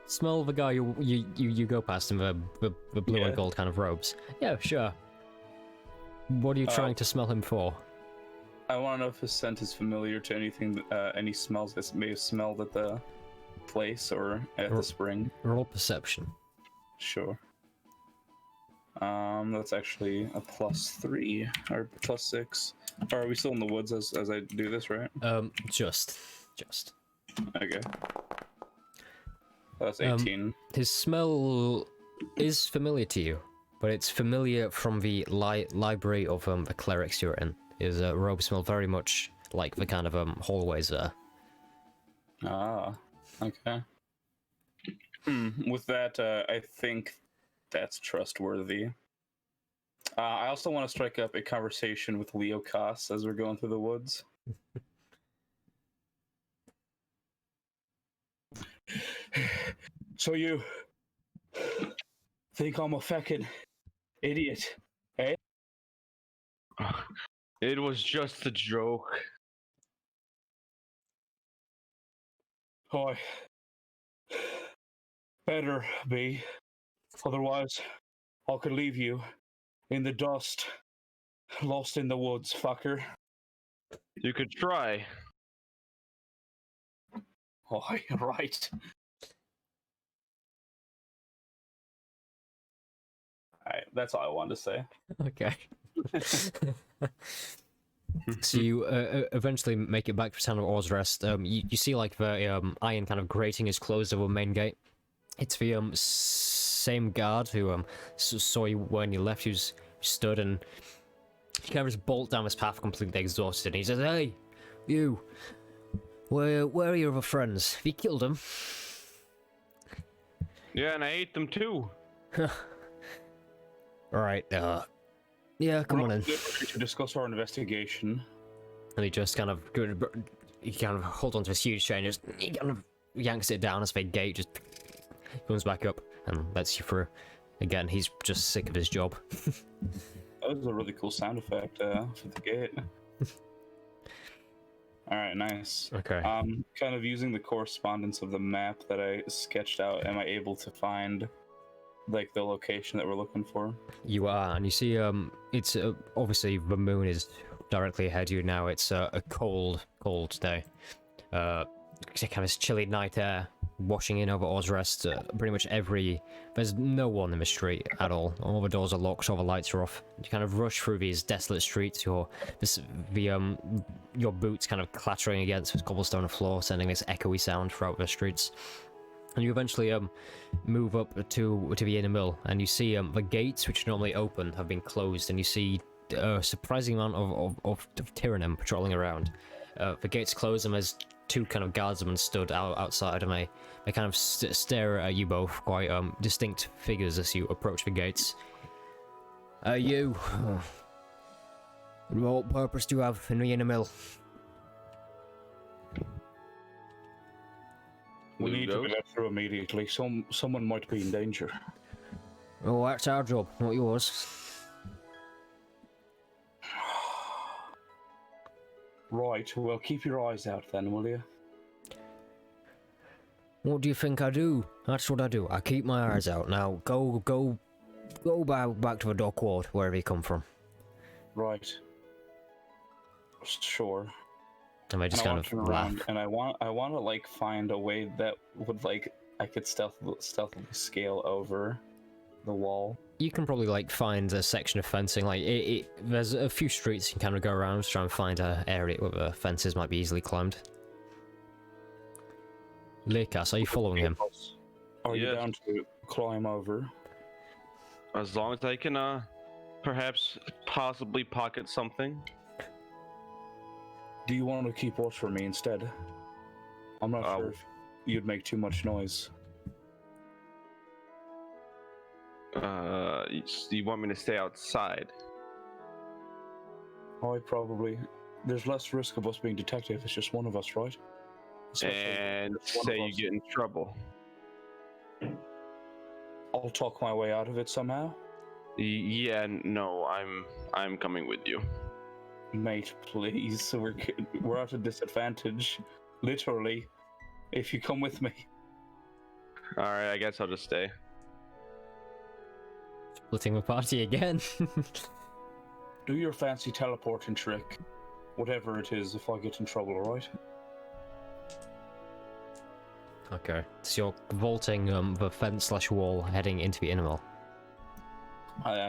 Smell the guy you go past him, the blue and gold kind of robes. Yeah, sure. What are you trying to smell him for? I want to know if his scent is familiar to anything, any smells that may have smelled at the place or at the spring. Roll perception. Sure. That's actually a +3 or +6. Or are we still in the woods as I do this, right? Just. Okay. That's 18. His smell is familiar to you, but it's familiar from the library of the clerics you're in. His robe smell very much like the kind of hallways there. Ah, okay. With that, I think that's trustworthy. I also want to strike up a conversation with Leokas as we're going through the woods. So you think I'm a fucking idiot, eh? It was just a joke. Oh, better be. Otherwise, I could leave you in the dust, lost in the woods, fucker. You could try. Oh, right. Alright, that's all I wanted to say. Okay. So you eventually make it back to town of Orsrest. You see like the iron kind of grating is closed over the main gate. It's the same guard who saw you when you left, who's stood, and he kind of just bolt down this path completely exhausted. And he says, "Hey, you, where are your other friends? Have you killed them?" Yeah, and I ate them too. Alright, Yeah, come on in. To discuss our investigation. And he just kind of holds onto his huge chain, he kind of yanks it down as the gate just comes back up and lets you through. Again, he's just sick of his job. That was a really cool sound effect for the gate. Alright, nice. Okay. Kind of using the correspondence of the map that I sketched out, am I able to find like the location that we're looking for? You are, and you see, it's obviously the moon is directly ahead of you now. It's a cold day. Kind of this chilly night air washing in over Ozrest. Pretty much there's no one in the street at all. All the doors are locked, all the lights are off. You kind of rush through these desolate streets. Your boots kind of clattering against the cobblestone floor, sending this echoey sound throughout the streets. And you eventually move up to the inner mill, and you see the gates, which are normally open, have been closed, and you see a surprising amount of Tyrannim patrolling around. The gates closed, and there's two kind of guardsmen stood outside, and they kind of stare at you both, quite distinct figures as you approach the gates. You. What purpose do you have in the inner mill? We need to be let through immediately. Someone might be in danger. Oh, that's our job, not yours. Right, well, keep your eyes out then, will you? What do you think I do? That's what I do. I keep my eyes out. Now, go back to the dock ward, wherever you come from. Right. Sure. And they just kind of laugh. And I want to like find a way that would like I could stealthily scale over the wall. You can probably like find a section of fencing. Like there's a few streets you can kind of go around to try and find an area where the fences might be easily climbed. Lekas, are you following him? Are you down to climb over? As long as I can, perhaps possibly pocket something. Do you want to keep watch for me instead? I'm not sure if you'd make too much noise. You want me to stay outside? I probably. There's less risk of us being detected if it's just one of us, right? And say you get in trouble. I'll talk my way out of it somehow. Yeah, no, I'm coming with you. Mate, please. We're at a disadvantage, literally. If you come with me. All right, I guess I'll just stay. Splitting the party again. Do your fancy teleporting trick, whatever it is. If I get in trouble, alright? Okay, so you're vaulting the fence/wall, heading into the inner mill.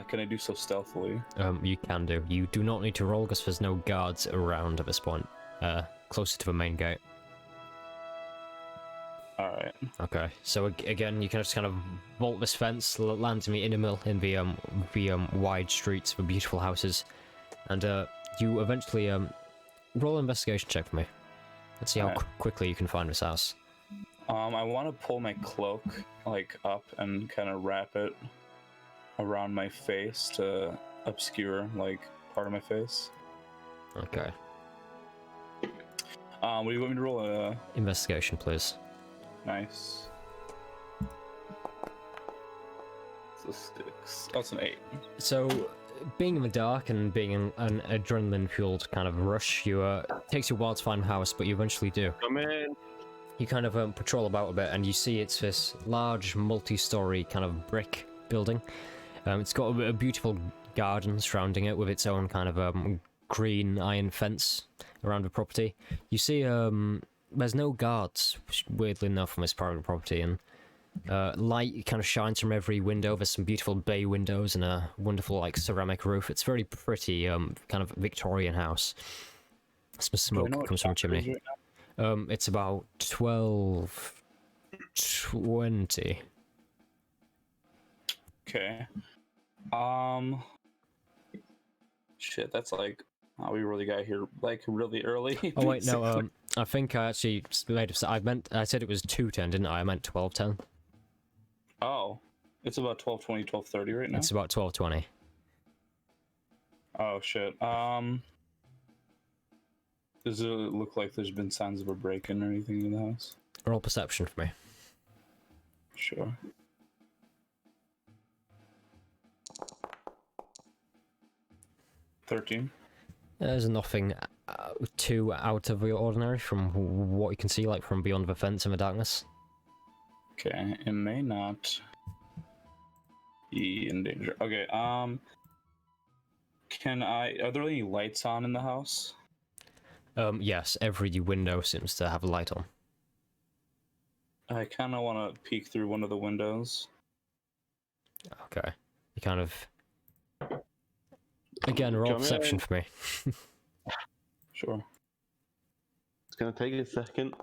Can I do so stealthily? You can do. You do not need to roll because there's no guards around at this point. Closer to the main gate. Alright. Okay, so again, you can just kind of vault this fence, land in the inner mill in the wide streets, the beautiful houses, and you eventually roll an investigation check for me. Let's see how quickly you can find this house. I want to pull my cloak like up and kind of wrap it around my face to obscure like part of my face. Okay. What do you want me to roll? Investigation, please. Nice. So 6. That's an 8. So, being in the dark and being in an adrenaline-fueled kind of rush, takes you a while to find the house, but you eventually do. Come in. You kind of patrol about a bit, and you see it's this large, multi-story kind of brick building. It's got a beautiful garden surrounding it with its own kind of green iron fence around the property. You see there's no guards, weirdly enough, on this private property, and light kind of shines from every window. There's some beautiful bay windows and a wonderful like ceramic roof. It's very pretty, kind of Victorian house. Some smoke comes from a chimney. It's about 12:20. Okay. Shit, that's like, we really got here like really early. Oh wait, no. I think I actually made I said it was 2:10, didn't I? I meant 12:10. Oh, it's about 12:20, 12:30 right now. It's about 12:20. Oh shit. Does it look like there's been signs of a break-in or anything in the house? Roll perception for me. Sure. $13. There's nothing too out of the ordinary from what you can see, like from beyond the fence in the darkness. Okay, it may not be in danger. Okay, are there any lights on in the house? Yes, every window seems to have a light on. I kind of want to peek through one of the windows. Okay. You kind of... Again, roll perception for me. Sure. It's gonna take a second.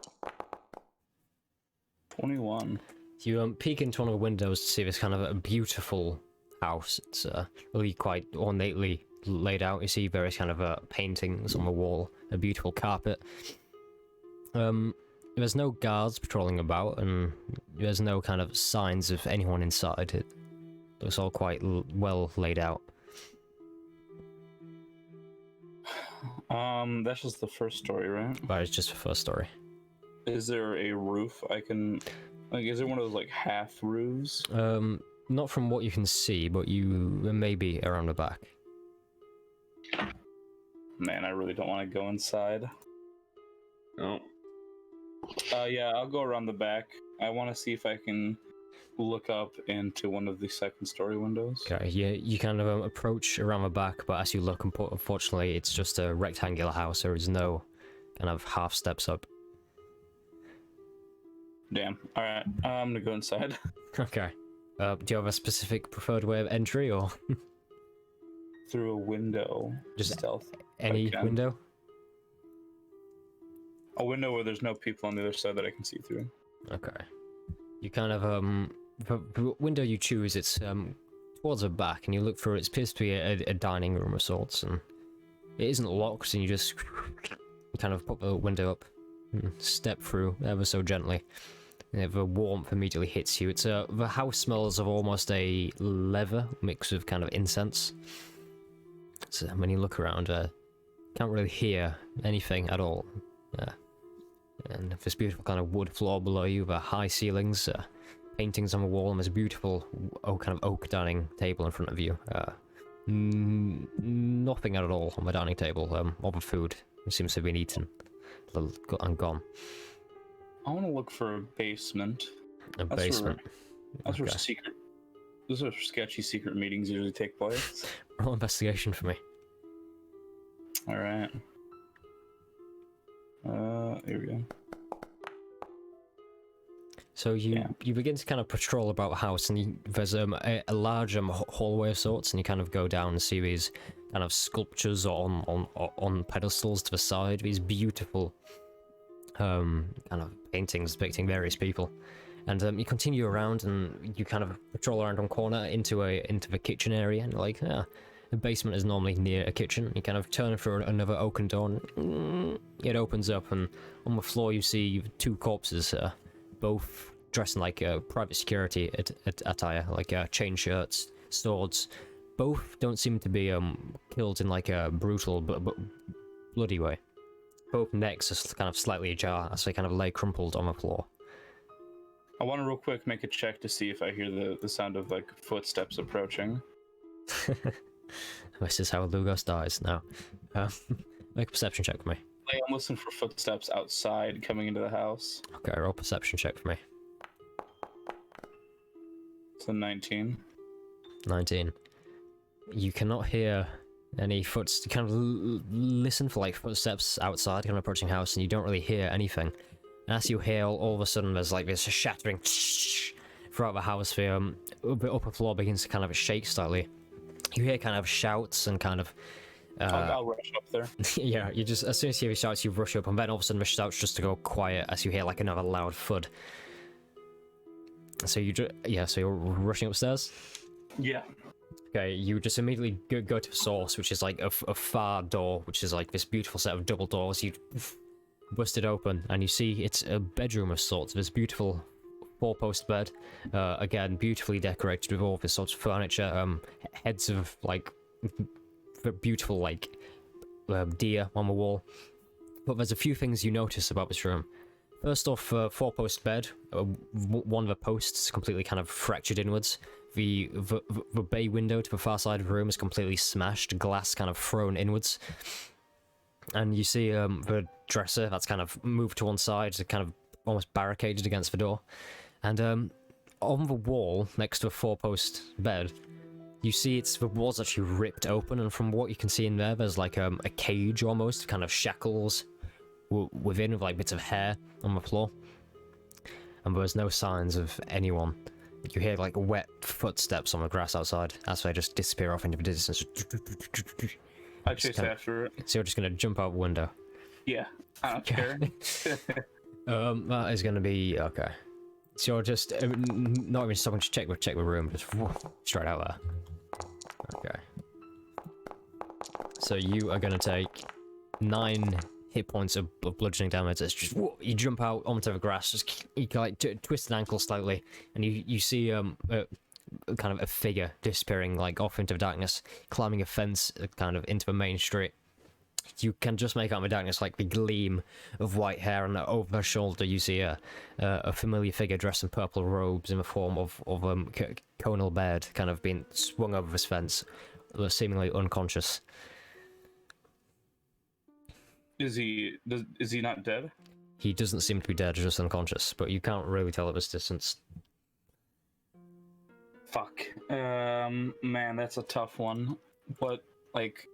21. You peek into one of the windows to see this kind of a beautiful house. It's really quite ornately laid out. You see various kind of paintings on the wall, a beautiful carpet. There's no guards patrolling about, and there's no kind of signs of anyone inside. It looks all quite well laid out. That's just the first story, right? But it's just the first story. Is there a roof I can... Like, is there one of those, like, half roofs? Not from what you can see, but you maybe around the back. Man, I really don't want to go inside. Oh. Yeah, I'll go around the back. I want to see if I can look up into one of the second story windows. Okay, you kind of approach around the back, but as you look, unfortunately, it's just a rectangular house. There is no kind of half steps up. Damn. Alright, I'm gonna go inside. Okay. Do you have a specific preferred way of entry, or Through a window. Just stealth. any Okay. window? A window where there's no people on the other side that I can see through. Okay. You kind of the window you choose, it's towards the back, and you look through it. It appears to be a dining room of sorts, and it isn't locked, and you kind of put the window up and step through ever so gently. And the warmth immediately hits you. It's the house smells of almost a leather mix of kind of incense. So when you look around, can't really hear anything at all. And this beautiful kind of wood floor below you, the high ceilings, paintings on the wall, and this beautiful kind of oak dining table in front of you. Nothing at all on the dining table. All the food seems to have been eaten and gone. I want to look for a basement. A basement. That's where Okay. secret... Those are sketchy secret meetings usually take place. Roll investigation for me. Alright. Here we go. So you begin to kind of patrol about the house, and there's a large hallway of sorts, and you kind of go down and see these kind of sculptures on pedestals to the side, these beautiful kind of paintings depicting various people. And you continue around, and you kind of patrol around one corner into the kitchen area, and you're like, the basement is normally near a kitchen. You kind of turn for another oaken door, and it opens up, and on the floor you see two corpses, both dressed in like private security attire, like chain shirts, swords. Both don't seem to be killed in like a brutal but bloody way. Both necks are kind of slightly ajar as they kind of lay crumpled on the floor. I want to real quick make a check to see if I hear the sound of like footsteps approaching. This is how Lugos dies now. Make a perception check for me. Like, I'm listening for footsteps outside coming into the house. Okay, roll perception check for me. It's a 19. 19. You cannot hear any you kind of listen for like footsteps outside, kind of approaching house, and you don't really hear anything. And as you hear, all of a sudden there's like this shattering throughout the house. The upper floor begins to kind of shake slightly. You hear kind of shouts and kind of I'll rush up there. yeah, you just, as soon as you hear the shouts, you rush up, and then all of a sudden the shouts just to go quiet as you hear like another loud thud. So so you're rushing upstairs? Yeah. Okay, you just immediately go to the source, which is like a far door, which is like this beautiful set of double doors. You bust it open, and you see it's a bedroom of sorts. This beautiful four-post bed, again beautifully decorated with all this sort of furniture, heads of like beautiful like deer on the wall. But there's a few things you notice about this room. First off, 4-post bed. One of the posts is completely kind of fractured inwards. The bay window to the far side of the room is completely smashed, glass kind of thrown inwards. And you see the dresser that's kind of moved to one side, kind of almost barricaded against the door. And on the wall, next to a 4-post bed, you see the wall's actually ripped open, and from what you can see in there, there's like a cage almost, kind of shackles within with like bits of hair on the floor. And there's no signs of anyone. You hear like wet footsteps on the grass outside as they just disappear off into the distance. I chase after it. So you're just gonna jump out the window. Yeah, I don't care. That is gonna be okay. So you're just not even stopping to check the room, just straight out there. Okay. So you are gonna take 9 hit points of bludgeoning damage. It's just you jump out onto the grass, just you can, like twist an ankle slightly, and you see kind of a figure disappearing like off into the darkness, climbing a fence kind of into the main street. You can just make out in the darkness like the gleam of white hair, and over her shoulder you see a familiar figure dressed in purple robes in the form of Conal Baird, kind of being swung over this fence, seemingly unconscious. Is he not dead? He doesn't seem to be dead, just unconscious, but you can't really tell at this distance. Fuck. Man, that's a tough one. But, like...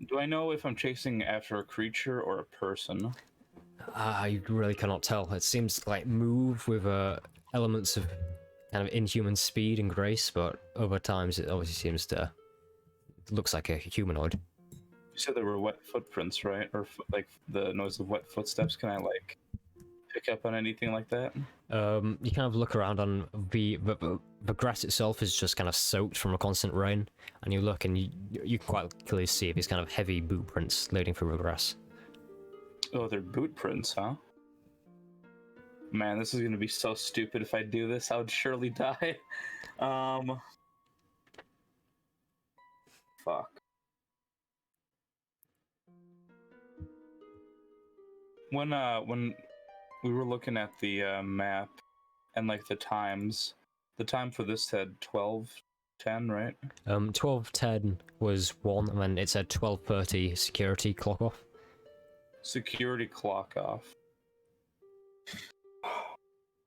Do I know if I'm chasing after a creature or a person? I really cannot tell. It seems like move with elements of kind of inhuman speed and grace, but over times it obviously seems to... looks like a humanoid. You said there were wet footprints, right? Or like the noise of wet footsteps. Can I like pick up on anything like that? You kind of look around on the grass itself is just kind of soaked from a constant rain, and you look and you quite clearly see these kind of heavy boot prints leading through the grass. Oh, they're boot prints, huh? Man, this is gonna be so stupid. If I do this, I would surely die. Fuck. When we were looking at the map and like the times, the time for this said 12:10, right? 12:10 was 1, and then it said 12:30 security clock off. Security clock off.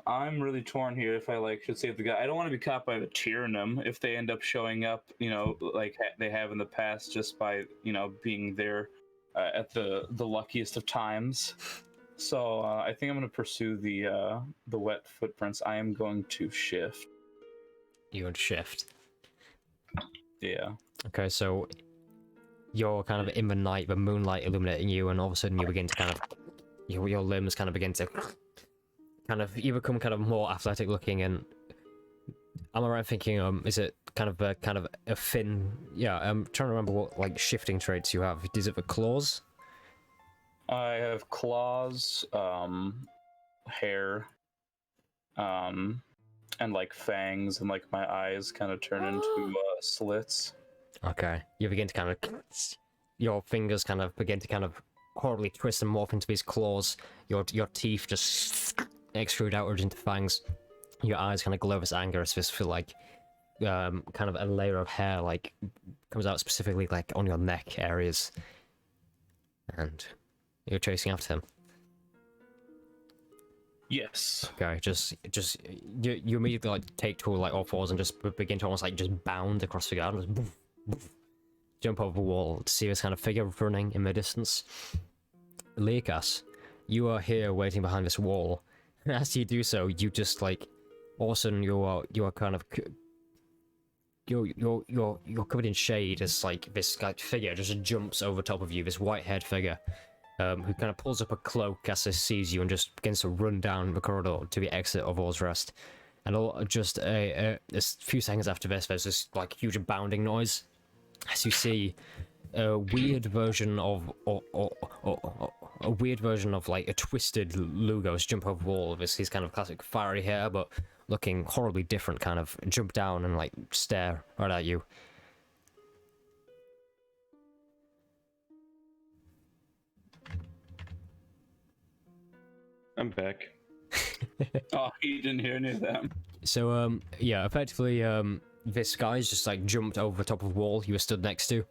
I'm really torn here if I like should save the guy. I don't want to be caught by the Tyrannim if they end up showing up, you know, like they have in the past, just by, you know, being there at the luckiest of times. So I think I'm going to pursue the wet footprints. I am going to shift. You would shift. Yeah. Okay, so you're kind of in the night, the moonlight illuminating you, and all of a sudden you begin to kind of your limbs kind of begin to kind of you become kind of more athletic looking. And am I right thinking is it kind of a thin? Yeah, I'm trying to remember what like shifting traits you have. Is it the claws? I have claws, hair, and like fangs, and like my eyes kind of turn into slits. Okay, you begin to kind of your fingers kind of begin to kind of horribly twist and morph into these claws. Your teeth just extrude outwards into fangs. Your eyes kind of glow with anger as this feel like kind of a layer of hair like comes out specifically like on your neck areas, and you're chasing after him. Yes. Okay, just you immediately like take to like all fours and just begin to almost like just bound across the garden, just boof, boof, jump over the wall to see this kind of figure running in the distance. Leokas, you are here waiting behind this wall. And as you do so, you just like all of a sudden you are kind of you're covered in shade as like this like figure just jumps over top of you, this white-haired figure. Who kind of pulls up a cloak as he sees you and just begins to run down the corridor to the exit of All's Rest. And just a few seconds after this, there's this like huge bounding noise as you see a weird version of like a twisted Lugos jump over the wall with his kind of classic fiery hair, but looking horribly different, kind of jump down and like stare right at you. I'm back. Oh, he didn't hear any of them. So, yeah, effectively, this guy's just, like, jumped over the top of the wall you were stood next to,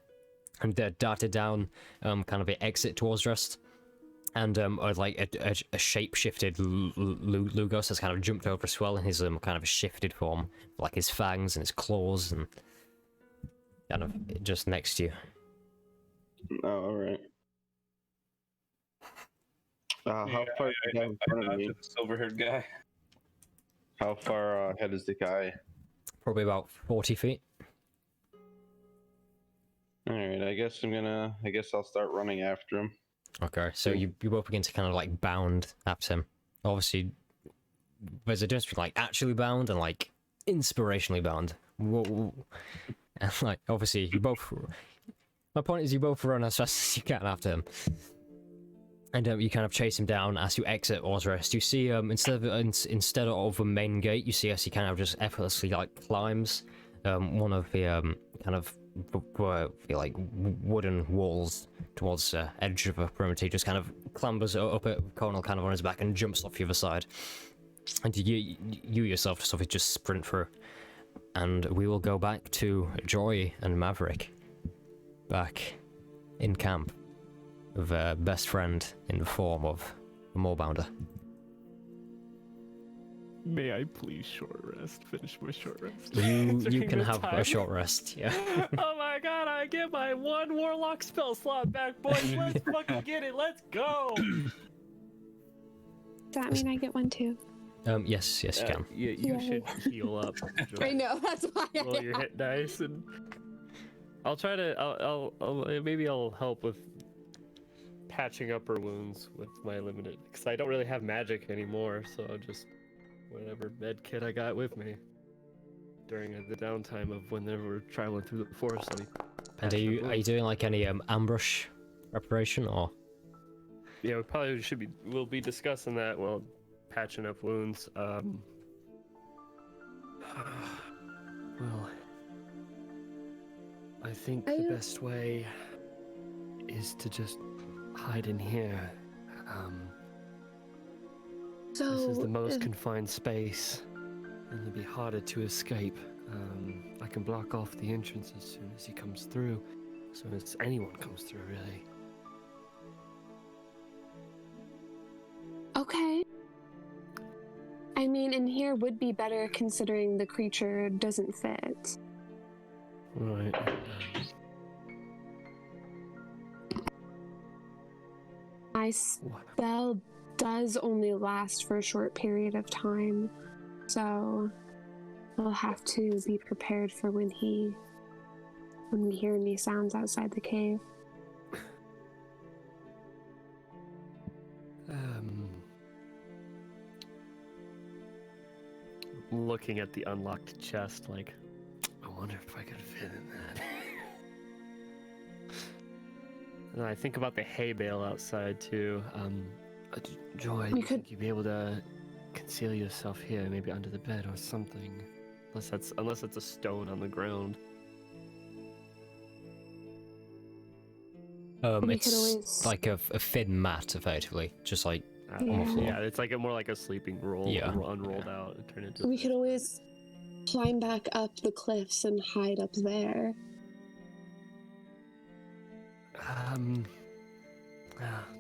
and darted down, kind of the exit towards Rest. And, like, a shape-shifted Lugos has kind of jumped over as well in his, kind of shifted form. Like, his fangs and his claws, and kind of just next to you. Oh, alright. How far is the guy in front of me? The silver-haired guy. How far ahead is the guy? Probably about 40 feet. Alright, I guess I'll start running after him. Okay, so you both begin to kind of, like, bound after him. Obviously, there's a difference between, like, actually bound and, like, inspirationally bound. Whoa. And, like, obviously, you both... My point is you both run as fast as you can after him. And you kind of chase him down as you exit Ozrest. You see, instead of the main gate, you see as he kind of just effortlessly, like, climbs one of the kind of like wooden walls towards the edge of a perimeter. He just kind of clambers up at Cornel kind of on his back and jumps off the other side. And you yourself just sprint through. And we will go back to Joy and Maverick. Back in camp. With a best friend in the form of a Moorbounder. May I please short rest? Finish my short rest. You can the have time. a short rest, yeah. Oh my god, I get my one warlock spell slot back, boys. Let's fucking get it. Let's go. Does that mean I get one too? Yes, you can. You Yay. should heal up. Joy. I know, that's why I Roll your hit dice, and I'll try to. I'll help with patching up her wounds with my limited, because I don't really have magic anymore. So I'll just whatever med kit I got with me during the downtime of when they were traveling through the forest. And are you doing like any ambush preparation or? Yeah, we probably we'll be discussing that while patching up wounds. Well, I think the best way is to just hide in here. So This is the most confined space, and it'll be harder to escape. I can block off the entrance as soon as he comes through, as soon as anyone comes through, really. Okay. I mean, in here would be better considering the creature doesn't fit. Right. My spell does only last for a short period of time, so I'll have to be prepared for when we hear any sounds outside the cave. Looking at the unlocked chest, like, I wonder if I could fit in that. And I think about the hay bale outside too. Joy, We you could- think you'd be able to conceal yourself here, maybe under the bed or something? Unless it's a stone on the ground. We It's could always- like a thin mat, effectively, just like On the floor. Yeah, it's like more like a sleeping roll, Yeah. unrolled out and turn into. We could always climb back up the cliffs and hide up there.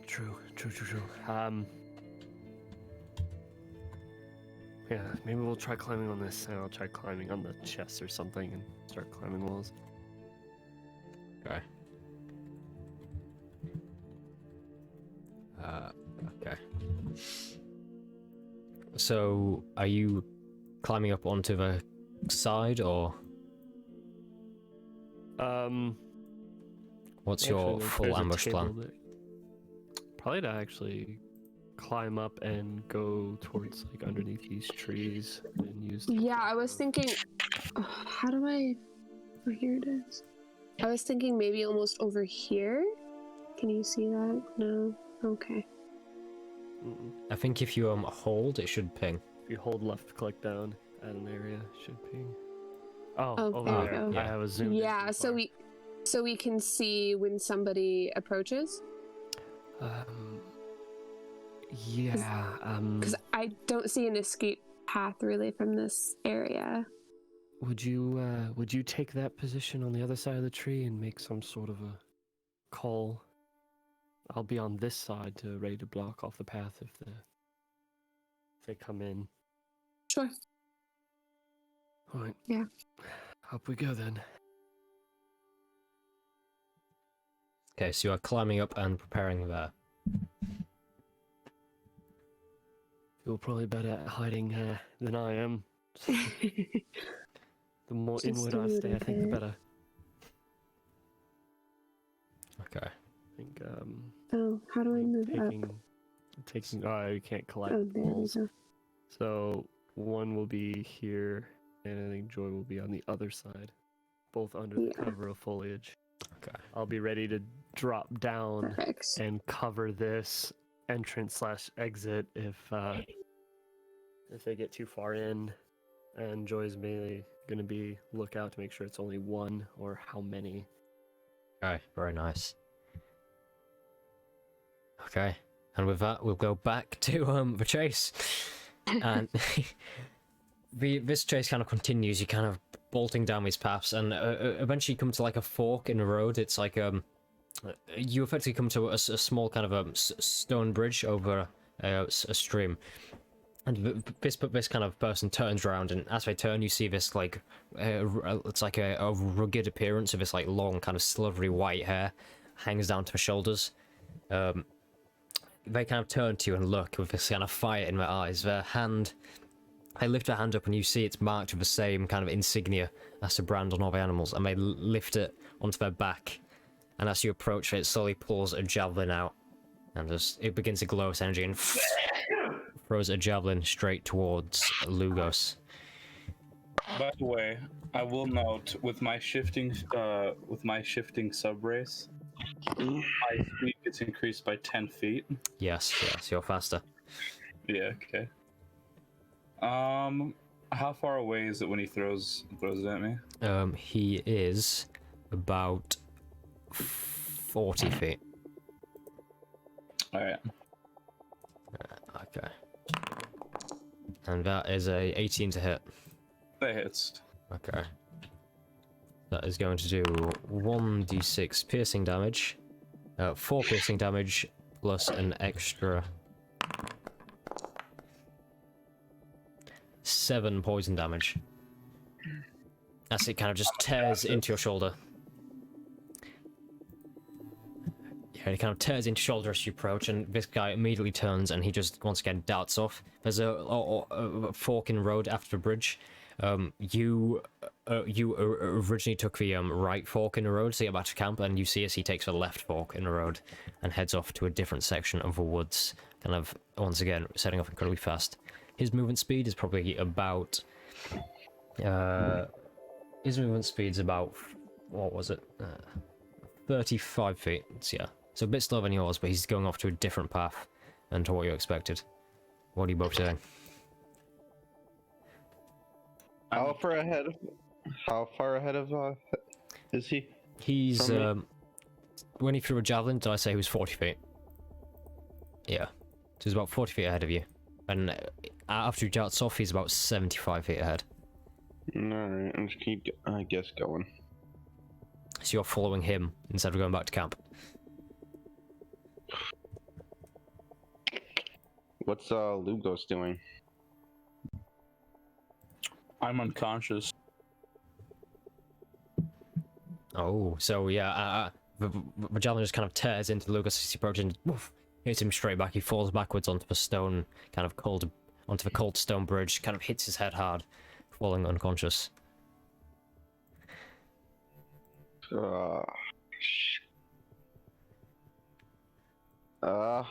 True. Yeah, maybe we'll try climbing on this, and I'll try climbing on the chest or something, and start climbing walls. Okay. Okay. So, are you climbing up onto the side, or what's your Actually, full there's a ambush table plan? that- Probably to actually climb up and go towards like underneath these trees and use. Yeah, I was thinking, how do I? Oh, here it is. I was thinking maybe almost over here. Can you see that? No. Okay. I think if you hold, it should ping. If you hold left click down at an area, it should ping. Oh, Oh, over there we there. go. I have a zoom. Yeah, so we can see when somebody approaches. Yeah. Because I don't see an escape path really from this area. Would you take that position on the other side of the tree and make some sort of a call? I'll be on this side ready to block off the path if they come in. Sure. All right. Yeah. Up we go then. Okay, so you are climbing up and preparing there. You're probably better at hiding than I am. So the more Just inward a I stay, I little think the bit. better. Okay. I think Oh, how do I move up? taking. Oh, you can't collect Oh, there we balls. go. So one will be here, and I think Joy will be on the other side, both under the Yeah. cover of foliage. Okay. I'll be ready to drop down Perfect. and cover this entrance/exit if they get too far in. And Joy's mainly gonna be look out to make sure it's only one or how many. Okay, very nice. Okay, and with that, we'll go back to the chase. And this chase kind of continues. You kind of bolting down these paths, and eventually come to like a fork in the road. It's like you effectively come to a small kind of stone bridge over a stream. And this kind of person turns around, and as they turn, you see this like it's like a rugged appearance of this like long kind of silvery white hair hangs down to the shoulders. They kind of turn to you and look with this kind of fire in their eyes. They lift their hand up, and you see it's marked with the same kind of insignia as the brand on all the animals, and they lift it onto their back. And as you approach it slowly pulls a javelin out, and it begins to glow its energy and throws a javelin straight towards Lugos. By the way, I will note with my shifting subrace, my speed gets increased by 10 feet. Yes, you're faster. Yeah, okay. How far away is it when he throws it at me? He is about 40 feet. Alright. Okay. And that is a 18 to hit. That hits. Okay. That is going to do 1d6 piercing damage, 4 piercing damage, plus an extra 7 poison damage. As it kind of just tears into your shoulder. Yeah, it kind of tears into your shoulder as you approach, and this guy immediately turns, and he just once again darts off. There's a fork in the road after the bridge. You originally took the right fork in the road to get back to camp, and you see as he takes the left fork in the road and heads off to a different section of the woods, kind of once again setting off incredibly fast. His movement speed is probably about what was it, 35 feet. So yeah, so a bit slower than yours, but he's going off to a different path than to what you expected. What are you both doing? How far ahead of is he? He's when he threw a javelin, did I say he was 40 feet? Yeah, so he's about 40 feet ahead of you, and after he darts off, he's about 75 feet ahead. Alright, I'm just keep, I guess, going. So you're following him instead of going back to camp. What's Lugos doing? I'm unconscious. Oh, so yeah, the javelin just kind of tears into Lucas as he approaches and woof, hits him straight back. He falls backwards onto the stone, onto the cold stone bridge, kind of hits his head hard, falling unconscious. Do I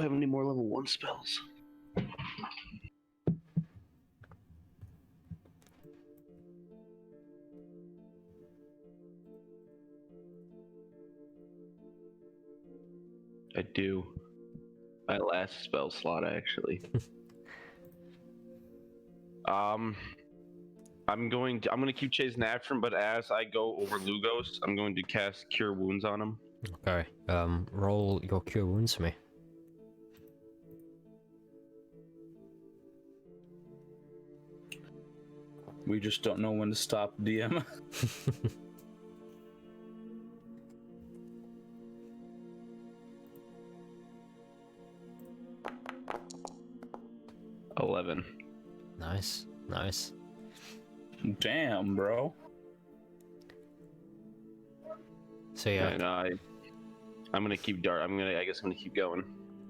have any more level 1 spells? I do. My last spell slot, actually. I'm gonna keep chasing after him, but as I go over Lugos, I'm going to cast Cure Wounds on him. Okay. Roll your cure wounds for me. We just don't know when to stop, DM. 11. Nice, nice. Damn, bro. So yeah, And I'm gonna keep dart. I guess I'm gonna keep going.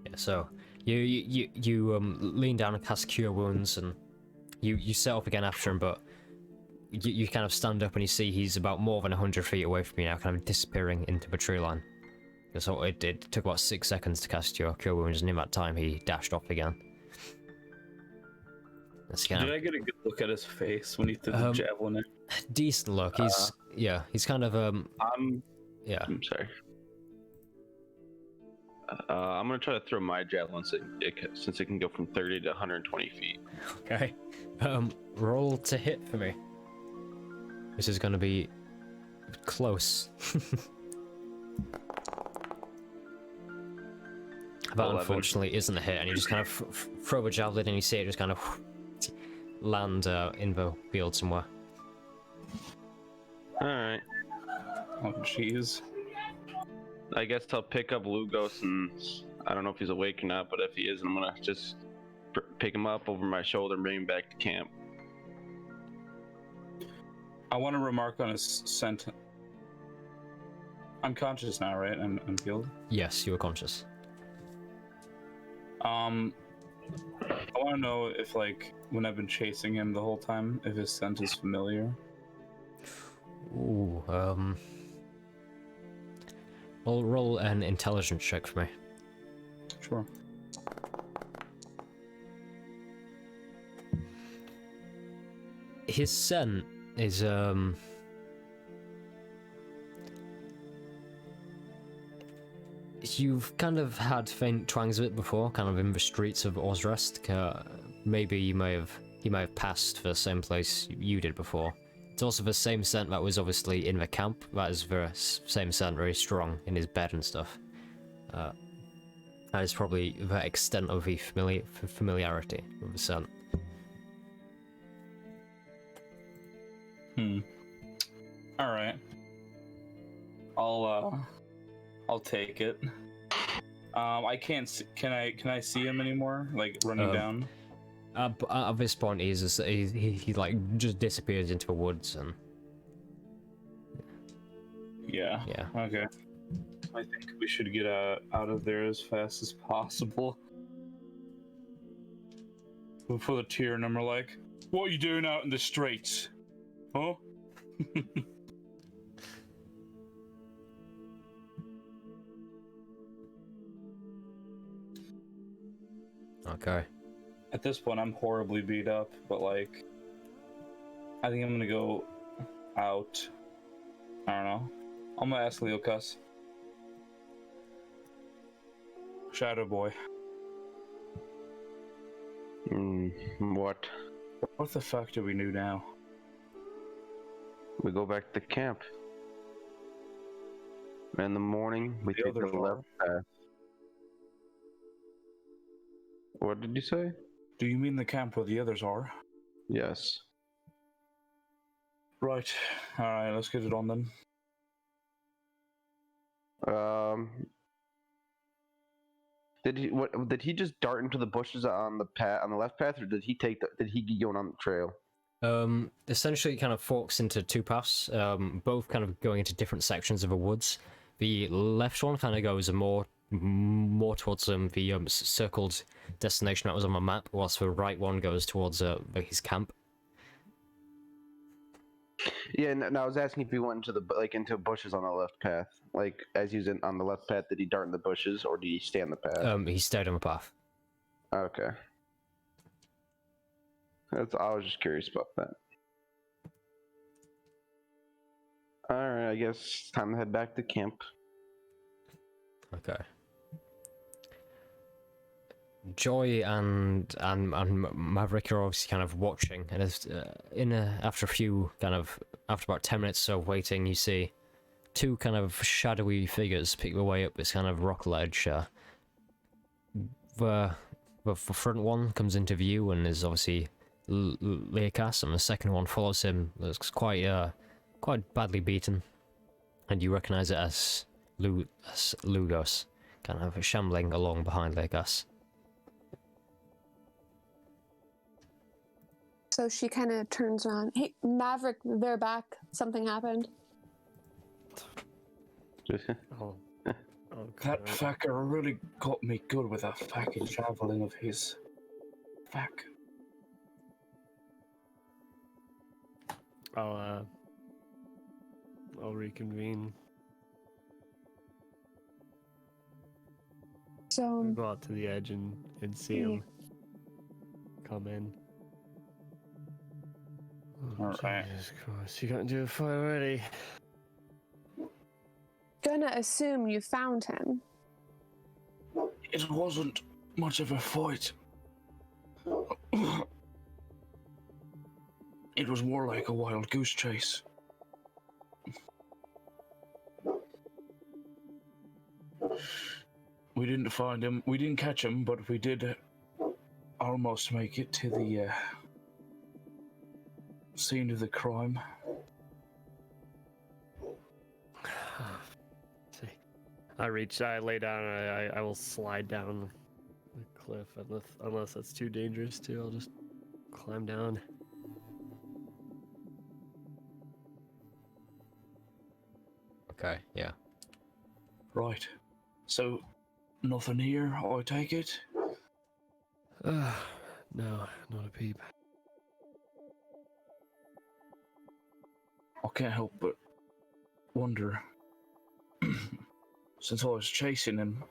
yeah. So you lean down and cast cure wounds, and you set up again after him, but you kind of stand up and you see he's about more than 100 feet away from you now, kind of disappearing into the tree line. So it took about 6 seconds to cast your cure wounds, and in that time he dashed off again. That's kind Did I get a good look at his face when he threw the Um, javelin in? decent look. He's he's kind of I'm yeah. sorry. I'm gonna try to throw my javelin since it can go from 30 to 120 feet. Okay. Roll to hit for me. This is gonna be close. That 11. unfortunately isn't a hit, and you just kind of throw a javelin and you see it just kind of land in the field somewhere. All right. Oh, jeez. I guess I'll pick up Lugos, and I don't know if he's awake or not, but if he is, I'm gonna just pick him up over my shoulder and bring him back to camp. I want to remark on his scent. I'm conscious now, right? I'm healed. Yes, you were conscious. I want to know if, like, when I've been chasing him the whole time, if his scent is familiar. Ooh, well, roll an intelligence check for me. Sure. His scent is you've kind of had faint twangs of it before, kind of in the streets of Ozrest. Maybe he may have passed the same place you did before. It's also the same scent that was obviously in the camp. That is the same scent, very strong in his bed and stuff. That is probably the extent of the familiarity with the scent. All right. I'll take it. I can't. Can I see him anymore? Like running down? At this point, he like just disappears into the woods and. Yeah. Yeah. Okay. I think we should get out of there as fast as possible. Before the tier number, like, what are you doing out in the streets? Huh? Okay. At this point, I'm horribly beat up, but like, I think I'm gonna go out. I don't know. I'm gonna ask Leocus. Shadow Boy. What? What the fuck do we do now? We go back to camp. In the morning, we The take the others left path. What did you say? Do you mean the camp where the others are? Yes. Right. Alright, let's get it on then. Did he just dart into the bushes on the path, on the left path, or did he keep going on the trail? Essentially, it kind of forks into two paths, both kind of going into different sections of the woods. The left one kind of goes more towards the circled destination that was on the map, whilst the right one goes towards his camp. Yeah, and I was asking if he went into bushes on the left path. Like, as he was on the left path, did he dart in the bushes, or did he stay on the path? He stayed on the path. Okay. I was just curious about that. Alright, I guess it's time to head back to camp. Okay. Joy and Maverick are obviously kind of watching, and after about 10 minutes of waiting, you see two kind of shadowy figures pick their way up this kind of rock ledge. The front one comes into view and is obviously Leokas, and the second one follows him. Looks quite badly beaten, and you recognize it as Lugos, kind of shambling along behind Leokas. So she kind of turns around. Hey, Maverick, they're back. Something happened. Oh. That fucker really got me good with that fucking javelin of his. Fuck. I'll reconvene. So Go out to the edge and see him come in. Oh, Alright. Jesus Christ, you got into a fight already. gonna assume you found him. It wasn't much of a fight. It was more like a wild goose chase. We didn't find him. We didn't catch him, but we did almost make it to the scene of the crime. See, I lay down, and I will slide down the cliff unless that's too dangerous too. I'll just climb down. Okay, yeah. Right. So, nothing here, I take it? No, not a peep. I can't help but wonder, since I was chasing him,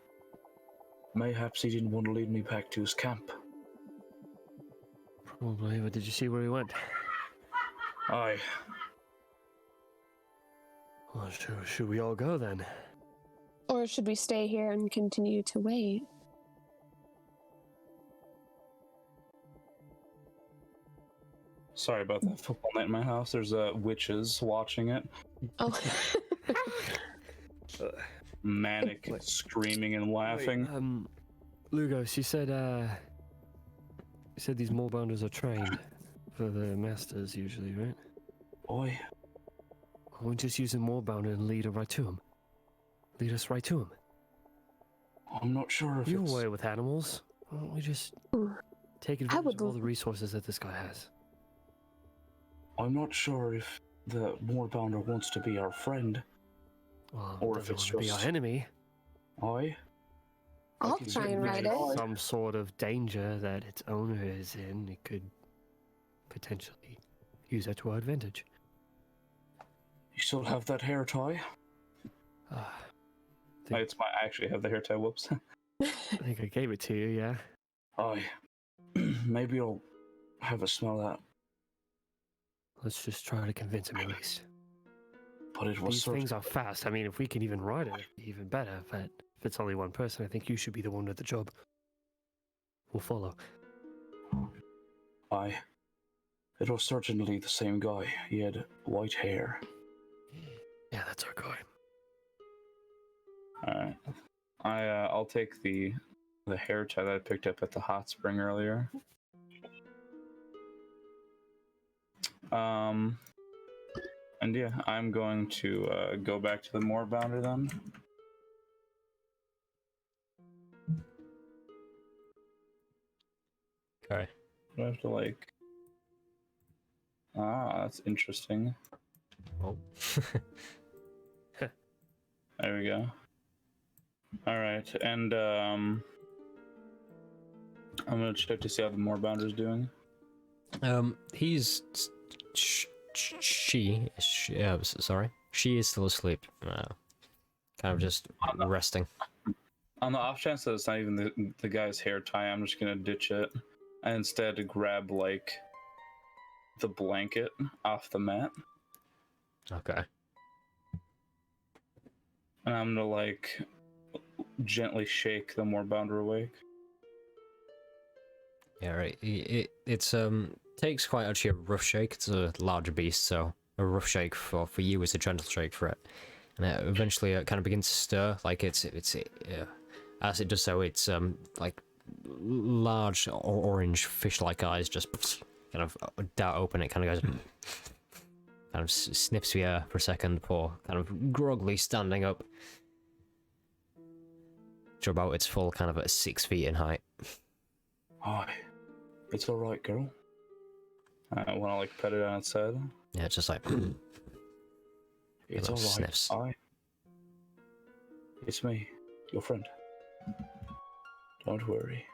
mayhaps he didn't want to lead me back to his camp. Probably, but did you see where he went? Aye. Well, should we all go then? Or should we stay here and continue to wait? Sorry about that football night in my house. There's witches watching it. Oh. Manic, Wait. screaming and laughing. Wait, Lugos, you said these moorbounders are trained for the masters usually, right? Oi. I won't just use a moorbounder and lead her right to him. Lead us right to him. I'm not sure if You're it's... away with animals. Why don't we just take advantage of all the resources that this guy has? I'm not sure if the moorbounder wants to be our friend. Well, Or or if if it's to be our just- enemy. Aye. I'll can try and certainly ride try. it. Some sort of danger that its owner is in, it could potentially use that to our advantage. You still have that hair tie? It's my... I actually have the hair tie, whoops. I think I gave it to you, yeah. Aye. Maybe I'll have a smell at that. Let's just try to convince him at least. But it was These things are fast. I mean, if we can even ride it, it'd be even better. But if it's only one person, I think you should be the one with the job. We'll follow. Aye. It was certainly the same guy. He had white hair. Yeah, that's our guy. Alright. I'll take the hair tie that I picked up at the hot spring earlier. And yeah, I'm going to go back to the moorbounder then. Okay. Do I have to like... Ah, that's interesting. Oh. There we go. Alright, and I'm gonna check to see how the moorbounder's doing. He's she is still asleep. Kind of just resting. On the off chance that it's not even the guy's hair tie, I'm just gonna ditch it and instead grab like the blanket off the mat. Okay. And I'm gonna like gently shake the moorbounder awake. Yeah, right. It's takes quite actually a rough shake. It's a larger beast, so a rough shake for you is a gentle shake for it. and eventually it kind of begins to stir. Like as it does so, it's like large orange fish-like eyes just kind of dart open. It kind of goes, kind of sniffs the air for a second before kind of groggily standing up to about its full kind of at 6 feet in height. Hi. It's alright, girl. I want to like pet it on its head. Yeah, it's just like It's Little alright. sniffs. It's me, your friend. Don't worry.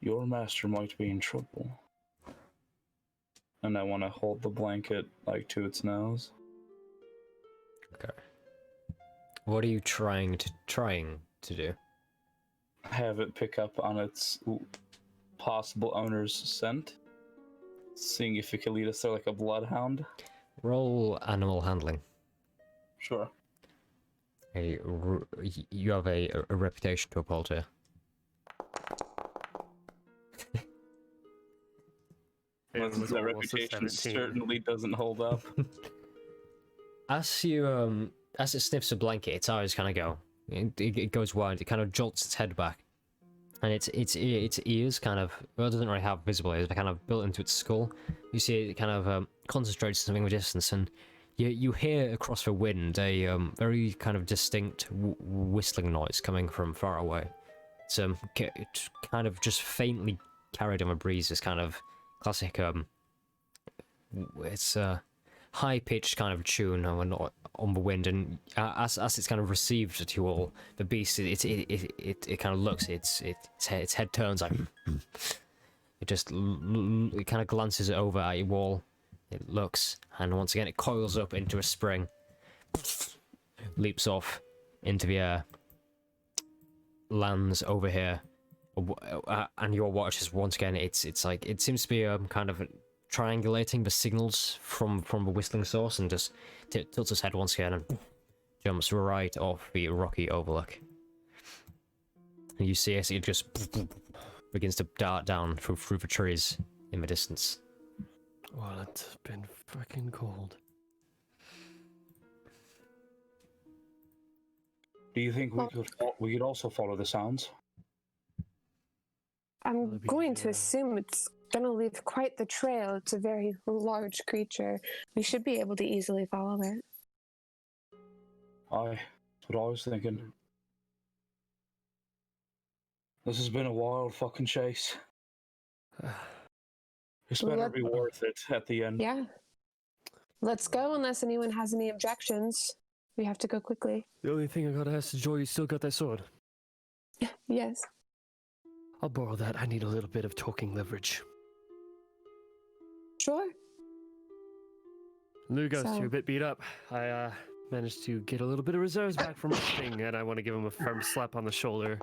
Your master might be in trouble. And I want to hold the blanket like to its nose. okay. What are you trying to do? Have it pick up on its possible owner's scent. Seeing if it can lead us there like a bloodhound. Roll animal handling. Sure. You have a reputation to uphold here. It was That almost a reputation 17. certainly doesn't hold up. As you as it sniffs a blanket, its eyes kind of go. It goes wide. It kind of jolts its head back, and its ears kind of, well, it doesn't really have visible ears, but kind of built into its skull. You see it kind of concentrates something in the distance, and you hear across the wind a very kind of distinct whistling noise coming from far away. It's it's kind of just faintly carried on the breeze. This kind of classic it's high-pitched kind of tune on the wind, and as it's kind of received to all, the beast it kind of looks, its head turns like it just it kind of glances over at your wall. It looks, and once again it coils up into a spring, leaps off into the air, lands over here, and your watch is once again it's like it seems to be kind of triangulating the signals from the whistling source, and just tilts its head once again and jumps right off the rocky overlook. And you see it just begins to dart down through the trees in the distance. Well, it's been freaking cold. Do you think we could also follow the sounds? I'm That'd be, going to assume it's going to leave quite the trail. It's a very large creature. We should be able to easily follow it. Aye, that's what I was thinking. This has been a wild fucking chase. This better be worth it at the end. Yeah. Let's go unless anyone has any objections. We have to go quickly. The only thing I gotta ask is, Joy, you still got that sword? Yes. I'll borrow that. I need a little bit of talking leverage. Sure. Lugos, So- you're a bit beat up. I managed to get a little bit of reserves back from thing, and I want to give him a firm slap on the shoulder.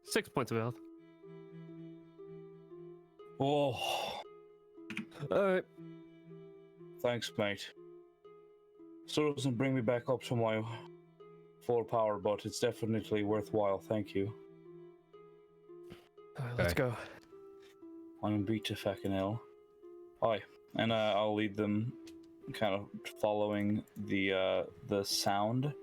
6 points of health. Oh, Alright. thanks, mate. Still doesn't bring me back up to my full power, but it's definitely worthwhile. Thank you. Alright, let's go. I'm beat to fucking hell. Aye, and I'll lead them, kind of following the sound,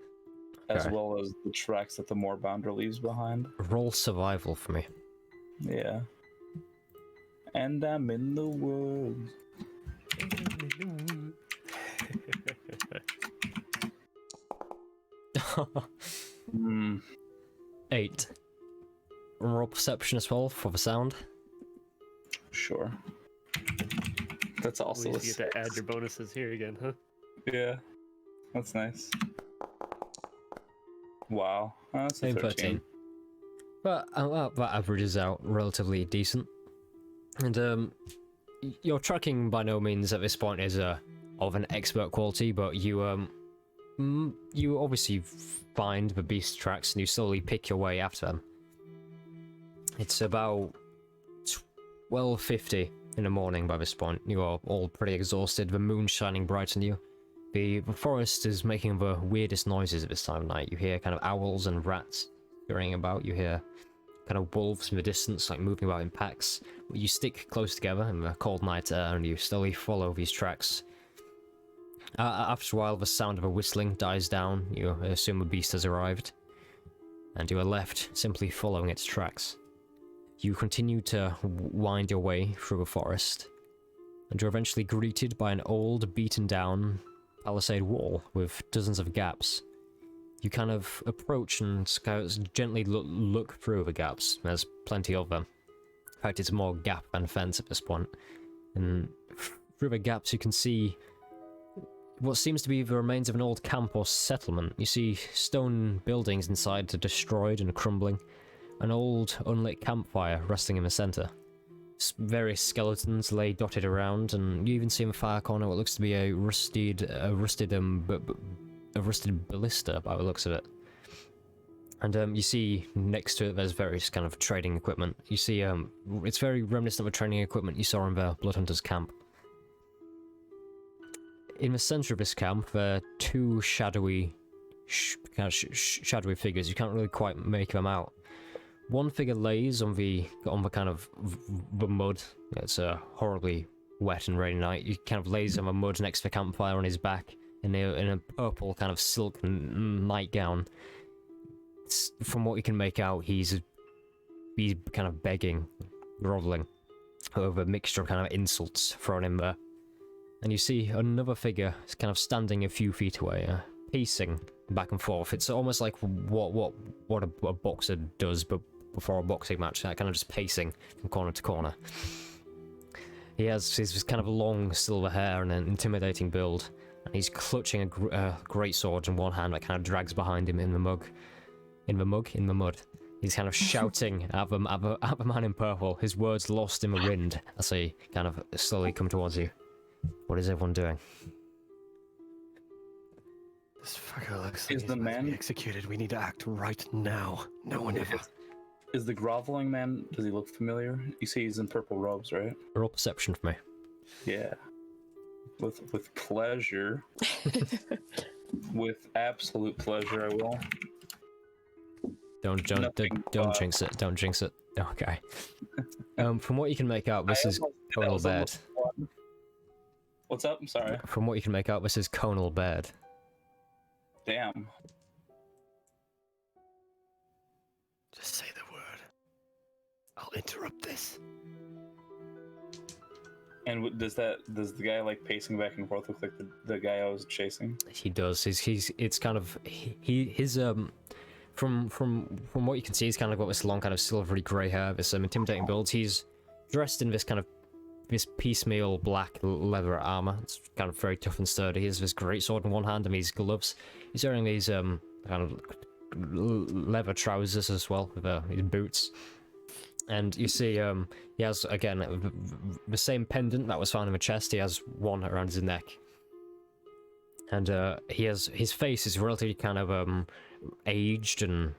as Okay. well as the tracks that the moorbounder leaves behind. Roll survival for me. Yeah. And I'm in the woods. Hmm. 8. Roll perception as well for the sound. Sure. That's At also least a you get to add six. your bonuses here again, huh? Yeah. That's nice. Wow. That's a Same 13. But that averages out relatively decent. And your tracking by no means at this point is of an expert quality, but you you obviously find the beast tracks and you slowly pick your way after them. It's about 12:50 in the morning by this point. You are all pretty exhausted, the moon shining bright on you. The forest is making the weirdest noises at this time of night. You hear kind of owls and rats scurrying about. You hear kind of wolves in the distance, like moving about in packs. You stick close together in the cold night air, and you slowly follow these tracks After a while, the sound of a whistling dies down. You assume a beast has arrived, and you are left simply following its tracks. You continue to wind your way through a forest, and you're eventually greeted by an old, beaten-down palisade wall with dozens of gaps. You kind of approach and gently look through the gaps. There's plenty of them. In fact, it's more gap than fence at this point. And through the gaps, you can see what seems to be the remains of an old camp or settlement. You see stone buildings inside are destroyed and crumbling. An old, unlit campfire resting in the centre. Various skeletons lay dotted around, and you even see in the far corner what looks to be a rusted ballista by the looks of it. And you see next to it there's various kind of trading equipment. You see it's very reminiscent of the trading equipment you saw in the Bloodhunters camp. In the centre of this camp there are two shadowy shadowy figures. You can't really quite make them out. One figure lays on the kind of the mud. It's a horribly wet and rainy night. He kind of lays on the mud next to the campfire on his back in a purple kind of silk nightgown. From what you can make out, he's kind of begging, groveling over a mixture of kind of insults thrown in there. And you see another figure kind of standing a few feet away, pacing back and forth. It's almost like what a boxer does, but before a boxing match, kind of just pacing from corner to corner. He has his kind of long silver hair and an intimidating build, and he's clutching a great sword in one hand that kind of drags behind him in the mud. He's kind of shouting at the man in purple, his words lost in the wind as he kind of slowly come towards you. What is everyone doing? This fucker looks Is like the he's about to be man- executed. We need to act right now. No one ever. Is the groveling man, does he look familiar? You see he's in purple robes, right? Roll perception for me. Yeah. With pleasure. With absolute pleasure, I will. Don't Nothing, jinx it. Don't jinx it. Okay. From what you can make out, this I is almost- that Conal was Baird. almost one. What's up? I'm sorry. From what you can make out, this is Conal Baird. Damn. Just say the word. I'll interrupt this. And does the guy like pacing back and forth look like the guy I was chasing? He does. It's kind of his from what you can see, he's kind of got this long kind of silvery grey hair, this intimidating build. He's dressed in this kind of piecemeal black leather armor. It's kind of very tough and sturdy. He has this great sword in one hand and these gloves. He's wearing these kind of leather trousers as well with his boots. And you see he has again the same pendant that was found in the chest. He has one around his neck. And his face is relatively kind of aged, and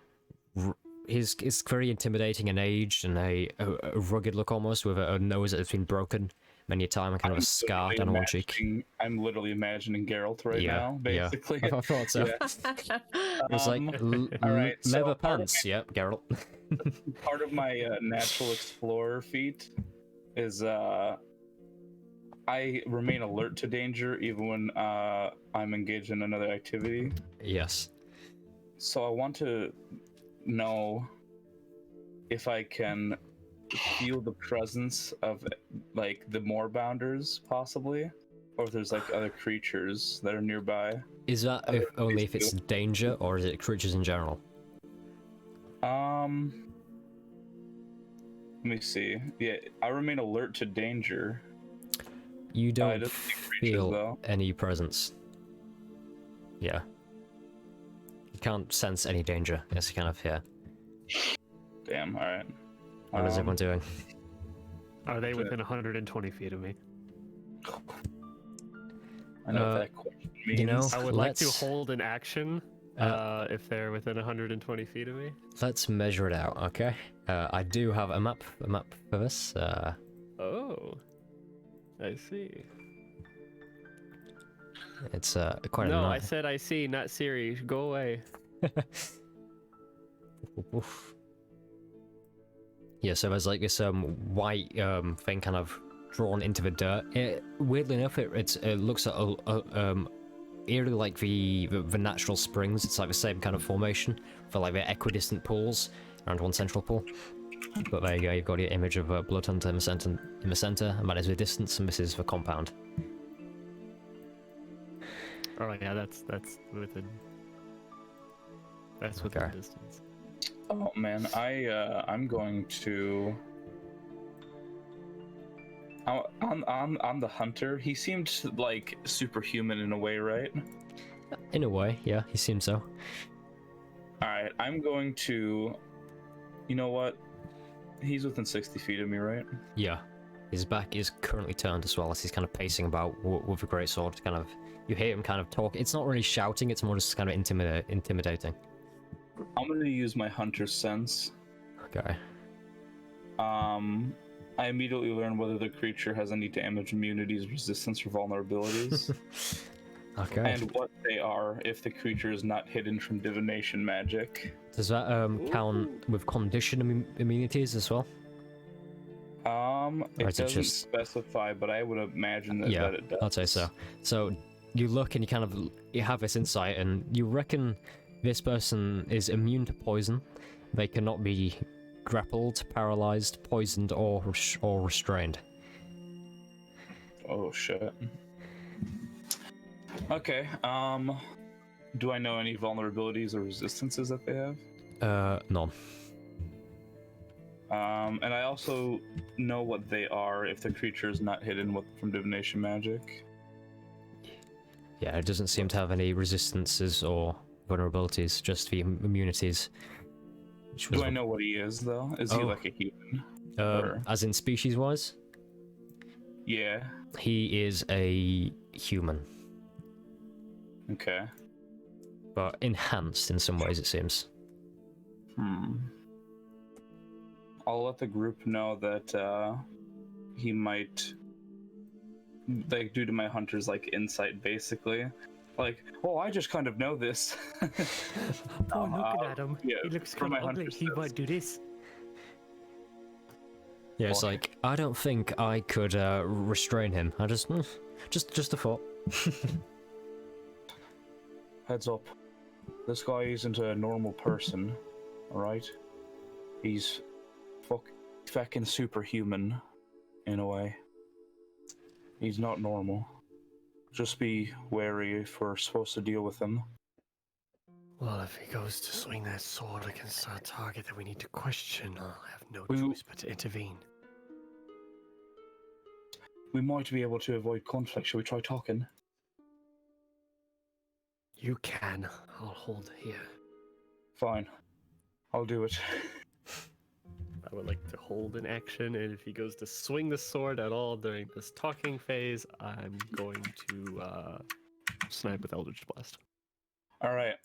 it's very intimidating and aged, and a rugged look almost, with a nose that has been broken many a time and kind of a scar down on one cheek. I'm literally imagining Geralt right now, basically. Yeah. I thought so. Yeah. It's like alright, so leather part of pants. Yep, Geralt. Part of my natural explorer feat is I remain alert to danger even when I'm engaged in another activity. Yes. So I want to know if I can feel the presence of like the moorbounders possibly, or if there's like other creatures that are nearby. Is that only if it's danger, or is it creatures in general? Let me see. Yeah, I remain alert to danger. You don't just creatures, feel though. any presence. Yeah. You can't sense any danger. It's kind of here. Damn. All right. What is everyone doing? Are they within 120 feet of me? I know what that question means. you know, I would like to Let's- hold an action if they're within 120 feet of me. Let's measure it out, okay? I do have a map for this. Oh, I see. It's quite a No, I nice. said I see, not Siri. Go away. Oof. Yeah, so there's like this white thing kind of drawn into the dirt. Weirdly enough, it looks a eerily like the natural springs. It's like the same kind of formation for like the equidistant pools around one central pool. But there you go, you've got your image of Blood Hunter in the center, and that is the distance, and this is the compound. Oh yeah, that's within. That's within Okay. distance. Oh man, I'm going to. On the hunter, he seemed like superhuman in a way, right? In a way, yeah, he seems so. All right, I'm going to. You know what? He's within 60 feet of me, right? Yeah. His back is currently turned as well as he's kind of pacing about with a greatsword. Kind of, you hear him kind of talk. It's not really shouting, it's more just kind of intimidating. I'm going to use my hunter's sense. Okay. I immediately learn whether the creature has any damage, immunities, resistance, or vulnerabilities. Okay. And what they are if the creature is not hidden from divination magic. Does that count with condition immunities as well? It Or is it doesn't just- specify, but I would imagine that, Yeah, that it does. I'd say so. So you look and you have this insight, and you reckon this person is immune to poison. They cannot be grappled, paralyzed, poisoned, or restrained. Oh shit. Okay, do I know any vulnerabilities or resistances that they have? None. And I also know what they are if the creature is not hidden from divination magic. Yeah, it doesn't seem to have any resistances or vulnerabilities, just the immunities. Which was Do I know what he is, though? Is he Oh. like a human? or- as in species-wise? Yeah. He is a human, Okay. but enhanced in some ways, it seems. I'll let the group know that he might, like, due to my hunter's like insight, basically. Like, oh, I just kind of know this. Oh, looking at him. yeah, He looks for kind my of ugly. hunter's He sense. might do this. Yeah, it's Why? like, I don't think I could restrain him. I just a thought. Heads up. This guy isn't a normal person, alright? He's fucking superhuman, in a way. He's not normal. Just be wary if we're supposed to deal with him. Well, if he goes to swing that sword against our target that we need to question, I'll have no We- choice but to intervene. We might be able to avoid conflict. Shall we try talking? You can. I'll hold here. Fine. I'll do it. I would like to hold an action, and if he goes to swing the sword at all during this talking phase, I'm going to snipe with Eldritch Blast. Alright.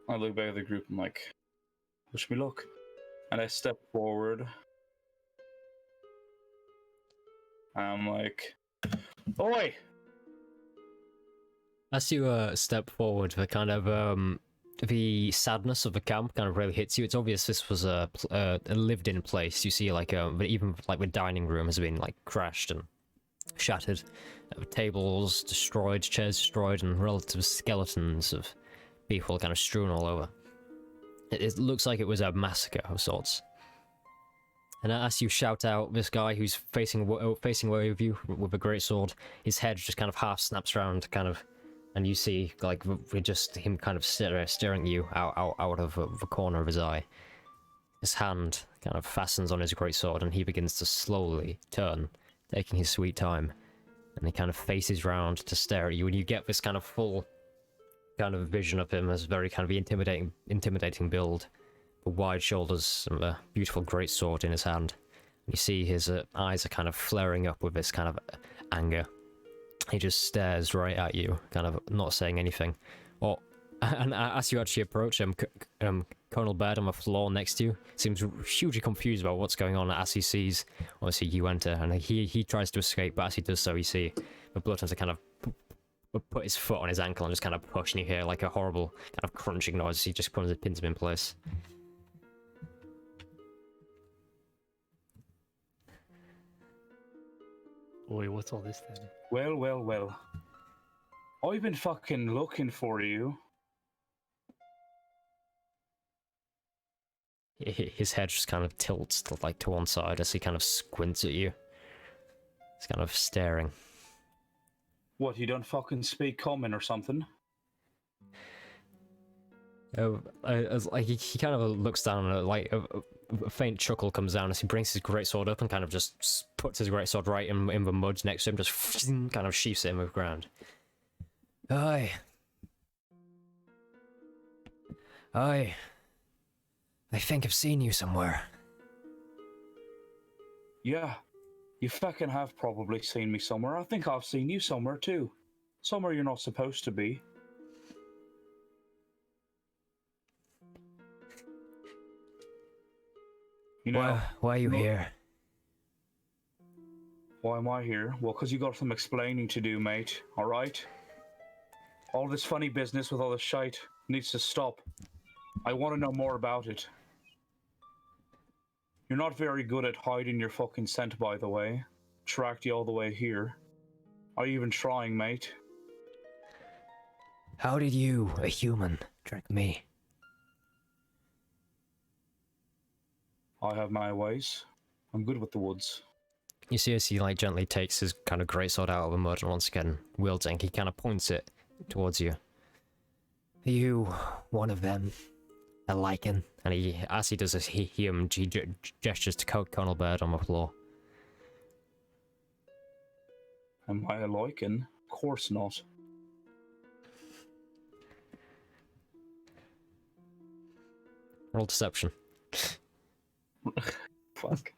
I look back at the group and I'm like, wish me luck. And I step forward. I'm like, oi! As you step forward, the kind of the sadness of the camp kind of really hits you. It's obvious this was a lived-in place. You see, like, even like the dining room has been like crashed and shattered, tables destroyed, chairs destroyed, and relative skeletons of people kind of strewn all over. It looks like it was a massacre of sorts. And as you shout out, this guy who's facing away with you with a greatsword, his head just kind of half snaps around, kind of. And you see, like, with just him kind of staring at you out of the corner of his eye. His hand kind of fastens on his greatsword, and he begins to slowly turn, taking his sweet time. And he kind of faces round to stare at you, and you get this kind of full kind of vision of him as very kind of intimidating build. The wide shoulders and the beautiful greatsword in his hand. You see his eyes are kind of flaring up with this kind of anger. He just stares right at you, kind of not saying anything. And as you actually approach him, Colonel Baird on the floor next to you seems hugely confused about what's going on as he sees, obviously, you enter. And he tries to escape, but as he does so, you see the Blood Hunter kind of put his foot on his ankle and just kind of push, and you hear like a horrible kind of crunching noise. He just pins him in place. Boy, what's all this then? Well. I've been fucking looking for you. His head just kind of tilts to one side as he kind of squints at you. He's kind of staring. What, you don't fucking speak common or something? He kind of looks down and a faint chuckle comes down as he brings his greatsword up and kind of just puts his greatsword right in the mud next to him, just kind of sheaths it in the ground. Aye. I think I've seen you somewhere. Yeah, you fucking have probably seen me somewhere. I think I've seen you somewhere too. Somewhere you're not supposed to be. You know, why are you here? Why am I here? Well, because you got some explaining to do, mate. Alright? All this funny business with all this shite needs to stop. I want to know more about it. You're not very good at hiding your fucking scent, by the way. Tracked you all the way here. Are you even trying, mate? How did you, a human, track me? I have my ways. I'm good with the woods. You see as he gently takes his kind of greatsword out of the mud and once again wielding, he kind of points it towards you. Are you one of them? A lichen? And as he does this, he gestures to Colonel Bird on the floor. Am I a lichen? Of course not. Roll deception. Fuck.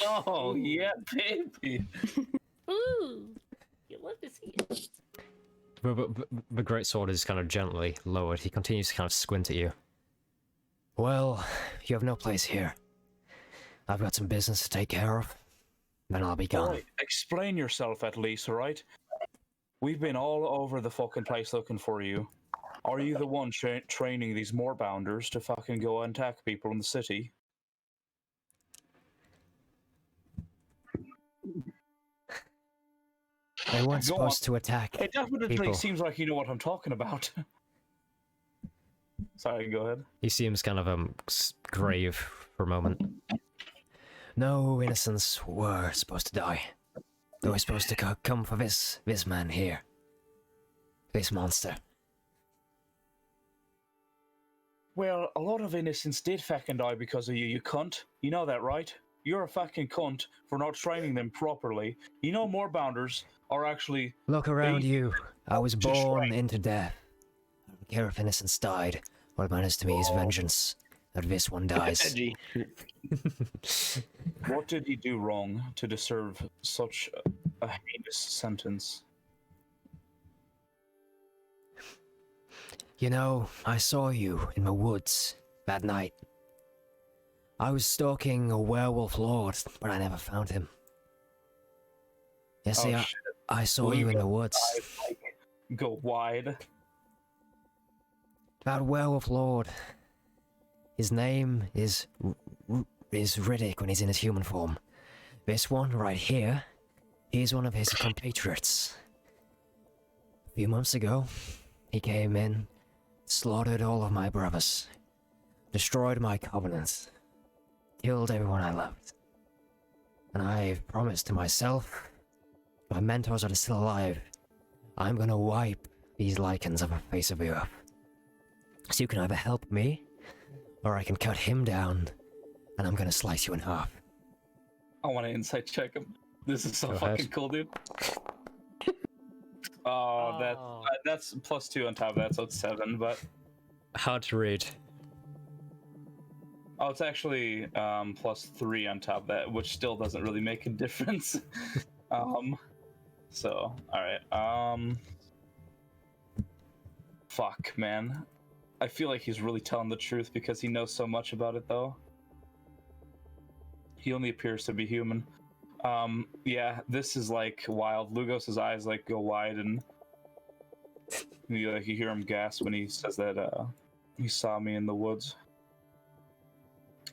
Oh, yeah, baby. Ooh, you love to see it. The greatsword is kind of gently lowered. He continues to kind of squint at you. Well, you have no place here. I've got some business to take care of. Then I'll be gone. Right, explain yourself at least, alright? We've been all over the fucking place looking for you. Are you the one training these moorbounders to fucking go and attack people in the city? They weren't supposed to attack It definitely people. seems like you know what I'm talking about. Sorry, go ahead. He seems kind of grave for a moment. No innocents were supposed to die. They were supposed to come for this man here. This monster. Well, a lot of innocents did fucking die because of you, you cunt. You know that, right? You're a fucking cunt for not training them properly. You know moorbounders are actually... Look around They- you. I was to born train. into death. I don't care if innocents died. What matters to me is vengeance. That this one dies. Edgy. What did he do wrong to deserve such a heinous sentence? You know, I saw you in the woods that night. I was stalking a werewolf lord, but I never found him. You see, Oh, shit. I saw you in the woods. Go wide. That werewolf lord. His name is Riddick when he's in his human form. This one right here, he's one of his compatriots. A few months ago, he came in, slaughtered all of my brothers, destroyed my covenants, killed everyone I loved. And I promised to myself, my mentors that are still alive, I'm gonna wipe these lichens off the face of the earth. So you can either help me, or I can cut him down, and I'm gonna slice you in half. I want to insight check him. This is so Go fucking ahead. cool, dude. That's +2 on top of that, so it's 7, but... Hard to read. Oh, it's actually +3 on top of that, which still doesn't really make a difference. So, alright. Fuck, man. I feel like he's really telling the truth because he knows so much about it, though. He only appears to be human. Yeah, this is like wild. Lugos's eyes like go wide, and you hear him gasp when he says that he saw me in the woods.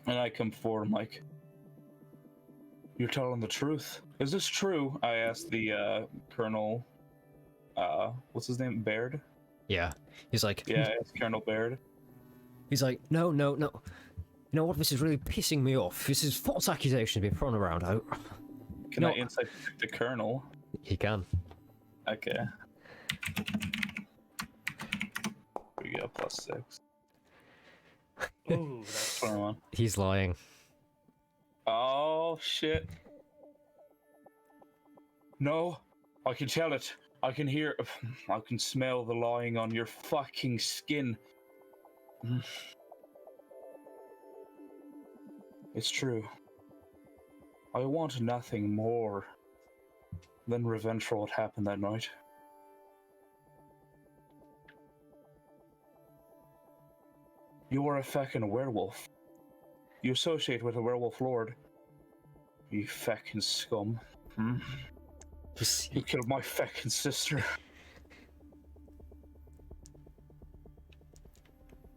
And I come forward, I'm like, You're telling the truth. Is this true? I asked the Colonel. What's his name? Baird. Yeah. He's like, Yeah, it's Colonel Baird. he's like, no. You know what? This is really pissing me off. This is false accusation being thrown around. Can I insight the Colonel? He can. Okay. We go +6. Ooh, that's 21. He's lying. Oh shit. No, I can tell it. I can hear. I can smell the lying on your fucking skin. It's true. I want nothing more than revenge for what happened that night. You are a fucking werewolf. You associate with a werewolf lord. You fucking scum. You killed my fucking sister.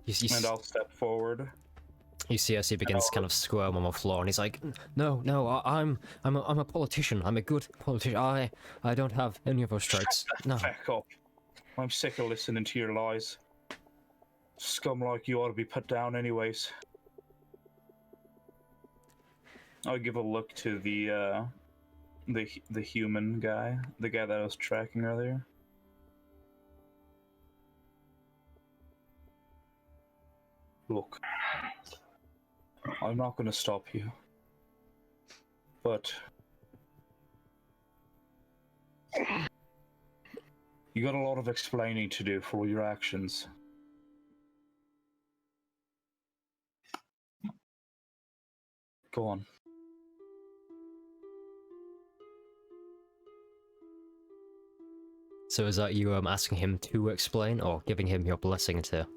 And I'll step forward. You see as he begins to kind of squirm on the floor, and he's like, "No, I'm a politician. I'm a good politician. I don't have any of those traits. No." Back up. I'm sick of listening to your lies. Scum like you ought to be put down anyways. I'll give a look to the human guy, the guy that I was tracking earlier. Look, I'm not going to stop you, but you got a lot of explaining to do for your actions. Go on. So is that you asking him to explain, or giving him your blessing to?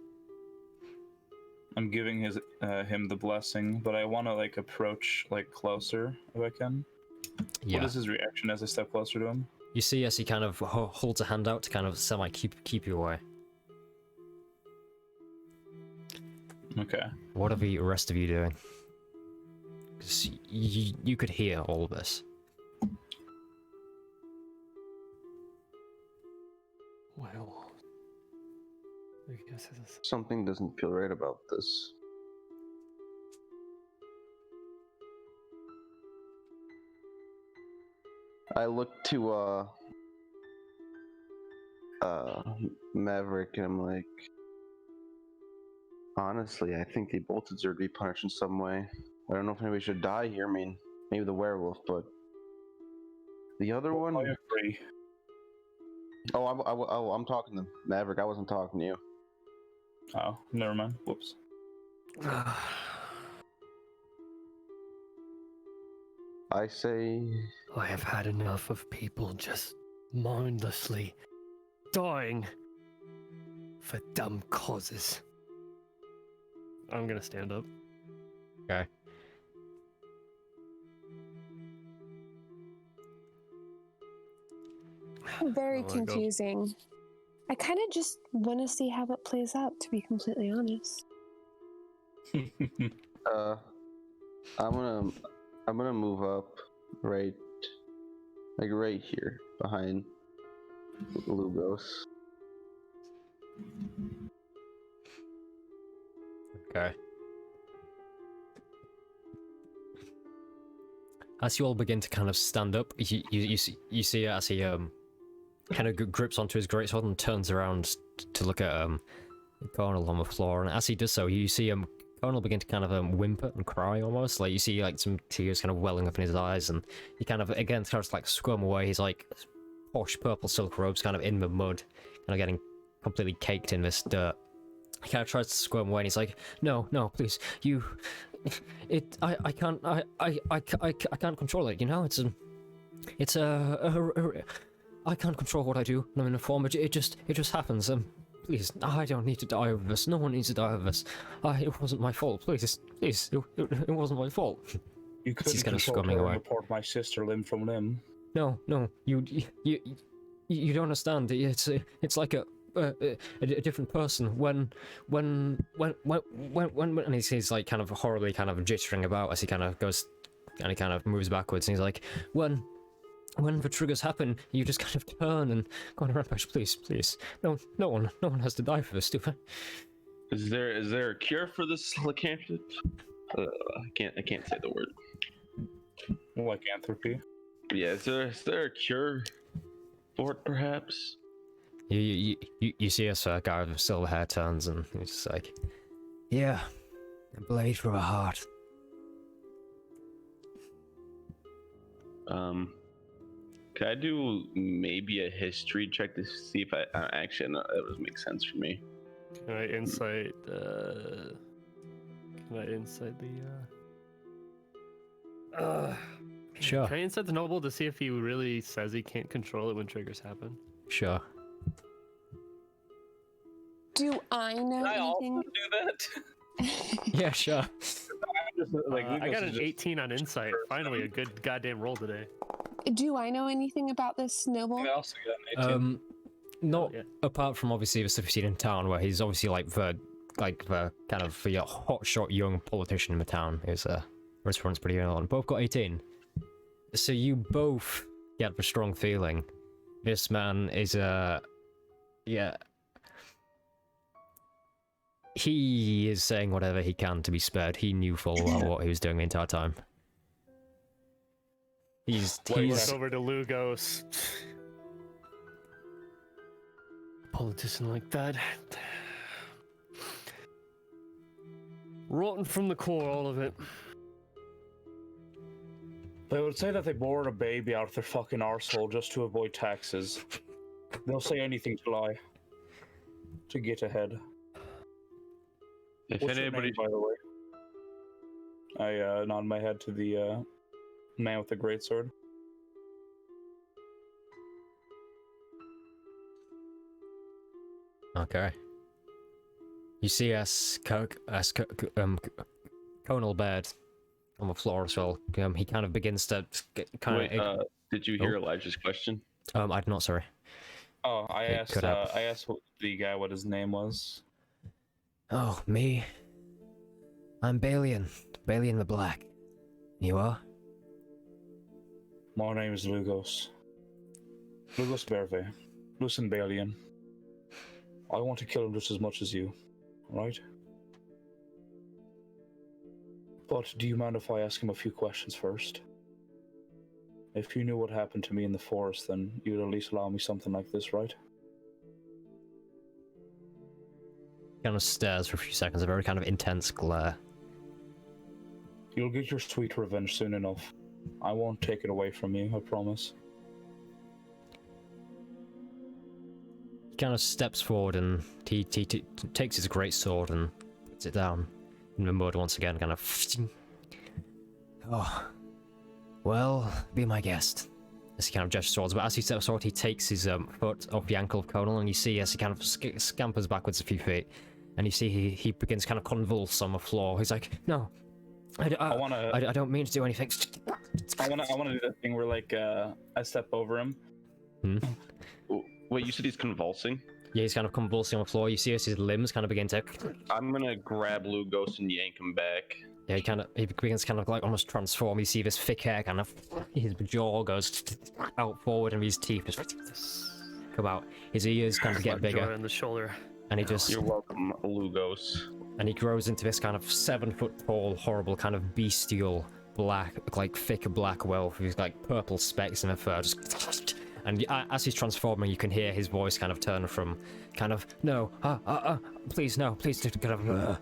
I'm giving him the blessing, but I want to like approach like closer if I can. Yeah. What is his reaction as I step closer to him? You see as he kind of holds a hand out to kind of semi keep you away. Okay. What are the rest of you doing? Because you could hear all of this. well. I guess it's Something doesn't feel right about this. I look to Maverick and I'm like, honestly, I think they both deserve to be punished in some way. I don't know if anybody should die here. I mean, maybe the werewolf, but the other one. I agree. Oh, I'm talking to Maverick. I wasn't talking to you. Oh, never mind. Whoops. I say, I have had enough of people just mindlessly dying for dumb causes. I'm gonna stand up. Okay. Very Oh my God. confusing. I kind of just want to see how it plays out, to be completely honest. I'm gonna move up right here behind Lugos. Okay. As you all begin to kind of stand up, you see as he kind of grips onto his greatsword and turns around to look at Colonel on the floor, and as he does so, you see Colonel begin to kind of whimper and cry almost. Like you see like some tears kind of welling up in his eyes, and he kind of again starts to like squirm away. He's like posh purple silk robes kind of in the mud, kind of getting completely caked in this dirt. He kind of tries to squirm away, and he's like, "No, please, I can't control it. You know, I can't control what I do. I'm in a form. It just happens. Please, I don't need to die over this. No one needs to die over this. It wasn't my fault. Please, it wasn't my fault." You couldn't He's kind of control squirming her away. and report my sister limb from limb. No, you don't understand. It's like a different person when and he's like kind of horribly kind of jittering about as he kind of goes And he kind of moves backwards, and he's like, when the triggers happen, you just kind of turn and go on a rampage, please. No one has to die for this, do they? Is there a cure for this lycanthrope? I can't say the word. Lycanthropy. Yeah, is there a cure for it, perhaps? You see us, guy with silver hair turns, and he's just like, yeah, a blade through a heart. Can I do maybe a history check to see if I actually no, that would make sense for me? Can I insight? Sure. Can I insight the noble to see if he really says he can't control it when triggers happen? Sure. Do I know Can I also anything? do that? Yeah, sure. I got an 18 on insight. Finally, a good goddamn roll today. Do I know anything about this noble? I also got an 18. Not Yeah. apart from obviously the stuff you've seen in town, where he's obviously like the kind of the hotshot young politician in the town. His response pretty early on. Both got 18. So you both get the strong feeling this man is yeah. He is saying whatever he can to be spared. He knew full well what he was doing the entire time. He's Look over to Lugos. Politician like that. Rotten from the core, all of it. They would say that they bored a baby out of their fucking arsehole just to avoid taxes. They'll say anything to lie. To get ahead. If What's anybody, your name, by the way? I nod my head to the man with the greatsword. Okay. You see Conal Baird on the floor as well. He kind of begins to did you hear Elijah's question? I'm not sorry. Oh, I It asked could happen. I asked the guy what his name was. Oh, me? I'm Balian. Balian the Black. You are? My name is Lugos. Lugos Berve. Lucen Balian. I want to kill him just as much as you, right? But do you mind if I ask him a few questions first? If you knew what happened to me in the forest, then you'd at least allow me something like this, right? Kind of stares for a few seconds, a very kind of intense glare. You'll get your sweet revenge soon enough. I won't take it away from you, I promise. He kind of steps forward and he takes his great sword and puts it down in the mud once again, kind of. Oh, well, be my guest. As he kind of gestures towards, but as he steps forward, he takes his foot off the ankle of Conal, and you see as he kind of scampers backwards a few feet, and you see he begins kind of convulse on the floor. He's like, "No, I don't mean to do anything." I wanna do that thing where like I step over him. Wait, you said he's convulsing? Yeah, he's kind of convulsing on the floor. You see as his limbs kind of begin to. I'm gonna grab Lugos and yank him back. Yeah, he begins kind of like almost transform. You see this thick hair kind of, his jaw goes out forward and his teeth just come out. His ears kind of get bigger. On the shoulder. And he just. You're welcome, Lugos. And he grows into this kind of 7 foot tall, horrible kind of bestial black, like thick black wolf with like purple specks in the fur. Just, and as he's transforming, you can hear his voice kind of turn from kind of no, please no, please kind of.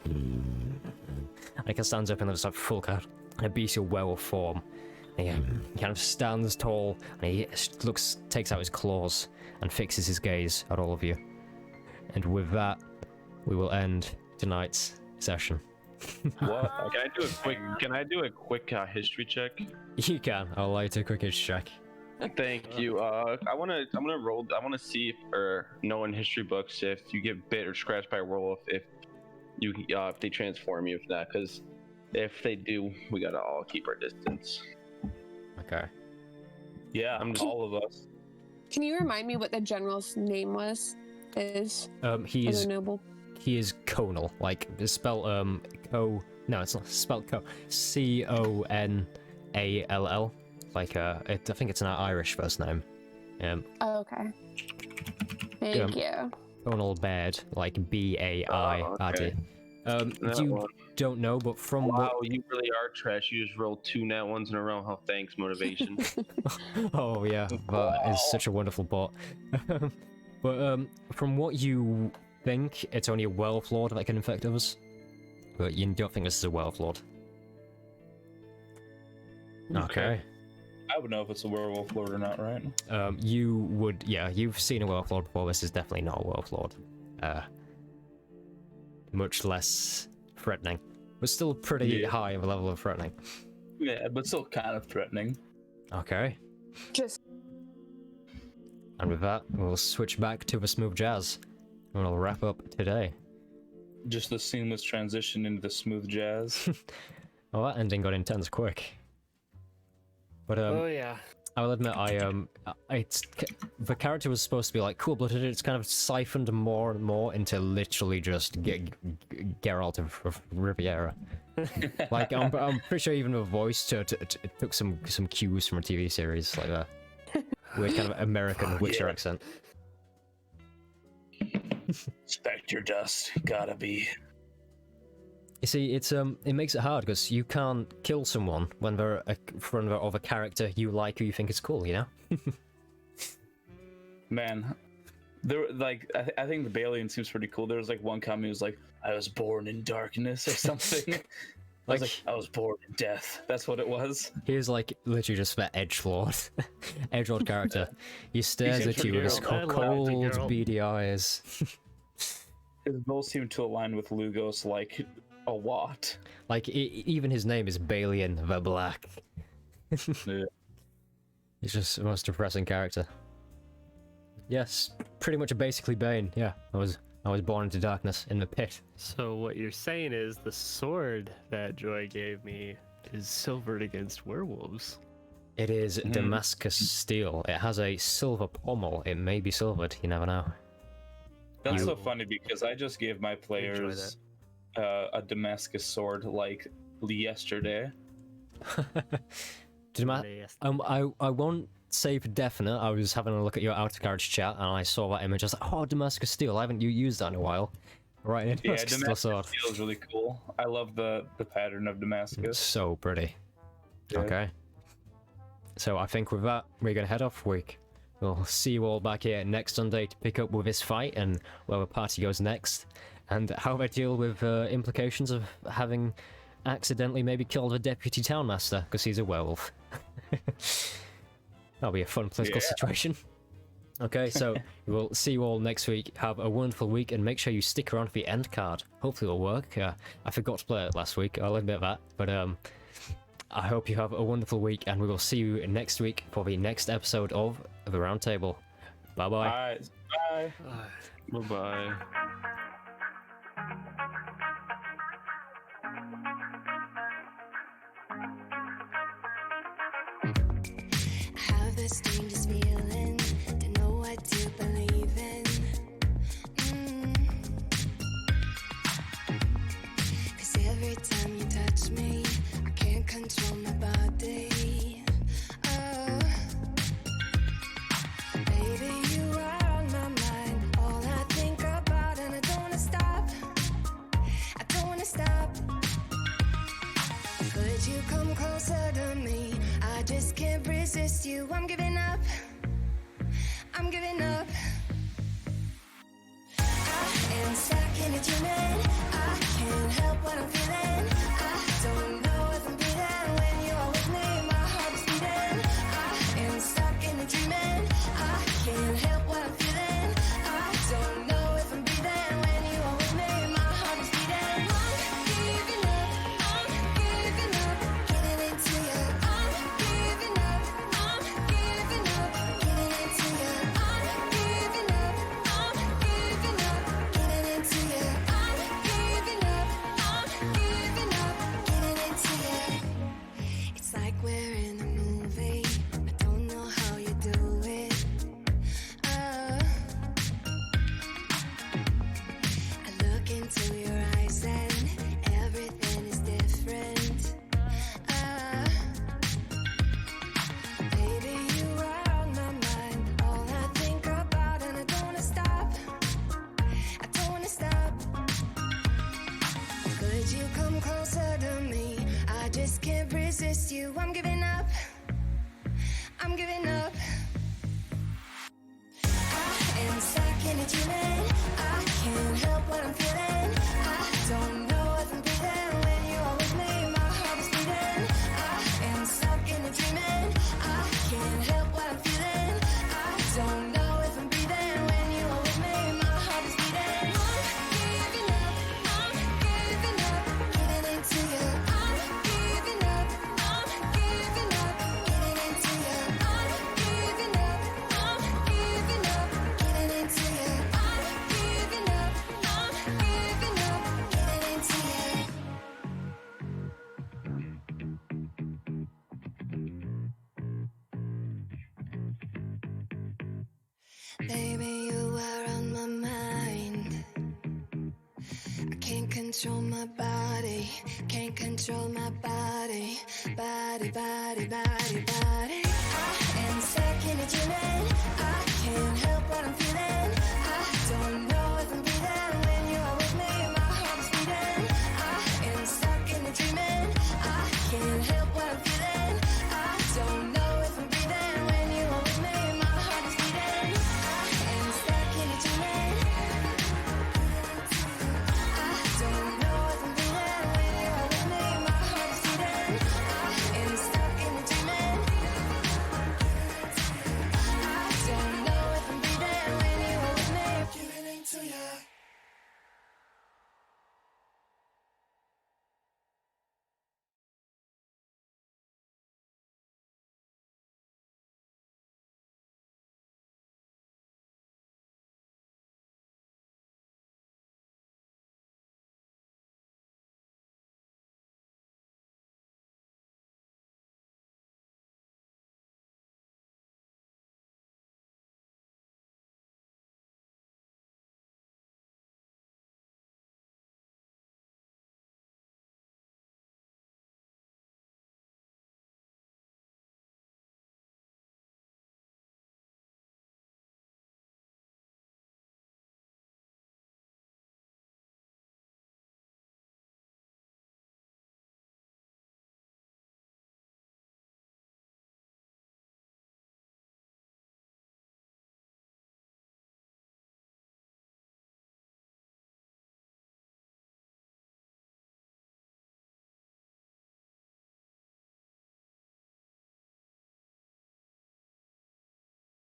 And he stands up in this like full kind of a bestial werewolf form. And he kind of stands tall and he takes out his claws and fixes his gaze at all of you. And with that, we will end tonight's session. What? Can I do a quick history check? You can. I'll allow you to quick check. Thank you. I wanna see if, or know in history books if you get bit or scratched by a werewolf, if they transform you, if not, because if they do, we gotta all keep our distance. Okay. Yeah, all of us. Can you remind me what the general's name He as is a noble? Conal, like it's spelled No, it's not spelled Conall. Like, I think it's an Irish first name. Oh, okay. Thank you. Conall Baird, like B-A-I-R-D. That You one. don't know, but from Wow, you really are trash. You just rolled 2 nat ones in a row. How thanks, motivation. Oh yeah, that is such a wonderful bot. But from what you think, it's only a werewolf lord that can infect others. But you don't think this is a werewolf lord. Okay. I would know if it's a werewolf lord or not, right? You would, yeah, you've seen a werewolf lord before. This is definitely not a werewolf lord. Much less threatening, but still pretty high of a level of threatening. Yeah, but still kind of threatening. Okay. Just And with that, we'll switch back to the smooth jazz, and we'll wrap up today. Just the seamless transition into the smooth jazz. Well, that ending got intense quick. But Oh yeah. I will admit, the character was supposed to be like cool-blooded. It's kind of siphoned more and more into literally just Geralt of Riviera. Like I'm pretty sure even the voice took some cues from a TV series, like a weird kind of American Witcher accent. Spectre dust, gotta be. You see, it makes it hard because you can't kill someone when they're in front of a character you like or you think is cool, you know? Man, there like I think the Balian seems pretty cool. There was like one comment who was like, "I was born in darkness" or something. I was like, "I was born in death." That's what it was. He's like literally just that edgelord, edgelord character. He stares at you with his cold, beady eyes. His goals seem to align with Lugos like a lot. Like even his name is Balian the Black. Yeah. He's just the most depressing character. Yes, pretty much basically Bane. Yeah, I was born into darkness in the pit. So what you're saying is the sword that Joy gave me is silvered against werewolves. It is Damascus steel. It has a silver pommel. It may be silvered. You never know. That's so funny because I just gave my players a Damascus sword like yesterday. I won't say for definite. I was having a look at your outer garage chat and I saw that image. I was like, oh, Damascus steel. I haven't used that in a while. Right, Yeah, Damascus Damascus steel is really cool. I love the pattern of Damascus. It's so pretty. Yeah. Okay. So I think with that, we're gonna head off. We'll see you all back here next Sunday to pick up with this fight and where the party goes next, and how they deal with implications of having accidentally maybe killed a deputy townmaster because he's a werewolf. That'll be a fun political situation. Okay, so we'll see you all next week. Have a wonderful week, and make sure you stick around for the end card. Hopefully it'll work. I forgot to play it last week. I'll admit that, but I hope you have a wonderful week, and we will see you next week for the next episode of the Roundtable. Bye bye. Alright, bye. Bye bye. Have this strangest feeling, don't know what to believe in. Cause every time you touch me, I can't control my body. Oh, baby, you are on my mind, all I think about, and I don't wanna stop. I don't wanna stop. Could you come closer to me? I just can't resist you. I'm giving up. I'm giving up. I am stuck in a dreaming. I can't help what I'm feeling. I don't know if I'm breathing when you are with me. My heart is beating. I am stuck in a dreaming. I can't help what I'm feeling. I don't know if I'm breathing when you are with me. My heart is beating. I'm giving up. I'm giving up. Getting into you. I'm giving up. I'm giving up. Getting into you. I'm giving up. I'm giving up. Getting into you. I'm giving up. I'm giving up. Baby, you are on my mind. I can't control my body, can't control my body, body, body, body, body.